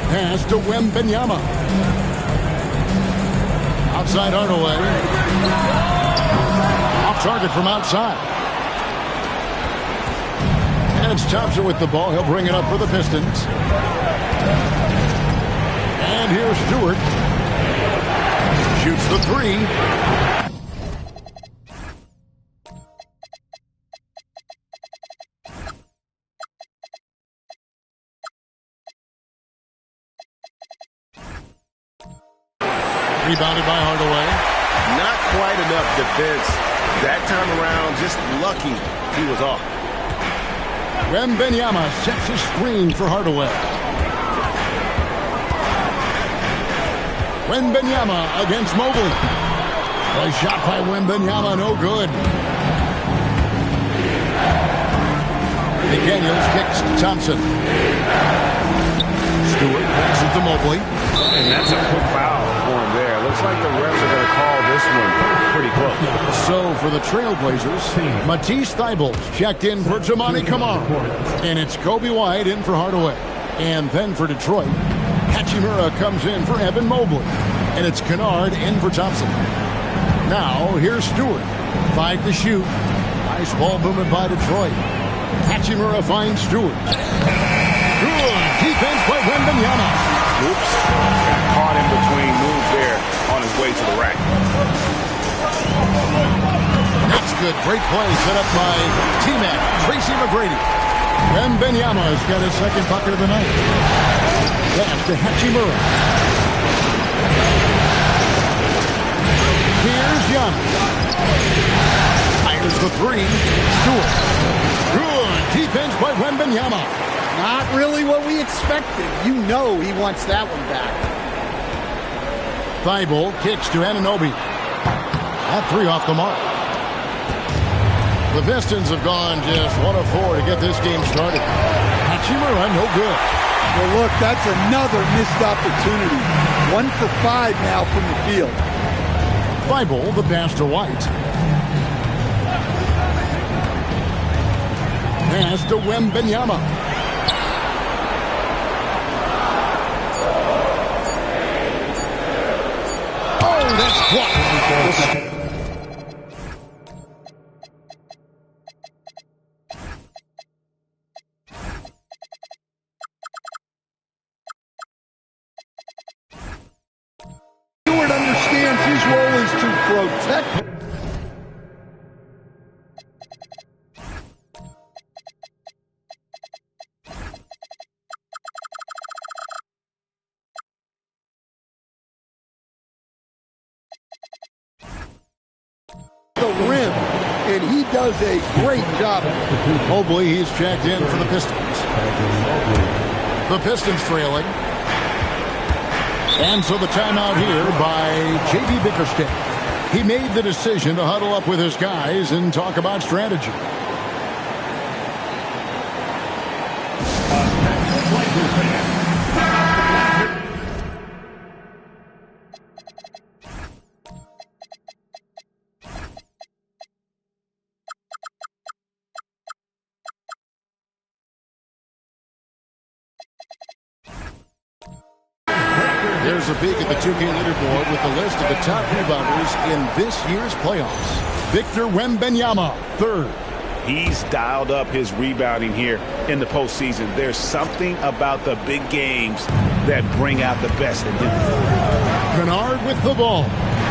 Pass to Wembanyama. Outside Hardaway. Off target from outside. And it's Thompson with the ball. He'll bring it up for the Pistons. And here's Stewart. Shoots the three. Rebounded by Hardaway. Not quite enough defense. That time around, just lucky he was off. Wembanyama sets a screen for Hardaway. Wembanyama against Mobley. A shot by Wembanyama, no good. McDaniels kicks to Thompson. Stewart passes to Mobley. And that's a quick foul for him there. Looks like the refs are going to call this one pretty close. So for the Trailblazers, Matisse Thybulle checked in for Jamani Kamara. And it's Kobe White in for Hardaway. And then for Detroit, Hachimura comes in for Evan Mobley. And it's Kennard in for Thompson. Now here's Stewart. 5 to shoot. Nice ball movement by Detroit. Hachimura finds Stewart. Good defense by Wembanyama. Oops. Got caught in between moves there on his way to the rack. That's good. Great play set up by T-Mac, Tracy McGrady. Wembanyama's got his second bucket of the night. Pass to Hachimura. Here's Giannis. Fires the three. Stewart. Good defense by Wembanyama. Not really what we expected. You know he wants that one back. Thybulle kicks to Anunoby. That three off the mark. The Pistons have gone just 1 of 4 to get this game started. Hachimura, no good. Well, look, that's another missed opportunity. 1 for 5 now from the field. Thybulle, the pass to White. Pass to Wembanyama. That's blocked. Stewart understands his role is to protect. The rim, and he does a great job. Mobley, he's checked in for the Pistons. The Pistons trailing. And so the timeout here by J.B. Bickerstaff. He made the decision to huddle up with his guys and talk about strategy. There's a peek at the 2K leaderboard with the list of the top rebounders in this year's playoffs. Victor Wembanyama, 3rd. He's dialed up his rebounding here in the postseason. There's something about the big games that bring out the best in him. Kennard with the ball.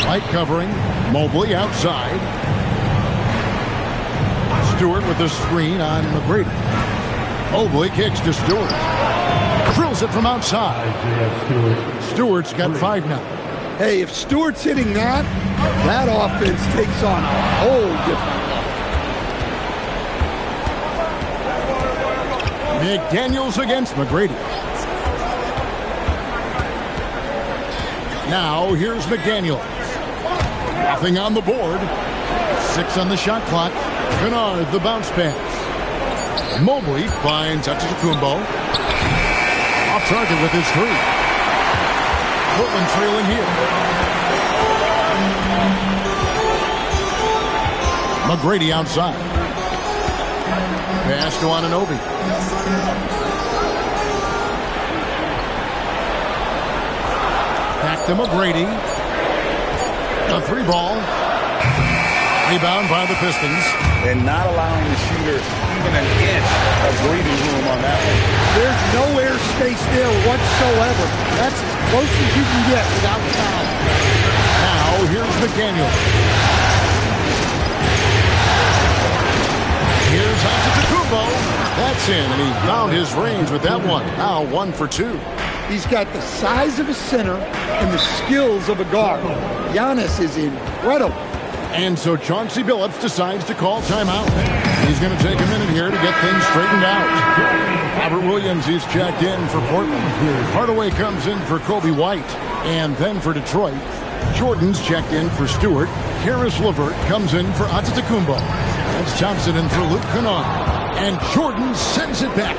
Light covering. Mobley outside. Stewart with the screen on McGrady. Mobley kicks to Stewart. Drills it from outside. Stewart's got 5 now. Hey, if Stewart's hitting that, that offense takes on a whole different look. McDaniels against McGrady. Now here's McDaniels. Nothing on the board. 6 on the shot clock. Kennard, the bounce pass. Mobley finds Antetokounmpo. Off target with his 3. Portland trailing here. McGrady outside. Pass to Anunoby. Back to McGrady. A 3 ball. Rebound by the Pistons. And not allowing the shooter even an inch of breathing room on that one. There's no air space there whatsoever. That's as close as you can get without foul. Now here's McDaniel. Here's Antetokounmpo. That's in, and he found his range with that one. Now 1 for 2. He's got the size of a center and the skills of a guard. Giannis is incredible. And so Chauncey Billups decides to call timeout. He's going to take a minute here to get things straightened out. Robert Williams is checked in for Portland. Hardaway comes in for Kobe White. And then for Detroit, Jordan's checked in for Stewart. Karis LeVert comes in for Antetokounmpo. That's Thompson in for Luke Kennard. And Jordan sends it back.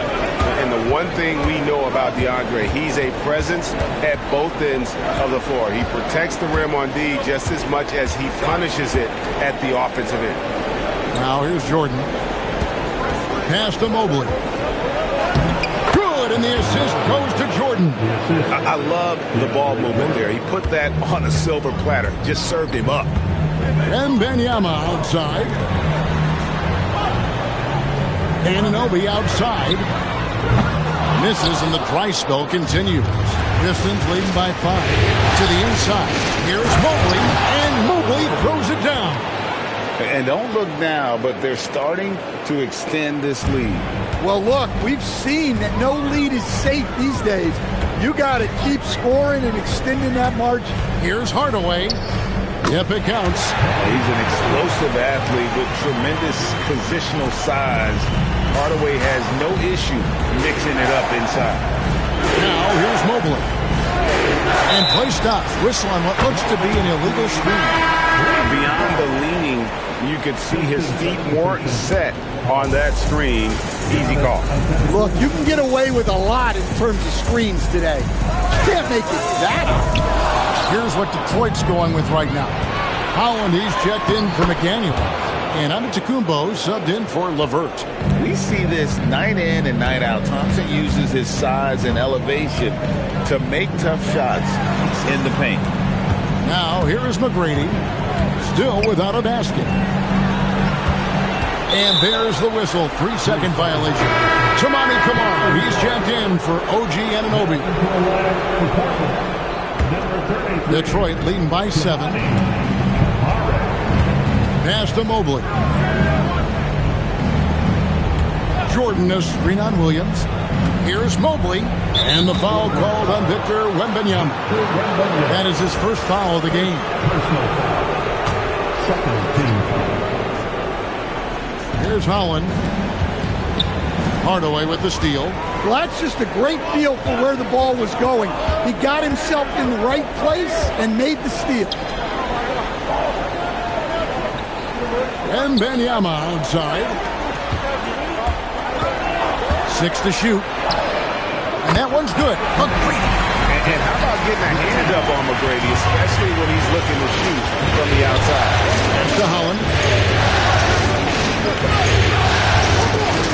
And the one thing we know about DeAndre, he's a presence at both ends of the floor. He protects the rim on D just as much as he punishes it at the offensive end. Now here's Jordan. Pass to Mobley. Good, and the assist goes to Jordan. I love the ball movement there. He put that on a silver platter. Just served him up. And Wembanyama outside. Anunoby outside. Misses, and the dry spell continues. Pistons leading by 5. To the inside. Here's Mobley, and Mobley throws it down. And don't look now, but they're starting to extend this lead. Well, look, we've seen that no lead is safe these days. You got to keep scoring and extending that margin. Here's Hardaway. Yep, it counts. He's an explosive athlete with tremendous positional size. Hardaway has no issue mixing it up inside. Now here's Mobley. And play stops. Whistle on what looks to be an illegal screen. Beyond the leaning, you could see his feet weren't set on that screen. Easy call. Look, you can get away with a lot in terms of screens today. You can't make it that. Here's what Detroit's going with right now. Holland, he's checked in for McDaniel. And Antetokounmpo subbed in for LeVert. We see this night in and night out. Thompson uses his size and elevation to make tough shots in the paint. Now here is McGrady, still without a basket. And there's the whistle. 3-second violation. Toumani Camara, he's checked in for OG Anunoby. Detroit leading by 7. Pass to Mobley. Jordan, a screen on Williams. Here's Mobley. And the foul called on Victor Wembanyama. That is his first foul of the game. Here's Holland. Hardaway with the steal. Well, that's just a great feel for where the ball was going. He got himself in the right place and made the steal. And Wembanyama outside. 6 to shoot. And that one's good. McGrady. And how about getting a hand up on McGrady, especially when he's looking to shoot from the outside. That's to Holland.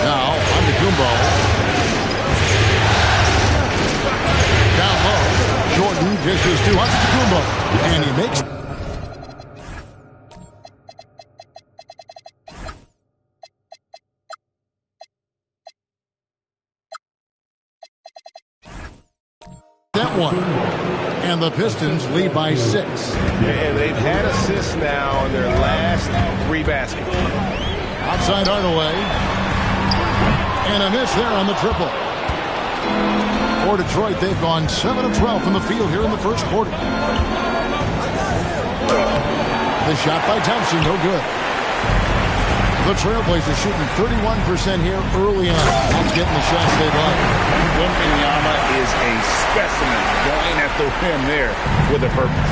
Now, Antetokounmpo. Down low. Jordan dishes to Antetokounmpo. And he makes... that one. And the Pistons lead by 6. And they've had assists now on their last 3 baskets. Outside Hardaway. And a miss there on the triple. For Detroit, they've gone 7 of 12 from the field here in the first quarter. The shot by Thompson, no good. The Trailblazers shooting 31% here early on. Not getting the shots they'd like. Wembanyama is a specimen going at the rim there with a purpose.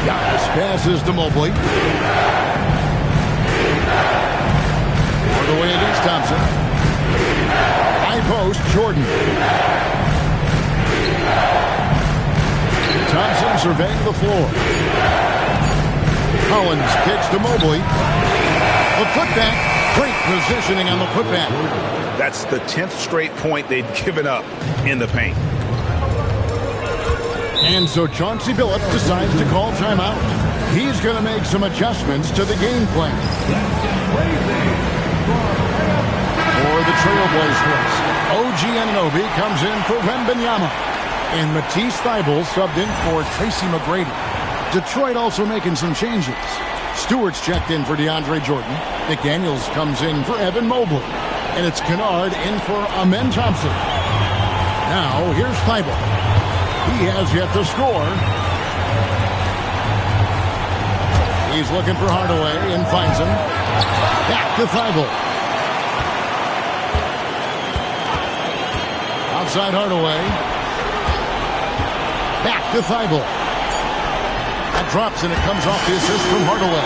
Giannis passes to Mobley. Hardaway against Thompson. High post, Jordan. Thompson surveying the floor. Collins kicks to Mobley. The putback. Great positioning on the putback. That's the 10th straight point they've given up in the paint. And so Chauncey Billups decides to call timeout. He's going to make some adjustments to the game plan. For the Trailblazers, OG Anunoby comes in for Wembanyama. And Matisse Thybulle subbed in for Tracy McGrady. Detroit also making some changes. Stewart's checked in for DeAndre Jordan. McDaniels comes in for Evan Mobley. And it's Kennard in for Amen Thompson. Now, here's Thybulle. He has yet to score. He's looking for Hardaway and finds him. Back to Thybulle. Outside Hardaway. Back to Thybulle. That drops and it comes off the assist from Hardaway.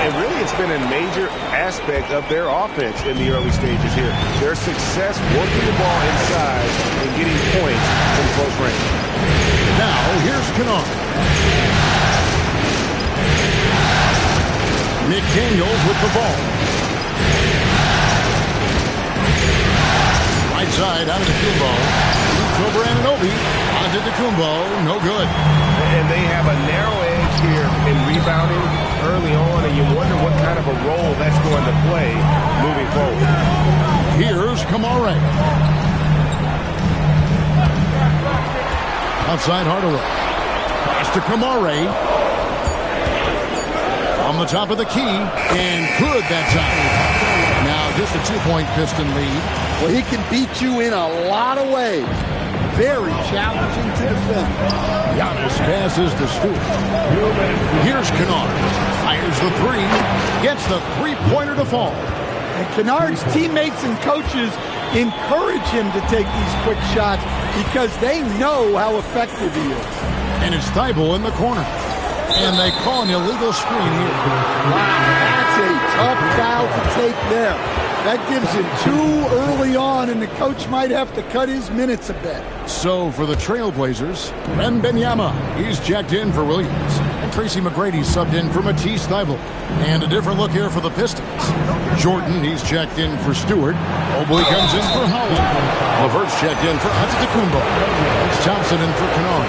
And really it's been a major aspect of their offense in the early stages here. Their success working the ball inside and getting points from close range. Now here's Kennard. McDaniels with the ball. Right side out of Kumbo. Loops over Anunoby. Onto Kumbo. No good. And they have a narrow edge here in rebounding early on, and you wonder what kind of a role that's going to play moving forward. Here's Kamare. Outside Hardaway. Pass to Kamare. On the top of the key. And good that time. Now just a 2-point Piston lead. Well, he can beat you in a lot of ways. Very challenging to defend. Giannis passes to Stewart. Here's Kennard. Fires the three. Gets the three-pointer to fall. And Kennard's teammates and coaches encourage him to take these quick shots because they know how effective he is. And it's Thybulle in the corner. And they call an illegal screen here. Wow, that's a tough foul to take there. That gives him 2 early on, and the coach might have to cut his minutes a bit. So for the Trailblazers, Wembanyama, he's checked in for Williams. And Tracy McGrady subbed in for Matisse Thybulle. And a different look here for the Pistons. Jordan, he's checked in for Stewart. Mobley comes in for Howland. LeVert's checked in for Antetokounmpo. It's Thompson in for Kennard.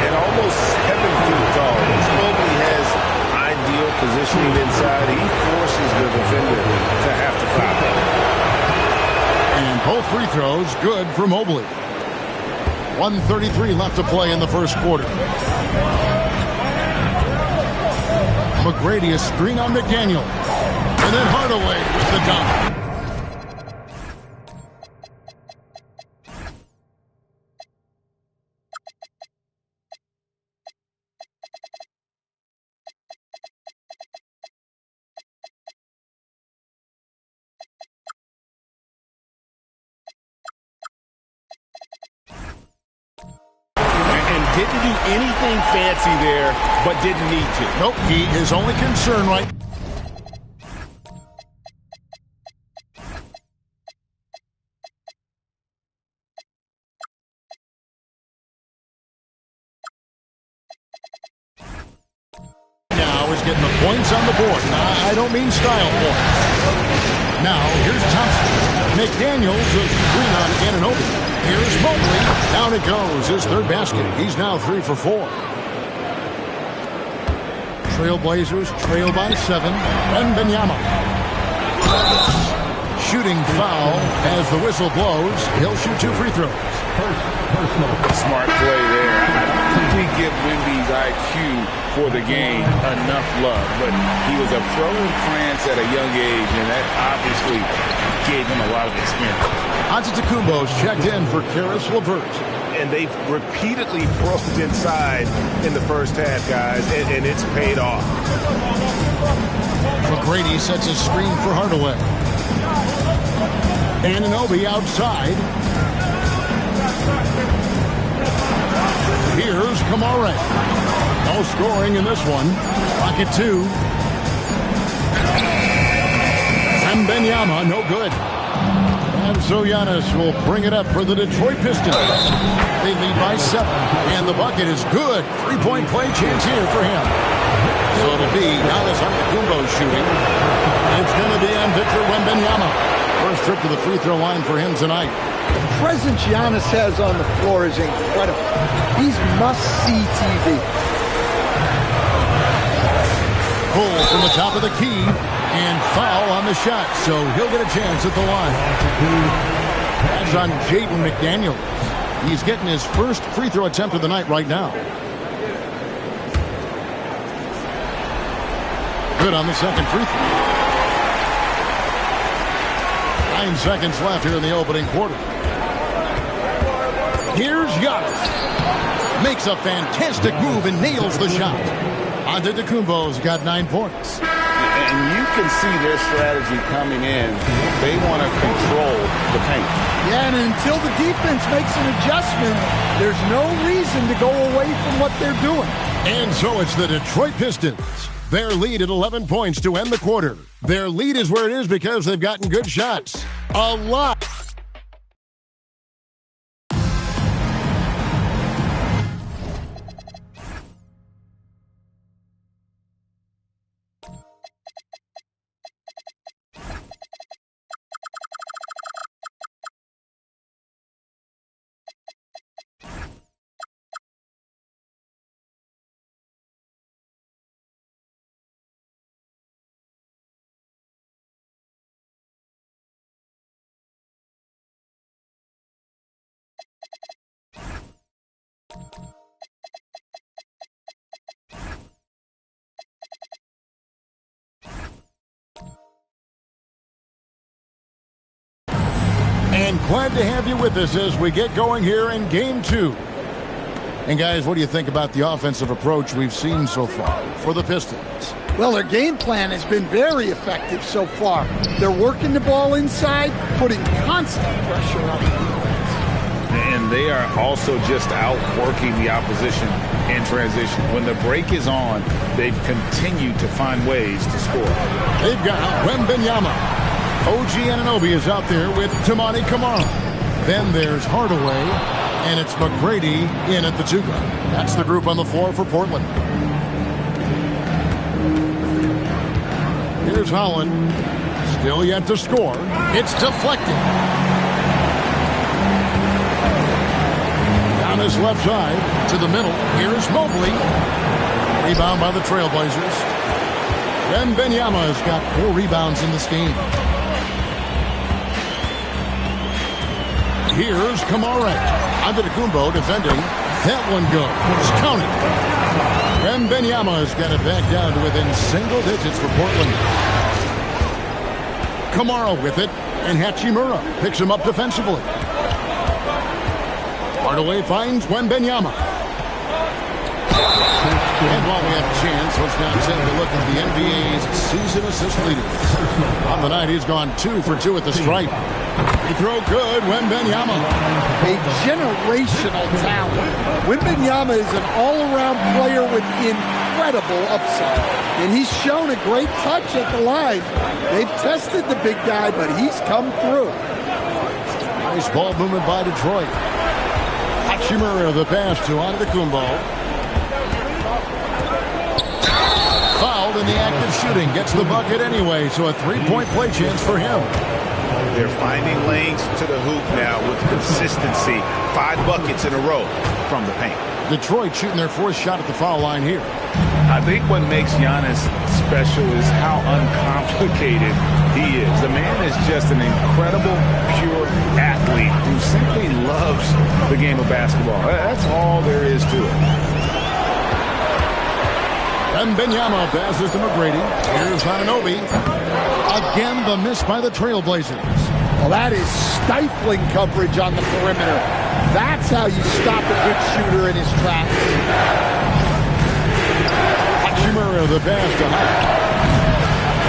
And almost 7 feet tall. Mobley has ideal positioning inside. He forces the defender to have to foul. And both free throws good for Mobley. 1:33 left to play in the first quarter. McGrady a screen on McDaniel. And then Hardaway with the dunk. Didn't do anything fancy there, but didn't need to. Nope, his only concern right. Now is getting the points on the board. I don't mean style points. Now here's Thompson. McDaniels a screen on Anunoby. Here's Mobley. Down it goes. His third basket. He's now 3 for 4. Trailblazers trail by 7. Wembanyama. Shooting foul as the whistle blows. He'll shoot 2 free throws. Smart play there. I don't think we give Wemby's IQ for the game enough love, but he was a pro in France at a young age, and that obviously gave him a lot of experience. Antetokounmpo's checked in for Caris LeVert. and they've repeatedly probed inside in the first half, guys, and it's paid off. McGrady sets a screen for Hardaway. Anunoby outside. Here's Kamara. No scoring in this one. Pocket 2. Wembanyama, no good. And so Giannis will bring it up for the Detroit Pistons. They lead by 7. And the bucket is good. 3-point play chance here for him. So it'll be Giannis Antetokounmpo shooting. It's going to be on Victor Wembanyama. First trip to the free throw line for him tonight. The presence Giannis has on the floor is incredible. He's must-see TV. Pull from the top of the key and foul on the shot, so he'll get a chance at the line. That's on Jaden McDaniels. He's getting his first free throw attempt of the night right now. Good on the second free throw. 9 seconds left here in the opening quarter. Here's Giannis. Makes a fantastic move and nails the shot. Antetokounmpo's got 9 points. And you can see their strategy coming in. They want to control the paint. Yeah, and until the defense makes an adjustment, there's no reason to go away from what they're doing. And so it's the Detroit Pistons. Their lead at 11 points to end the quarter. Their lead is where it is because they've gotten good shots. A lot. And glad to have you with us as we get going here in Game 2. And guys, what do you think about the offensive approach we've seen so far for the Pistons? Well, their game plan has been very effective so far. They're working the ball inside, putting constant pressure on the defense. And they are also just outworking the opposition in transition. When the break is on, they've continued to find ways to score. They've got Wembanyama. OG Anunoby is out there with Toumani Camara. Then there's Hardaway, and it's McGrady in at the 2 guard. That's the group on the floor for Portland. Here's Holland. Still yet to score. It's deflected. Down his left side to the middle. Here's Mobley. Rebound by the Trailblazers. Wembanyama has got 4 rebounds in this game. Here's Kamara. Antetokounmpo defending. That one goes. Counted. Wembanyama has got it back down to within single digits for Portland. Kamara with it. And Hachimura picks him up defensively. Hardaway finds Wembanyama. And while we have a chance, let's now take a look at the NBA's season assist leaders. On the night, he's gone 2 for 2 at the stripe. He throw good, Wembanyama. A generational talent. Wembanyama is an all-around player with incredible upside. And he's shown a great touch at the line. They've tested the big guy, but he's come through. Nice ball movement by Detroit. Hachimura the pass to Antetokounmpo. Fouled in the act of shooting. Gets the bucket anyway, so a 3-point play chance for him. They're finding lanes to the hoop now with consistency. 5 buckets in a row from the paint. Detroit shooting their 4th shot at the foul line here. I think what makes Giannis special is how uncomplicated he is. The man is just an incredible, pure athlete who simply loves the game of basketball. That's all there is to it. Wembanyama passes to McGrady. Here's Anunoby. Again, the miss by the Trailblazers. Well, that is stifling coverage on the perimeter. That's how you stop a good shooter in his tracks. Hachimura, the pass to Hunt.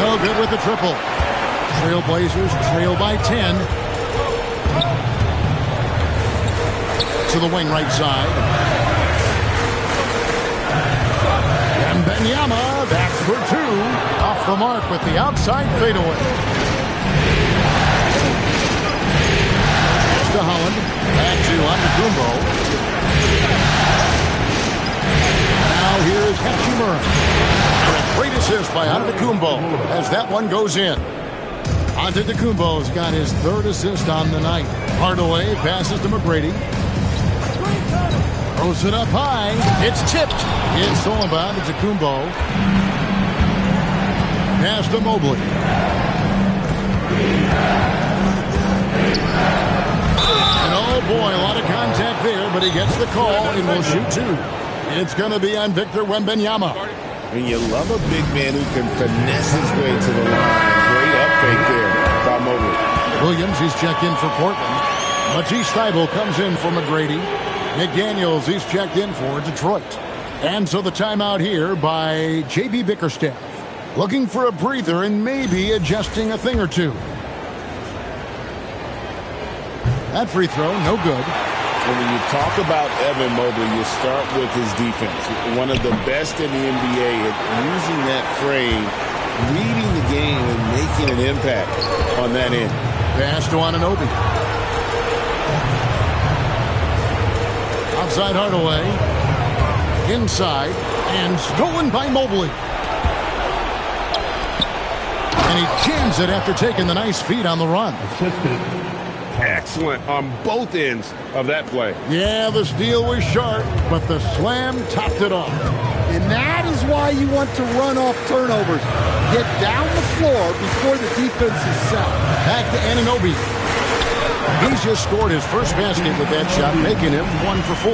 No good with the triple. Trailblazers trail by 10. To the wing right side. And Wembanyama, that's for two. Off the mark with the outside fadeaway. To Holland, back to Antetokounmpo. Now here is Hachimura. And a great assist by Antetokounmpo as that one goes in. Antetokounmpo's got his third assist on the night. Hardaway passes to McGrady. Throws it up high. It's tipped. It's stolen by Antetokounmpo. Pass to Mobley. And oh boy, a lot of contact there, but he gets the call and will shoot two. It's going to be on Victor Wembanyama. And you love a big man who can finesse his way to the line. Great up fake there by Mobley. Williams, he's checked in for Portland. Matisse Thybulle comes in for McGrady. McDaniels, he's checked in for Detroit. And so the timeout here by J.B. Bickerstaff. Looking for a breather and maybe adjusting a thing or two. That free throw, no good. And when you talk about Evan Mobley, you start with his defense. One of the best in the NBA at using that frame, reading the game, and making an impact on that end. Pass to Anunoby. Outside Hardaway. Inside. And stolen by Mobley. And he jams it after taking the nice feed on the run. Excellent on both ends of that play. Yeah, the steal was sharp, but the slam topped it off. And that is why you want to run off turnovers. Get down the floor before the defense is set. Back to Anunoby. He's just scored his first basket with that shot, making him 1 for 4.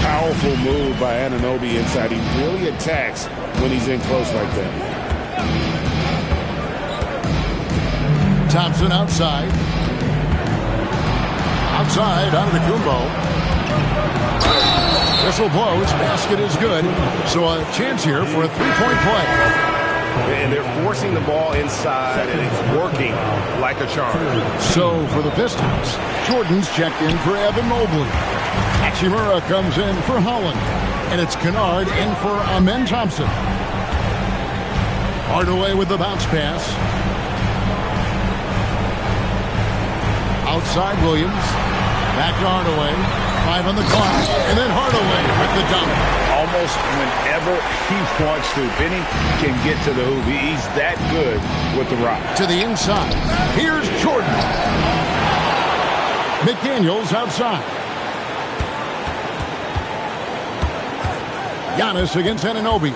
Powerful move by Anunoby inside. He really attacks when he's in close like that. Thompson outside. Outside, Antetokounmpo. Whistle blows, basket is good. So a chance here for a three-point play. And they're forcing the ball inside, and it's working like a charm. So for the Pistons, Jordan's checked in for Evan Mobley. Hachimura comes in for Holland. And it's Kennard in for Amen Thompson. Hardaway with the bounce pass. Outside Williams. Back to Hardaway. 5 on the clock. And then Hardaway with the dunk. Almost whenever he wants to. Benny can get to the hoop. He's that good with the rock. To the inside. Here's Jordan. McDaniels outside. Giannis against Anunoby.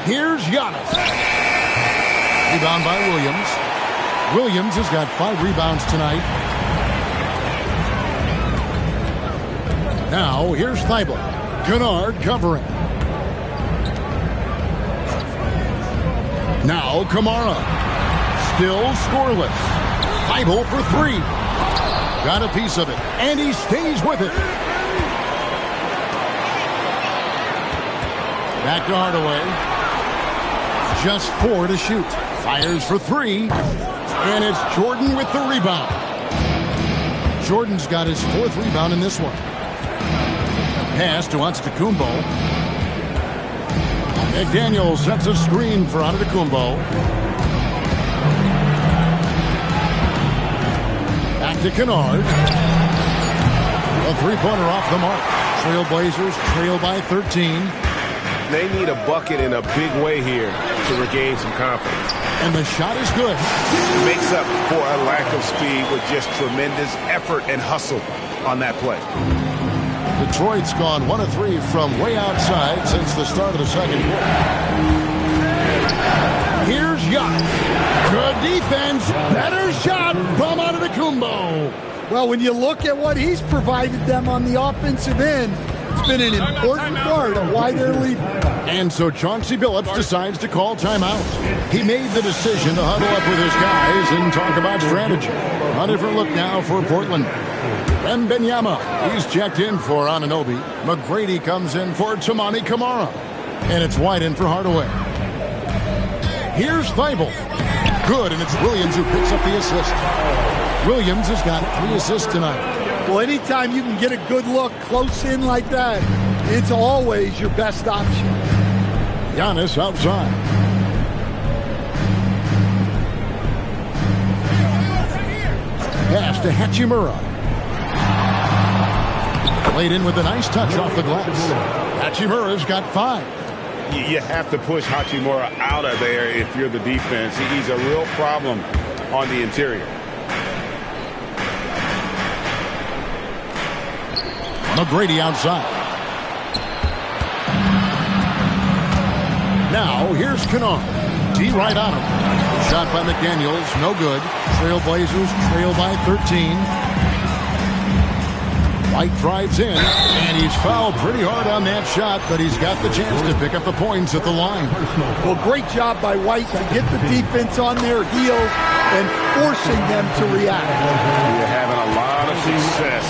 Here's Giannis. Rebound by Williams. Williams has got 5 rebounds tonight. Now, here's Thybulle. Kennard covering. Now, Kamara. Still scoreless. Thybulle for 3. Got a piece of it, and he stays with it. Back to Hardaway. Just 4 to shoot. Fires for 3. And it's Jordan with the rebound. Jordan's got his 4th rebound in this one. Pass to Antetokounmpo. McDaniels sets a screen for Antetokounmpo. Back to Kennard. A three-pointer off the mark. Trailblazers trail by 13. They need a bucket in a big way here to regain some confidence. And the shot is good. Makes up for a lack of speed with just tremendous effort and hustle on that play. Detroit's gone 1 of 3 from way outside since the start of the second quarter. Here's Giannis. Good defense. Better shot from Antetokounmpo. Well, when you look at what he's provided them on the offensive end, it's been an important part of why they're leading. And so Chauncey Billups decides to call timeout. He made the decision to huddle up with his guys and talk about strategy. A different look now for Portland. Wembanyama, he's checked in for Anunoby. McGrady comes in for Toumani Camara. And it's White in for Hardaway. Here's Thibault. Good, and it's Williams who picks up the assist. Williams has got 3 assists tonight. Well, anytime you can get a good look close in like that, it's always your best option. Giannis outside. Pass to Hachimura. Played in with a nice touch off the glass. Hachimura's got 5. You have to push Hachimura out of there if you're the defense. He's a real problem on the interior. McGrady outside. Now, here's Kennard. D right on him. Shot by McDaniels, no good. Trailblazers trail by 13. White drives in, and he's fouled pretty hard on that shot, but he's got the chance to pick up the points at the line. Well, great job by White to get the defense on their heels and forcing them to react. You're having a lot of success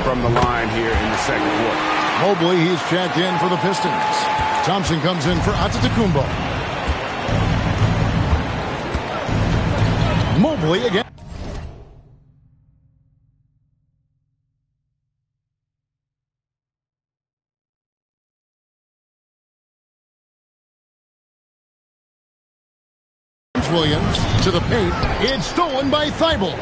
from the line here in the second quarter. Mobley, he's checked in for the Pistons. Thompson comes in for Antetokounmpo. Mobley again. Williams to the paint. It's stolen by Thibault.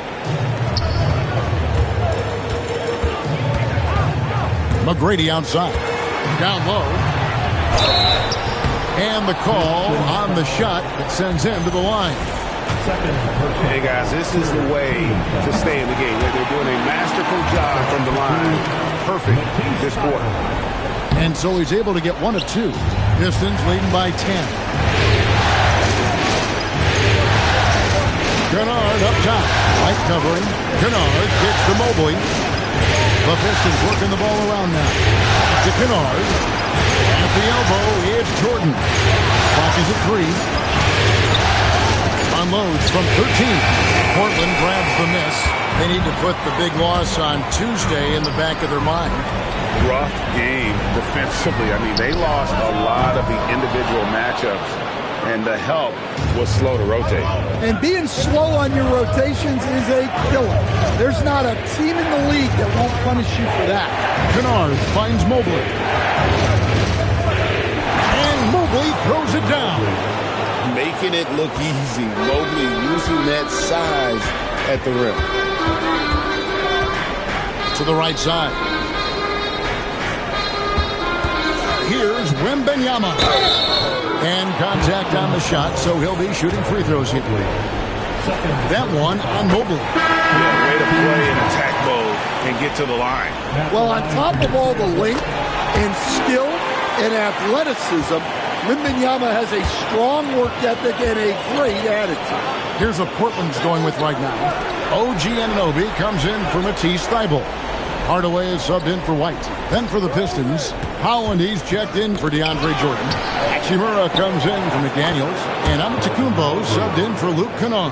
McGrady outside. Down low. And the call on the shot that sends him to the line. Hey, guys, this is the way to stay in the game. They're doing a masterful job from the line. Perfect this quarter. And so he's able to get 1 of 2. Pistons leading by 10. Kennard up top. White covering. Kennard kicks to Mobley. The Pistons working the ball around now. To Kennard. At the elbow, it's Jordan. Clock is at 3. Unloads from 13. Portland grabs the miss. They need to put the big loss on Tuesday in the back of their mind. Rough game defensively. I mean, they lost a lot of the individual matchups, and the help was slow to rotate. And being slow on your rotations is a killer. There's not a team in the league that won't punish you for that. Kennard finds Mobley. And Mobley throws it down. Making it look easy. Mobley using that size at the rim. To the right side. Here's Wembanyama. And contact on the shot, so he'll be shooting free throws here. That one on Mobley. Yeah, way to play in attack mode and get to the line. Well, on top of all the length and skill and athleticism, Wembanyama has a strong work ethic and a great attitude. Here's what Portland's going with right now. OG Anunoby comes in for Matisse Thybulle. Hardaway is subbed in for White. Then for the Pistons, Howland, he's checked in for DeAndre Jordan. Hachimura comes in for McDaniels. And Antetokounmpo subbed in for Luke Kennard.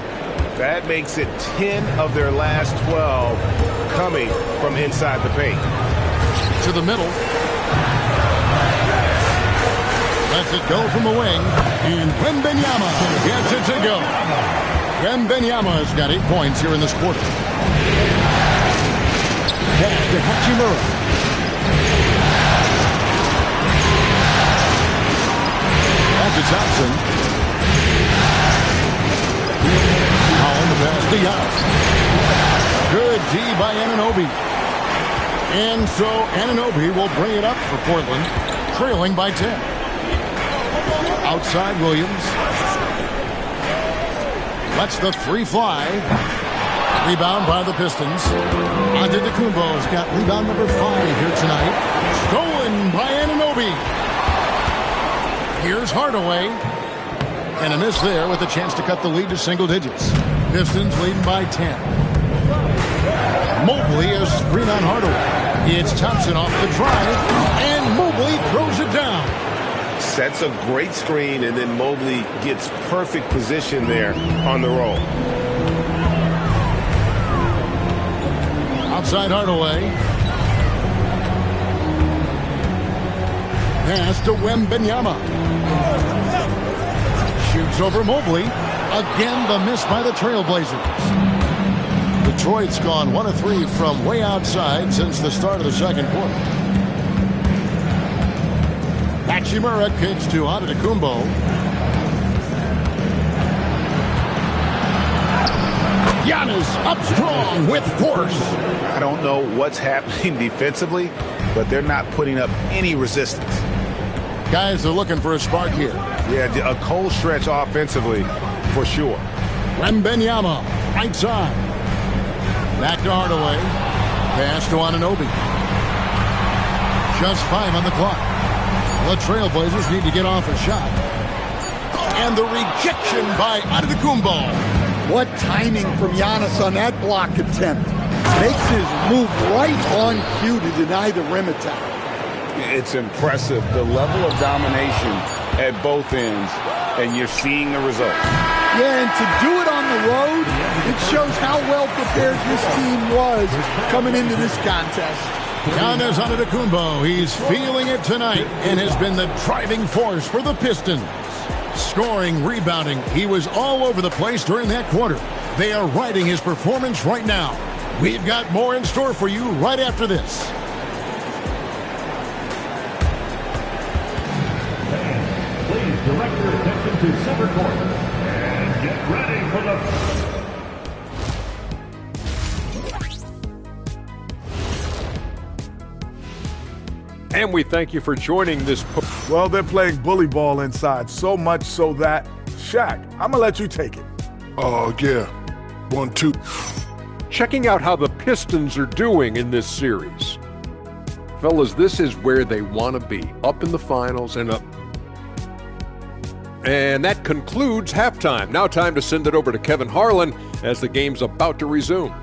That makes it 10 of their last 12 coming from inside the paint. To the middle. Lets it go from the wing. And Wembanyama gets it to go. Wembanyama has got 8 points here in this quarter. Pass to Hachimura. Back to Thompson. On the pass to Giannis. Good D by Anunoby. And so Anunoby will bring it up for Portland, trailing by 10. Outside Williams. Lets the 3 fly. Rebound by the Pistons. Antetokounmpo's got rebound number 5 here tonight. Stolen by Anunoby. Here's Hardaway. And a miss there with a chance to cut the lead to single digits. Pistons leading by 10. Mobley a screen on Hardaway. It's Thompson off the drive. And Mobley throws it down. Sets a great screen, and then Mobley gets perfect position there on the roll. Outside Hardaway. Pass to Wembanyama. Shoots over Mobley. Again, the miss by the Trailblazers. Detroit's gone 1 of 3 from way outside since the start of the second quarter. Hachimura kicks to Antetokounmpo. Giannis up strong with force. I don't know what's happening defensively, but they're not putting up any resistance. Guys are looking for a spark here. Yeah, a cold stretch offensively for sure. Wembanyama, right side. Back to Hardaway. Pass to Anunoby. Just 5 on the clock. The Trailblazers need to get off a shot. And the rejection by Antetokounmpo. What timing from Giannis on that block attempt. Makes his move right on cue to deny the rim attack. It's impressive, the level of domination at both ends, and you're seeing the result. Yeah, and to do it on the road, it shows how well prepared this team was coming into this contest. Giannis Antetokounmpo, he's feeling it tonight and has been the driving force for the Pistons. Scoring, rebounding, he was all over the place during that quarter. They are riding his performance right now. We've got more in store for you right after this. Please direct your attention to center court and get ready for the... And we thank you for joining this. Well, they're playing bully ball inside, so much so that, Shaq, I'm going to let you take it. Oh, yeah. 1-2. Checking out how the Pistons are doing in this series. Fellas, this is where they want to be, up in the finals and up. And that concludes halftime. Now time to send it over to Kevin Harlan as the game's about to resume.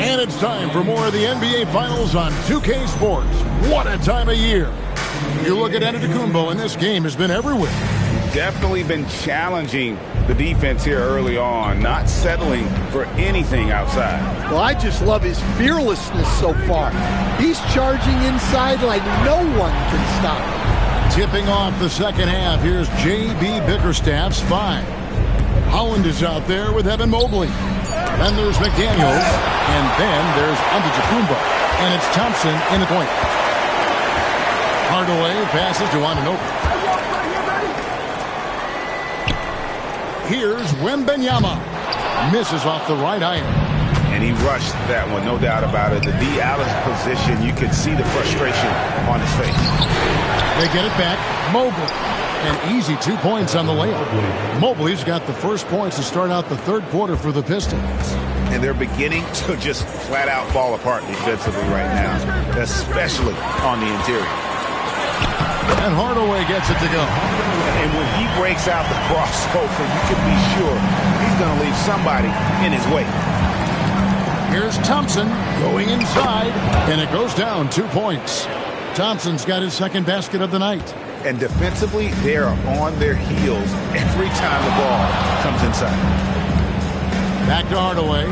And it's time for more of the NBA Finals on 2K Sports. What a time of year. You look at Antetokounmpo, and this game has been everywhere. Definitely been challenging the defense here early on, not settling for anything outside. Well, I just love his fearlessness so far. He's charging inside like no one can stop him. Tipping off the second half, here's J.B. Bickerstaff's 5. Holland is out there with Evan Mobley. Then there's McDaniels, and then there's Antetokounmpo, and it's Thompson in the point. Hardaway passes to Anunoby. Here's Wembanyama. Misses off the right iron. And he rushed that one, no doubt about it. The D. Allen's position, you could see the frustration on his face. They get it back. Mobley. An easy 2 points on the layup. Mobley's got the first points to start out the third quarter for the Pistons. And they're beginning to just flat out fall apart defensively right now, especially on the interior. And Hardaway gets it to go. And when he breaks out the crossover, you can be sure he's going to leave somebody in his way. Here's Thompson going inside, and it goes down 2 points. Thompson's got his second basket of the night. And defensively, they are on their heels every time the ball comes inside. Back to Hardaway.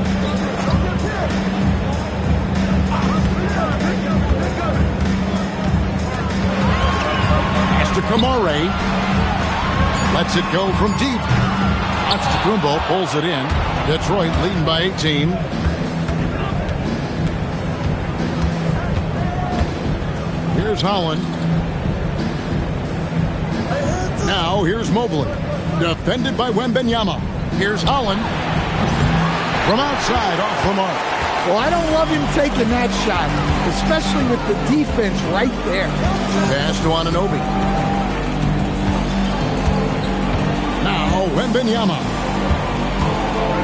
Pass to Kamare. Lets it go from deep. Antetokounmpo pulls it in. Detroit leading by 18. Here's Holland. Now, here's Mobley. Defended by Wembanyama. Here's Holland. From outside, off the mark. Well, I don't love him taking that shot, especially with the defense right there. Pass to Anunoby. Now, Wembanyama.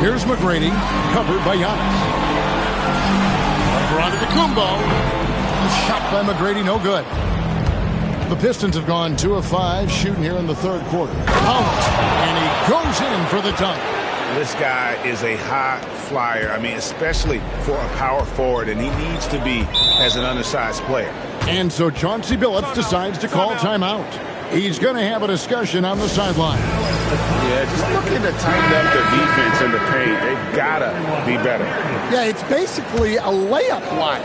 Here's McGrady, covered by Giannis. Over Antetokounmpo. Shot by McGrady, no good. The Pistons have gone 2 of 5 shooting here in the third quarter. Holland, and he goes in for the dunk. This guy is a high flyer. I mean, especially for a power forward, and he needs to be as an undersized player. And so Chauncey Billups decides to call timeout. He's going to have a discussion on the sideline. Yeah, just looking to tighten up their defense in the paint. They've got to be better. Yeah, it's basically a layup line.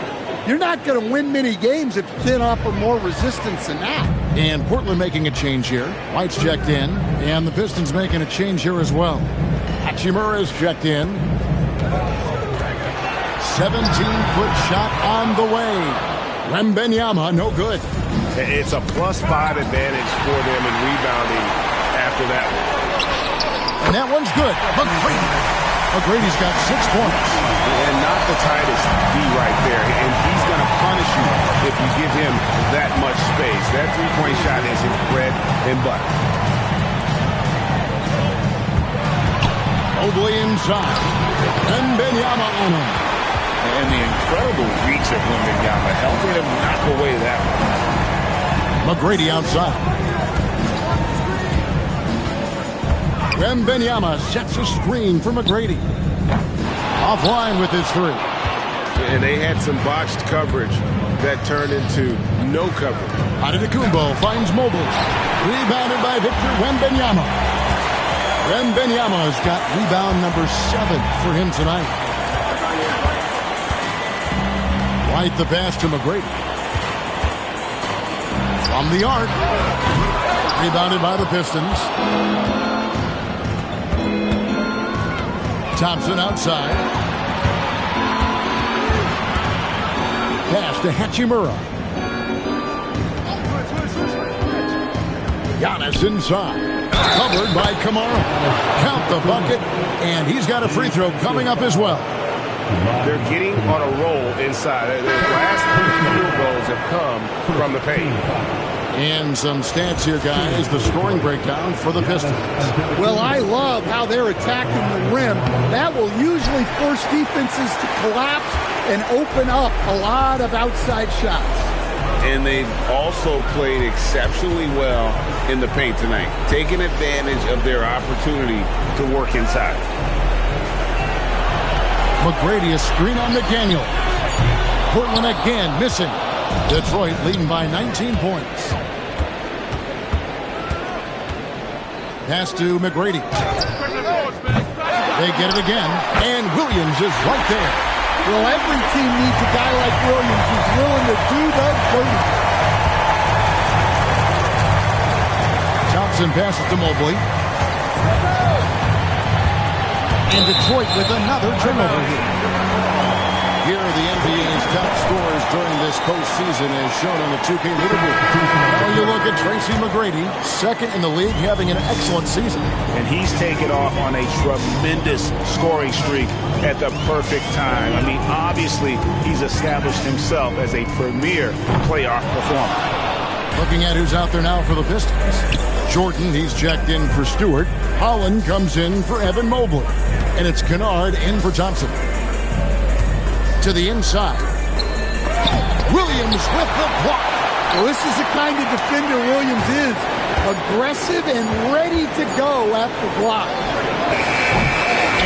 You're not going to win many games if you can't offer more resistance than that. And Portland making a change here. White's checked in, and the Pistons making a change here as well. Hachimura is checked in. 17-foot shot on the way. Wembanyama, no good. It's a +5 advantage for them in rebounding after that one. And that one's good. McGrady's got 6 points. And not the tightest D right there. And he's going to punish you if you give him that much space. That three-point shot is his bread and butter. Mobley inside. Wembanyama on him. And the incredible reach of Wembanyama helping him knock away that one. McGrady outside. Wembanyama sets a screen for McGrady. Offline with his three. And they had some botched coverage that turned into no coverage. Antetokounmpo finds Mobley. Rebounded by Victor Wembanyama. Wembanyama's got rebound number 7 for him tonight. White the pass to McGrady. From the arc. Rebounded by the Pistons. Thompson outside. Pass to Hachimura. Giannis inside. Covered by Kamara. Count the bucket. And he's got a free throw coming up as well. They're getting on a roll inside. Their last 3 field goals have come from the paint. And some stats here, guys. The scoring breakdown for the Pistons. Well, I love how they're attacking the rim. That will usually force defenses to collapse and open up a lot of outside shots. And they've also played exceptionally well in the paint tonight, taking advantage of their opportunity to work inside. McGrady a screen on McDaniel. Portland again missing. Detroit leading by 19 points. Pass to McGrady. They get it again, and Williams is right there. Well, every team needs a guy like Williams who's willing to do the dirty. Thompson passes to Mobley. And Detroit with another turnover here. Here are the NBA's top scorers during this postseason as shown on the 2K leaderboard. Now you look at Tracy McGrady, second in the league, having an excellent season. And he's taken off on a tremendous scoring streak at the perfect time. I mean, obviously, he's established himself as a premier playoff performer. Looking at who's out there now for the Pistons. Jordan, he's checked in for Stewart. Holland comes in for Evan Mobley. And it's Kennard in for Thompson. To the inside. Williams with the block. Well, this is the kind of defender Williams is. Aggressive and ready to go at the block.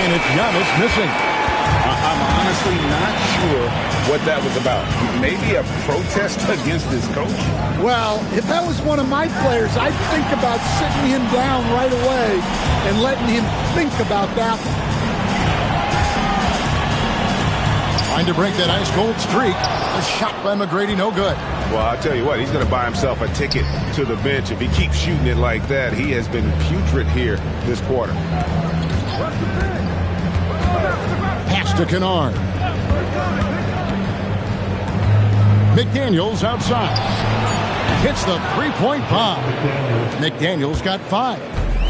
And it's Giannis missing. I'm honestly not sure what that was about. Maybe a protest against his coach? Well, if that was one of my players, I'd think about sitting him down right away and letting him think about that. Trying to break that ice-cold streak. A shot by McGrady, no good. Well, I'll tell you what, he's going to buy himself a ticket to the bench. If he keeps shooting it like that, he has been putrid here this quarter. Pass to Kennard. McDaniels outside. Hits the three-point bomb. McDaniels got 5.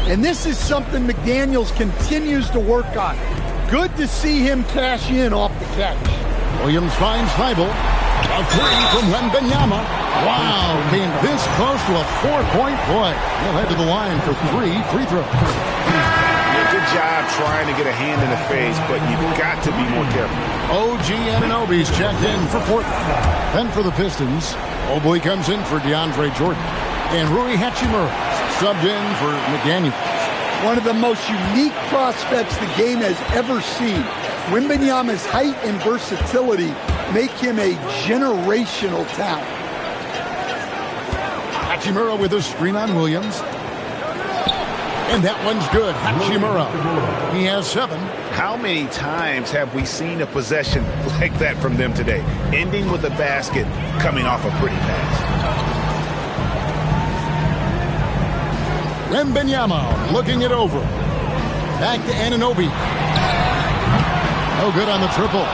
And this is something McDaniels continues to work on. Good to see him cash in off the catch. Williams finds Thibault. A three from Wembanyama. Wow, came this close to a 4-point play. He'll head to the line for 3 free throws. Good job trying to get a hand in the face, but you've got to be more careful. OG Anunoby's checked in for Portland. Then for the Pistons, Mobley comes in for DeAndre Jordan. And Rui Hachimura subbed in for McDaniels. One of the most unique prospects the game has ever seen. Wembanyama's height and versatility make him a generational talent. Hachimura with a screen on Williams. And that one's good. Hachimura. He has 7. How many times have we seen a possession like that from them today? Ending with a basket, coming off a pretty pass. Wembanyama looking it over. Back to Anunoby. No good on the triple.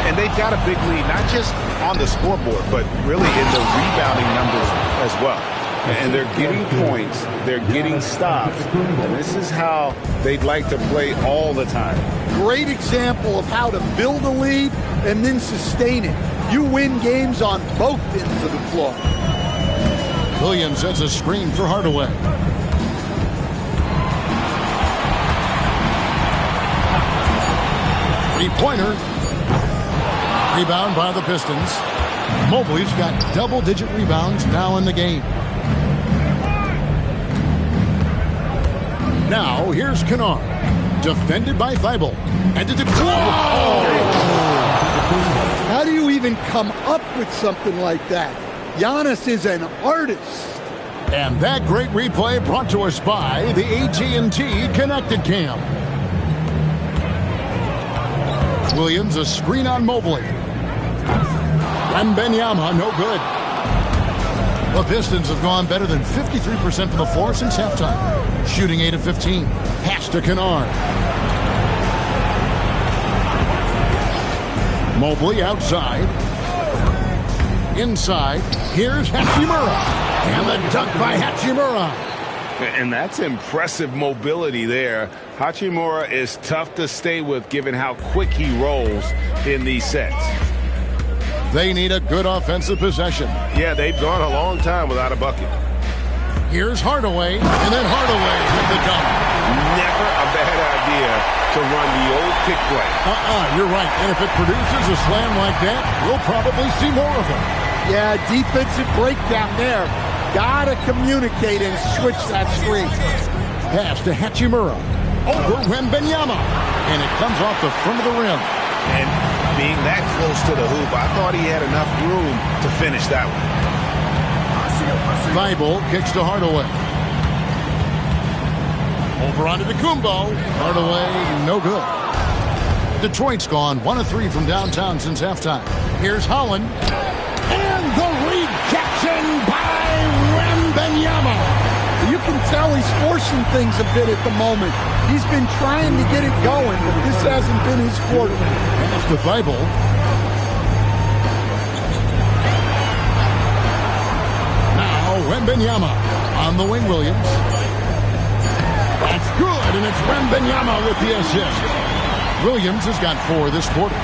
And they've got a big lead, not just on the scoreboard, but really in the rebounding numbers as well. And they're getting points, they're getting stops, and this is how they'd like to play all the time. Great example of how to build a lead and then sustain it. You win games on both ends of the floor. Williams sets a screen for Hardaway. Three-pointer. Rebound by the Pistons. Mobley's got double-digit rebounds now in the game. Now, here's Kennard. Defended by Thibault. And How do you even come up with something like that? Giannis is an artist. And that great replay brought to us by the AT&T Connected Cam. Williams, a screen on Mobley. Wembanyama, no good. The Pistons have gone better than 53% from the floor since halftime. Shooting 8 of 15. Pass to Kennard. Mobley outside. Inside. Here's Hachimura. And the dunk by Hachimura. And that's impressive mobility there. Hachimura is tough to stay with given how quick he rolls in these sets. They need a good offensive possession. Yeah, they've gone a long time without a bucket. Here's Hardaway, and then Hardaway with the dunk. Never a bad idea to run the old pick play. You're right. And if it produces a slam like that, we'll probably see more of it. Yeah, defensive breakdown there. Gotta communicate and switch that screen. Pass to Hachimura. Over Wembanyama. And it comes off the front of the rim. And being that close to the hoop, I thought he had enough room to finish that one. Thibault kicks to Hardaway. Over onto Kumbo. Hardaway, no good. Detroit's gone 1 of 3 from downtown since halftime. Here's Holland. And the rejection by Wembanyama. You can tell he's forcing things a bit at the moment. He's been trying to get it going, but this hasn't been his quarter. Pass to Thibault. Wembanyama on the wing, Williams. That's good, and it's Wembanyama with the assist. Williams has got 4 this quarter.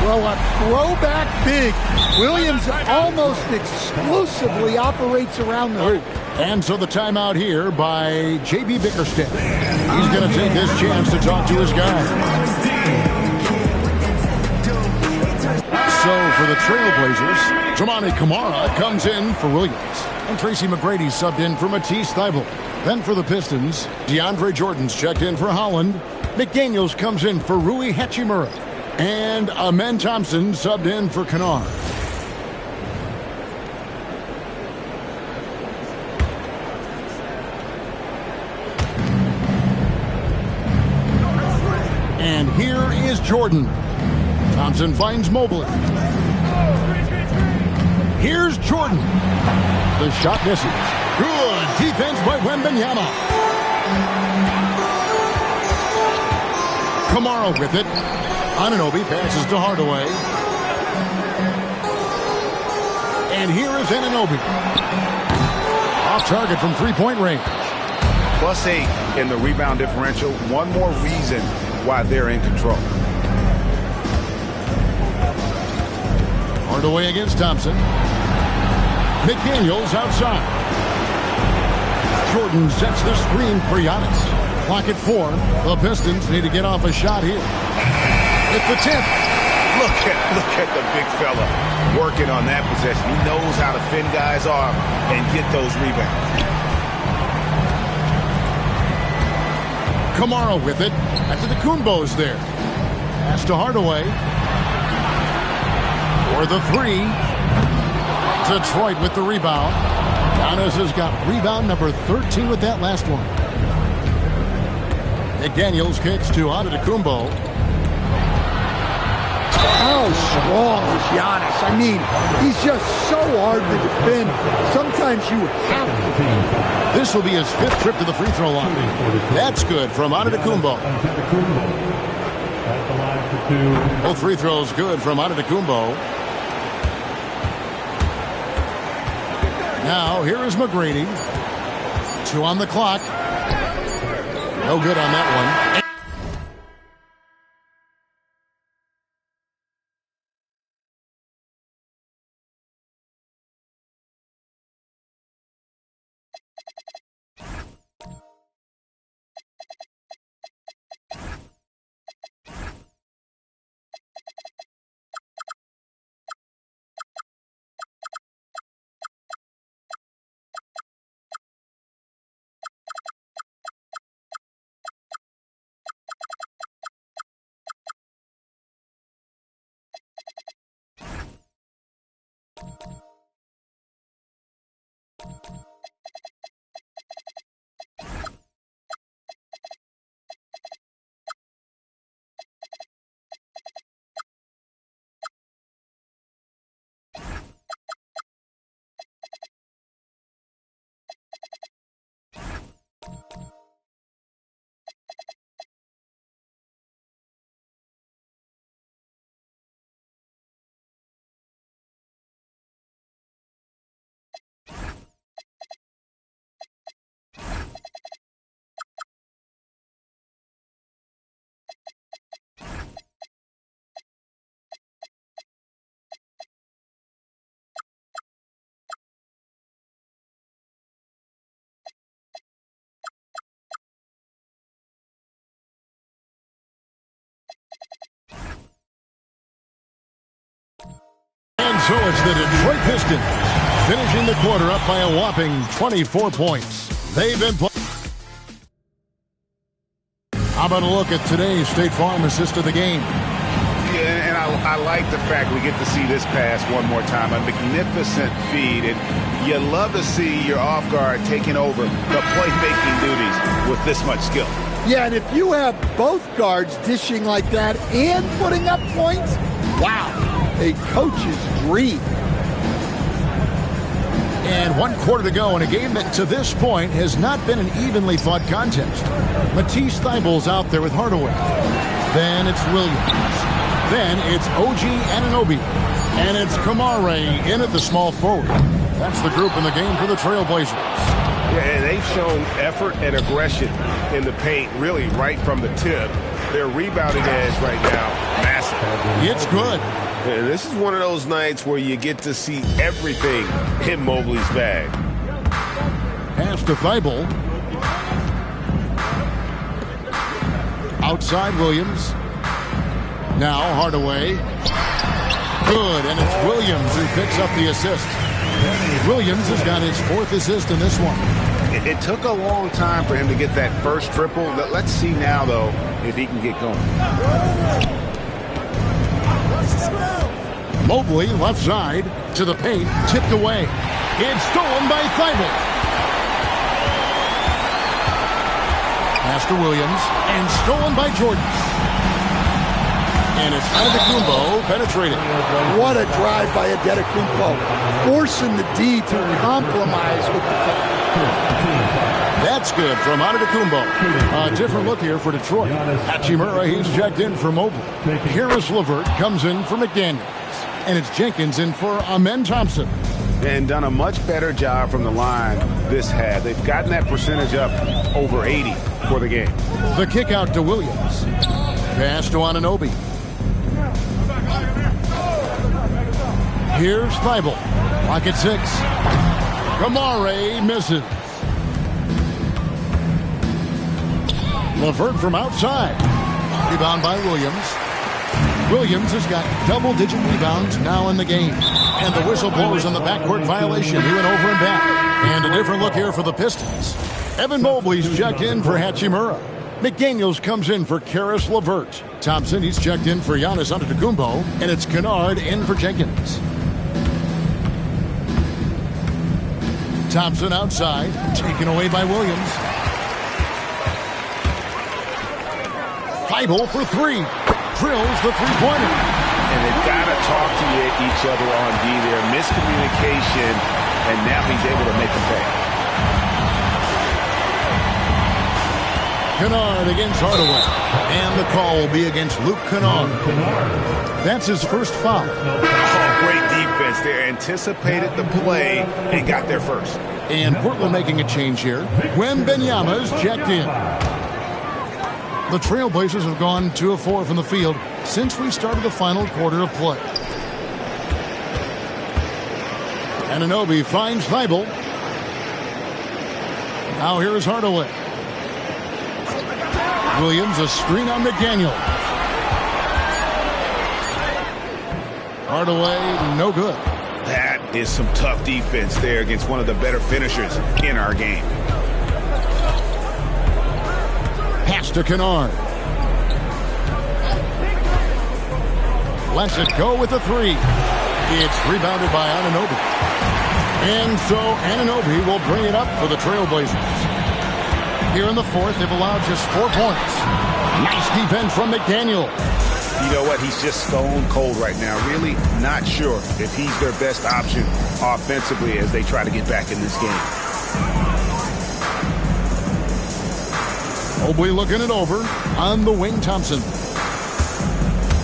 Well, a throwback big. Williams almost exclusively operates around the hoop. And so the timeout here by J.B. Bickerstaff. He's going to take this chance to talk to his guys. So for the Trailblazers, Toumani Camara comes in for Williams. And Tracy McGrady subbed in for Matisse Thybulle. Then for the Pistons, DeAndre Jordan's checked in for Holland. McDaniels comes in for Rui Hachimura. And Amen Thompson subbed in for Kennard. And here is Jordan. Thompson finds Mobley. Here's Jordan. The shot misses. Good defense by Wembanyama. Camara with it. Anunoby passes to Hardaway. And here is Anunoby. Off target from three-point range. +8 in the rebound differential. One more reason why they're in control. Hardaway against Thompson. McDaniels outside. Jordan sets the screen for Giannis. Clock at 4. The Pistons need to get off a shot here. It's the 10th. Look at the big fella working on that possession. He knows how to fend guys off and get those rebounds. Kamara with it. Antetokounmpo's there. Pass to Hardaway. For the three. Detroit with the rebound. Giannis has got rebound number 13 with that last one. McDaniels kicks to Antetokounmpo. How strong is Giannis? I mean, he's just so hard to defend. Sometimes you have to. This will be his 5th trip to the free throw line. That's good from Antetokounmpo. Both free throws good from Antetokounmpo. Now, here is McGrady. 2 on the clock. No good on that one. And so it's the Detroit Pistons finishing the quarter up by a whopping 24 points. They've been playing. How about a look at today's State Farm assist of the game? Yeah, and I like the fact we get to see this pass one more time. A magnificent feed, and you love to see your off guard taking over the playmaking duties with this much skill. Yeah, and if you have both guards dishing like that and putting up points, wow, a coach's dream. And 1 quarter to go in a game that to this point has not been an evenly fought contest. Matisse Thybulle's out there with Hardaway. Then it's Williams. Then it's OG Anunoby. And it's Kamara in at the small forward. That's the group in the game for the Trailblazers. Yeah, and they've shown effort and aggression in the paint, really right from the tip. Their rebounding edge right now, massive. It's good. And this is one of those nights where you get to see everything in Mobley's bag. Pass to Thybulle. Outside Williams. Now Hardaway. Good, and it's Williams who picks up the assist. Williams has got his 4th assist in this one. It took a long time for him to get that first triple. Let's see now, though, if he can get going. Mobley, left side, to the paint, tipped away. It's stolen by Thybulle. Pass to Williams, and stolen by Jordan. And it's Antetokounmpo penetrating. What a drive by Antetokounmpo, forcing the D to compromise with the foul. That's good from Antetokounmpo. A different look here for Detroit. Hachimura, he's checked in for Mobley. Caris LeVert comes in for McDaniels. And it's Jenkins in for Amen Thompson. And done a much better job from the line this half. They've gotten that percentage up over 80 for the game. The kick out to Williams. Pass to Anunoby. Here's Thybulle. Clock at 6. Kamara misses. LeVert from outside. Rebound by Williams. Williams has got double-digit rebounds now in the game. And the whistle blows on the backcourt violation. He went over and back. And a different look here for the Pistons. Evan Mobley's checked in for Hachimura. McDaniels comes in for Karis LeVert. Thompson, he's checked in for Giannis Antetokounmpo. And it's Kennard in for Jenkins. Thompson outside, taken away by Williams. Thibault for three. Drills the three-pointer. And they've got to talk to each other on D there. Miscommunication, and now he's able to make a pay. Kennard against Hardaway. And the call will be against Luke Kennard. That's his first foul. Oh, great defense there. Anticipated the play and got there first. And Portland making a change here. Wembanyama is checked in. The Trailblazers have gone 2 of 4 from the field since we started the final quarter of play. Anunoby finds Thibault. Now here is Hardaway. Williams, a screen on McDaniel. Hardaway, no good. That is some tough defense there against one of the better finishers in our game. Pass to Kennard. Lets it go with a three. It's rebounded by Anunoby. And so Anunoby will bring it up for the Trailblazers. Here in the fourth, they've allowed just 4 points. Nice defense from McDaniel. You know what? He's just stone cold right now. Really not sure if he's their best option offensively as they try to get back in this game. Mobley looking it over on the wing. Thompson.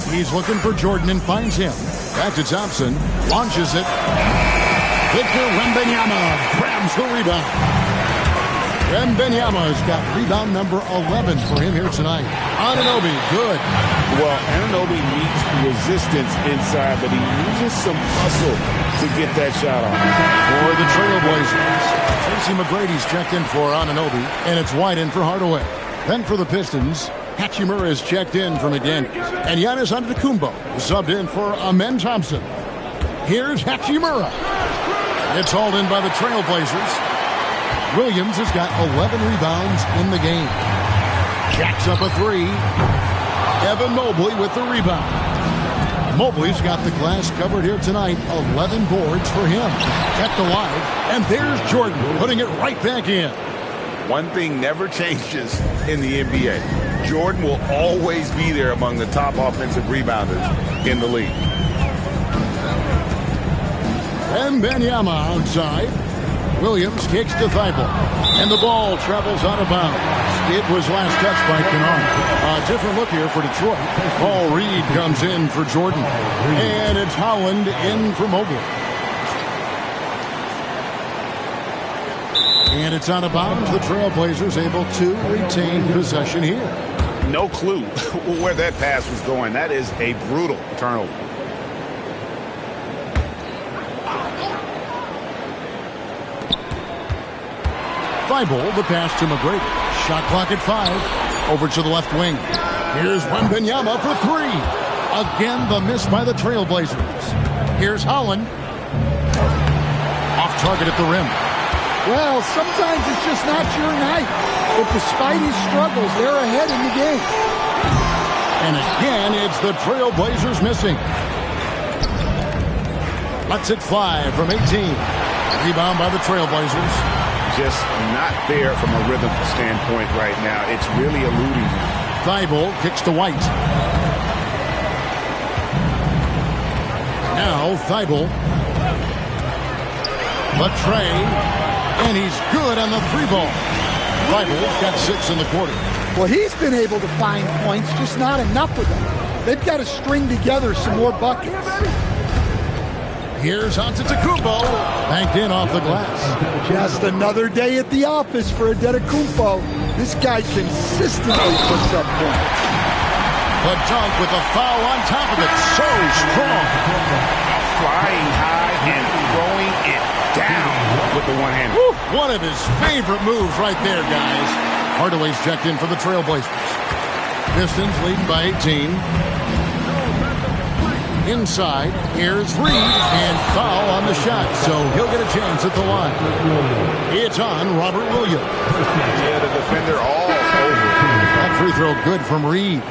He's looking for Jordan and finds him. Back to Thompson. Launches it. Victor Wembanyama grabs the rebound. Wembanyama's got rebound number 11 for him here tonight. Anunoby, good. Well, Anunoby meets resistance inside, but he uses some muscle to get that shot off. For the Trailblazers, Tracy McGrady's checked in for Anunoby, and it's White in for Hardaway. Then for the Pistons, Hachimura is checked in for McDaniels, and Giannis Antetokounmpo is subbed in for Amen Thompson. Here's Hachimura. It's hauled in by the Trailblazers. Williams has got 11 rebounds in the game. Jacks up a three. Evan Mobley with the rebound. Mobley's got the glass covered here tonight. 11 boards for him. Kept alive. And there's Jordan putting it right back in. One thing never changes in the NBA. Jordan will always be there among the top offensive rebounders in the league. Wembanyama outside. Williams kicks to Thibault. And the ball travels out of bounds. It was last touched by Kennard. A different look here for Detroit. Paul Reed comes in for Jordan. And it's Howland in for Mobley. And it's out of bounds. The Trailblazers able to retain possession here. No clue where that pass was going. That is a brutal turnover. Thibault, the pass to McGrady. Shot clock at 5. Over to the left wing. Here's Wembanyama for three. Again, the miss by the Trailblazers. Here's Holland. Off target at the rim. Well, sometimes it's just not your night. But despite his struggles, they're ahead in the game. And again, it's the Trailblazers missing. Lets it fly from 18. Rebound by the Trailblazers. Just not there from a rhythm standpoint right now. It's really eluding him. Thibault kicks to White. Now Thibault. Latrey. And he's good on the three ball. Thibault's got 6 in the quarter. Well, he's been able to find points, just not enough of them. They've got to string together some more buckets. Here's Antetokounmpo, banked in off the glass. Just another day at the office for Antetokounmpo. This guy consistently puts up points. The dunk with a foul on top of it. So strong. Flying high and throwing it down with the one hand. One of his favorite moves right there, guys. Hardaway's checked in for the Trailblazers. Pistons leading by 18. Inside, here's Reed, and foul on the shot, so he'll get a chance at the line. It's on Robert Williams. Yeah, the defender all over. That free throw good from Reed.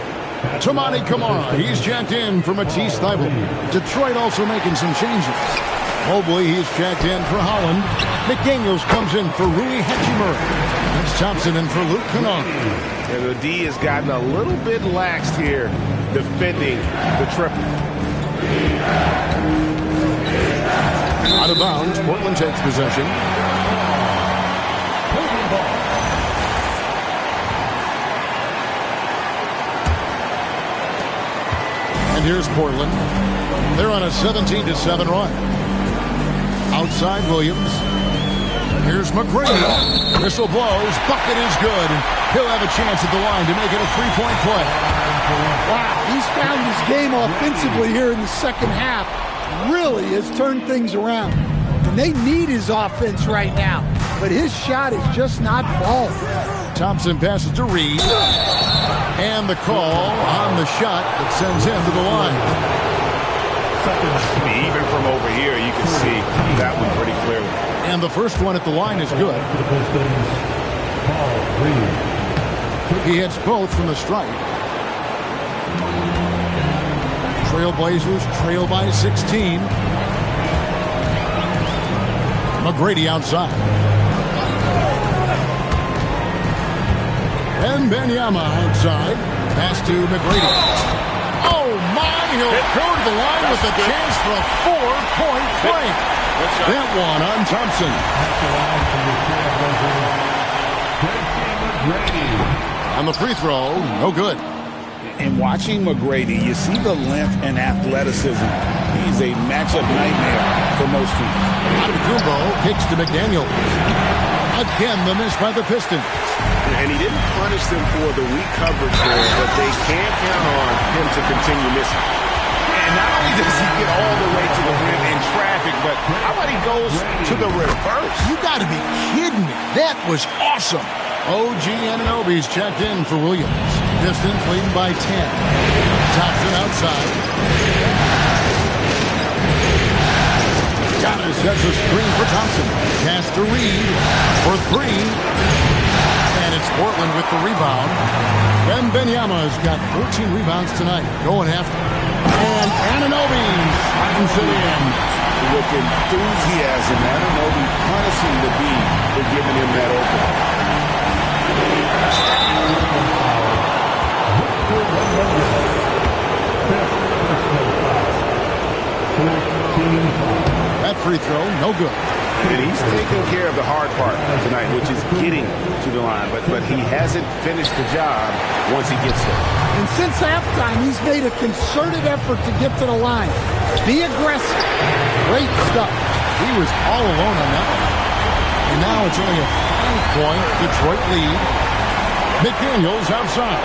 Toumani Camara, he's checked in for Matisse Thybulle. Detroit also making some changes. Mobley, he's checked in for Holland. McDaniels comes in for Rui Hachimura. It's Thompson in for Luke Kennard. And the D has gotten a little bit laxed here defending the triple. Out of bounds, Portland takes possession. And here's Portland. They're on a 17-7 run. Outside Williams. Here's McGrady. Whistle blows. Bucket is good. And he'll have a chance at the line to make it a three-point play. Wow, he's found his game offensively here in the second half. Really has turned things around. And they need his offense right now. But his shot is just not falling. Thompson passes to Reed. And the call on the shot that sends him to the line. Even from over here, you can see that one pretty clearly. And the first one at the line is good. He hits both from the stripe. Trailblazers trail by 16. McGrady outside. And Wembanyama outside. Pass to McGrady. Oh, my! He'll go to the line with a chance for a 4-point play. That one on Thompson. On the free throw, no good. And watching McGrady, you see the length and athleticism. He's a matchup nightmare for most teams. Antetokounmpo kicks to McDaniel. Again, the miss by the Pistons. And he didn't punish them for the weak coverage there, but they can't count on him to continue missing. And not only does he get all the way to the rim in traffic, but how about he goes to the reverse? You got to be kidding me. That was awesome. OG Anunoby's checked in for Williams. Pistons leading by 10. Thompson outside. Giannis sets a screen for Thompson. Pass to Reed for three. And it's Portland with the rebound. Wembanyama's got 14 rebounds tonight. Going after. And Anunoby slams it in. With enthusiasm, Anunoby punishing the D for giving him that opening. That free throw, no good. And he's taking care of the hard part tonight, which is getting to the line. But he hasn't finished the job once he gets there. And since halftime, he's made a concerted effort to get to the line. Be aggressive. Great stuff. He was all alone on that one. And now it's only a 5-point Detroit lead. McDaniels outside.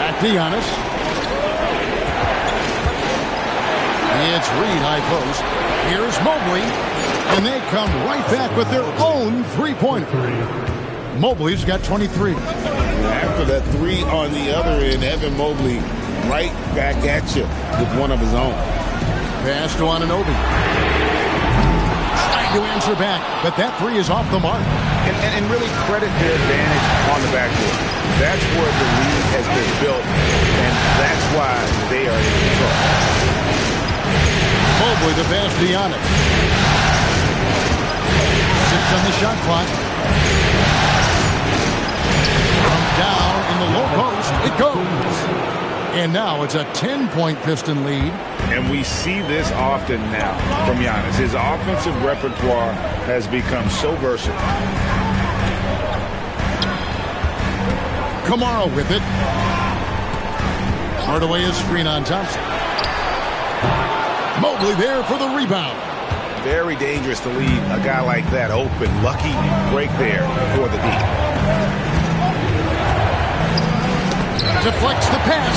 Back to Giannis. It's Reed high post. Here's Mobley. And they come right back with their own three-pointer. Mobley's got 23. After that three on the other end, Evan Mobley right back at you with one of his own. Pass to Anunoby. Trying to answer back, but that three is off the mark. And really credit their advantage on the backboard. That's where the lead has been built, and that's why they are in control. Mobley the pass to Giannis. 6 on the shot clock. From down in the low post, it goes. And now it's a 10-point Piston lead. And we see this often now from Giannis. His offensive repertoire has become so versatile. Camara with it. Hardaway is screen on Thompson. Mobley there for the rebound. Very dangerous to leave a guy like that open. Lucky break there for the D. Deflects the pass.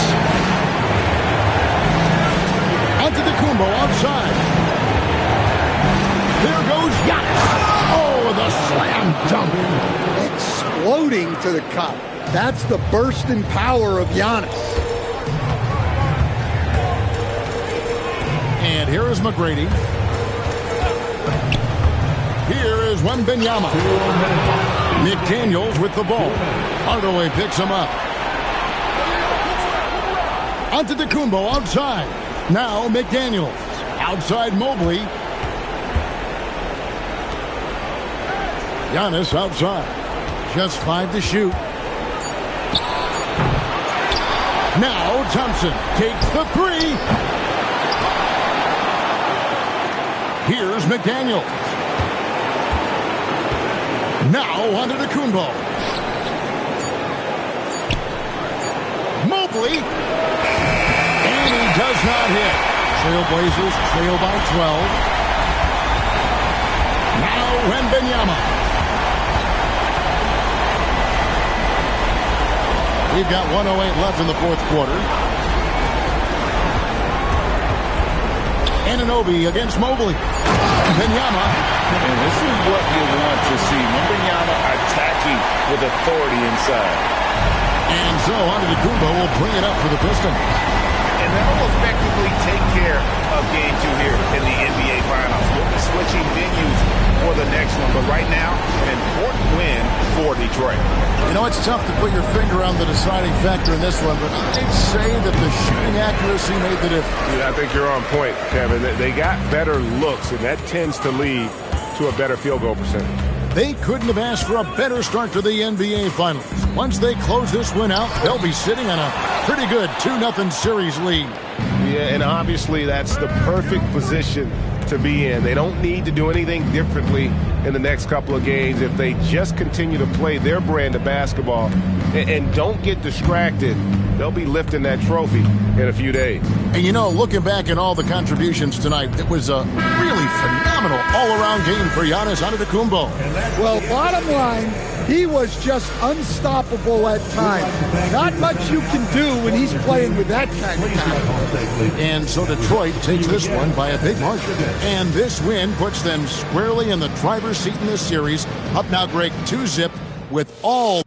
Antetokounmpo outside. There goes Giannis. Oh, the slam dunk. Exploding to the cup. That's the burst in power of Giannis. And here is McGrady. Here is Wembanyama. McDaniels with the ball. Hardaway picks him up. Onto Antetokounmpo outside. Now McDaniels. Outside Mobley. Giannis outside. Just 5 to shoot. Now Thompson takes the 3. Here's McDaniels. Now onto Antetokounmpo. Mobley. And he does not hit. Trailblazers trail by 12. Now Wembanyama. We've got 1:08 left in the fourth quarter. Anunoby against Mobley. Wembanyama. And this is what you want to see. Wembanyama attacking with authority inside. And so Antetokounmpo will bring it up for the Pistons. And that will effectively take care of Game 2 here in the NBA Finals. We'll be switching venues for the next one. But right now, an important win for Detroit. You know, it's tough to put your finger on the deciding factor in this one, but I'd say that the shooting accuracy made the difference. Yeah, I think you're on point, Kevin. They got better looks, and that tends to lead to a better field goal percentage. They couldn't have asked for a better start to the NBA Finals. Once they close this win out, they'll be sitting on a pretty good 2-0 series lead. Yeah, and obviously that's the perfect position to be in. They don't need to do anything differently in the next couple of games if they just continue to play their brand of basketball and don't get distracted. They'll be lifting that trophy in a few days. And you know, looking back at all the contributions tonight, it was a really phenomenal all-around game for Giannis Antetokounmpo. Well, bottom line, he was just unstoppable at times. Not much you can do when he's playing with that kind of talent. And so Detroit takes this one by a big margin. And this win puts them squarely in the driver's seat in this series. Up now, Greg, 2-0 with all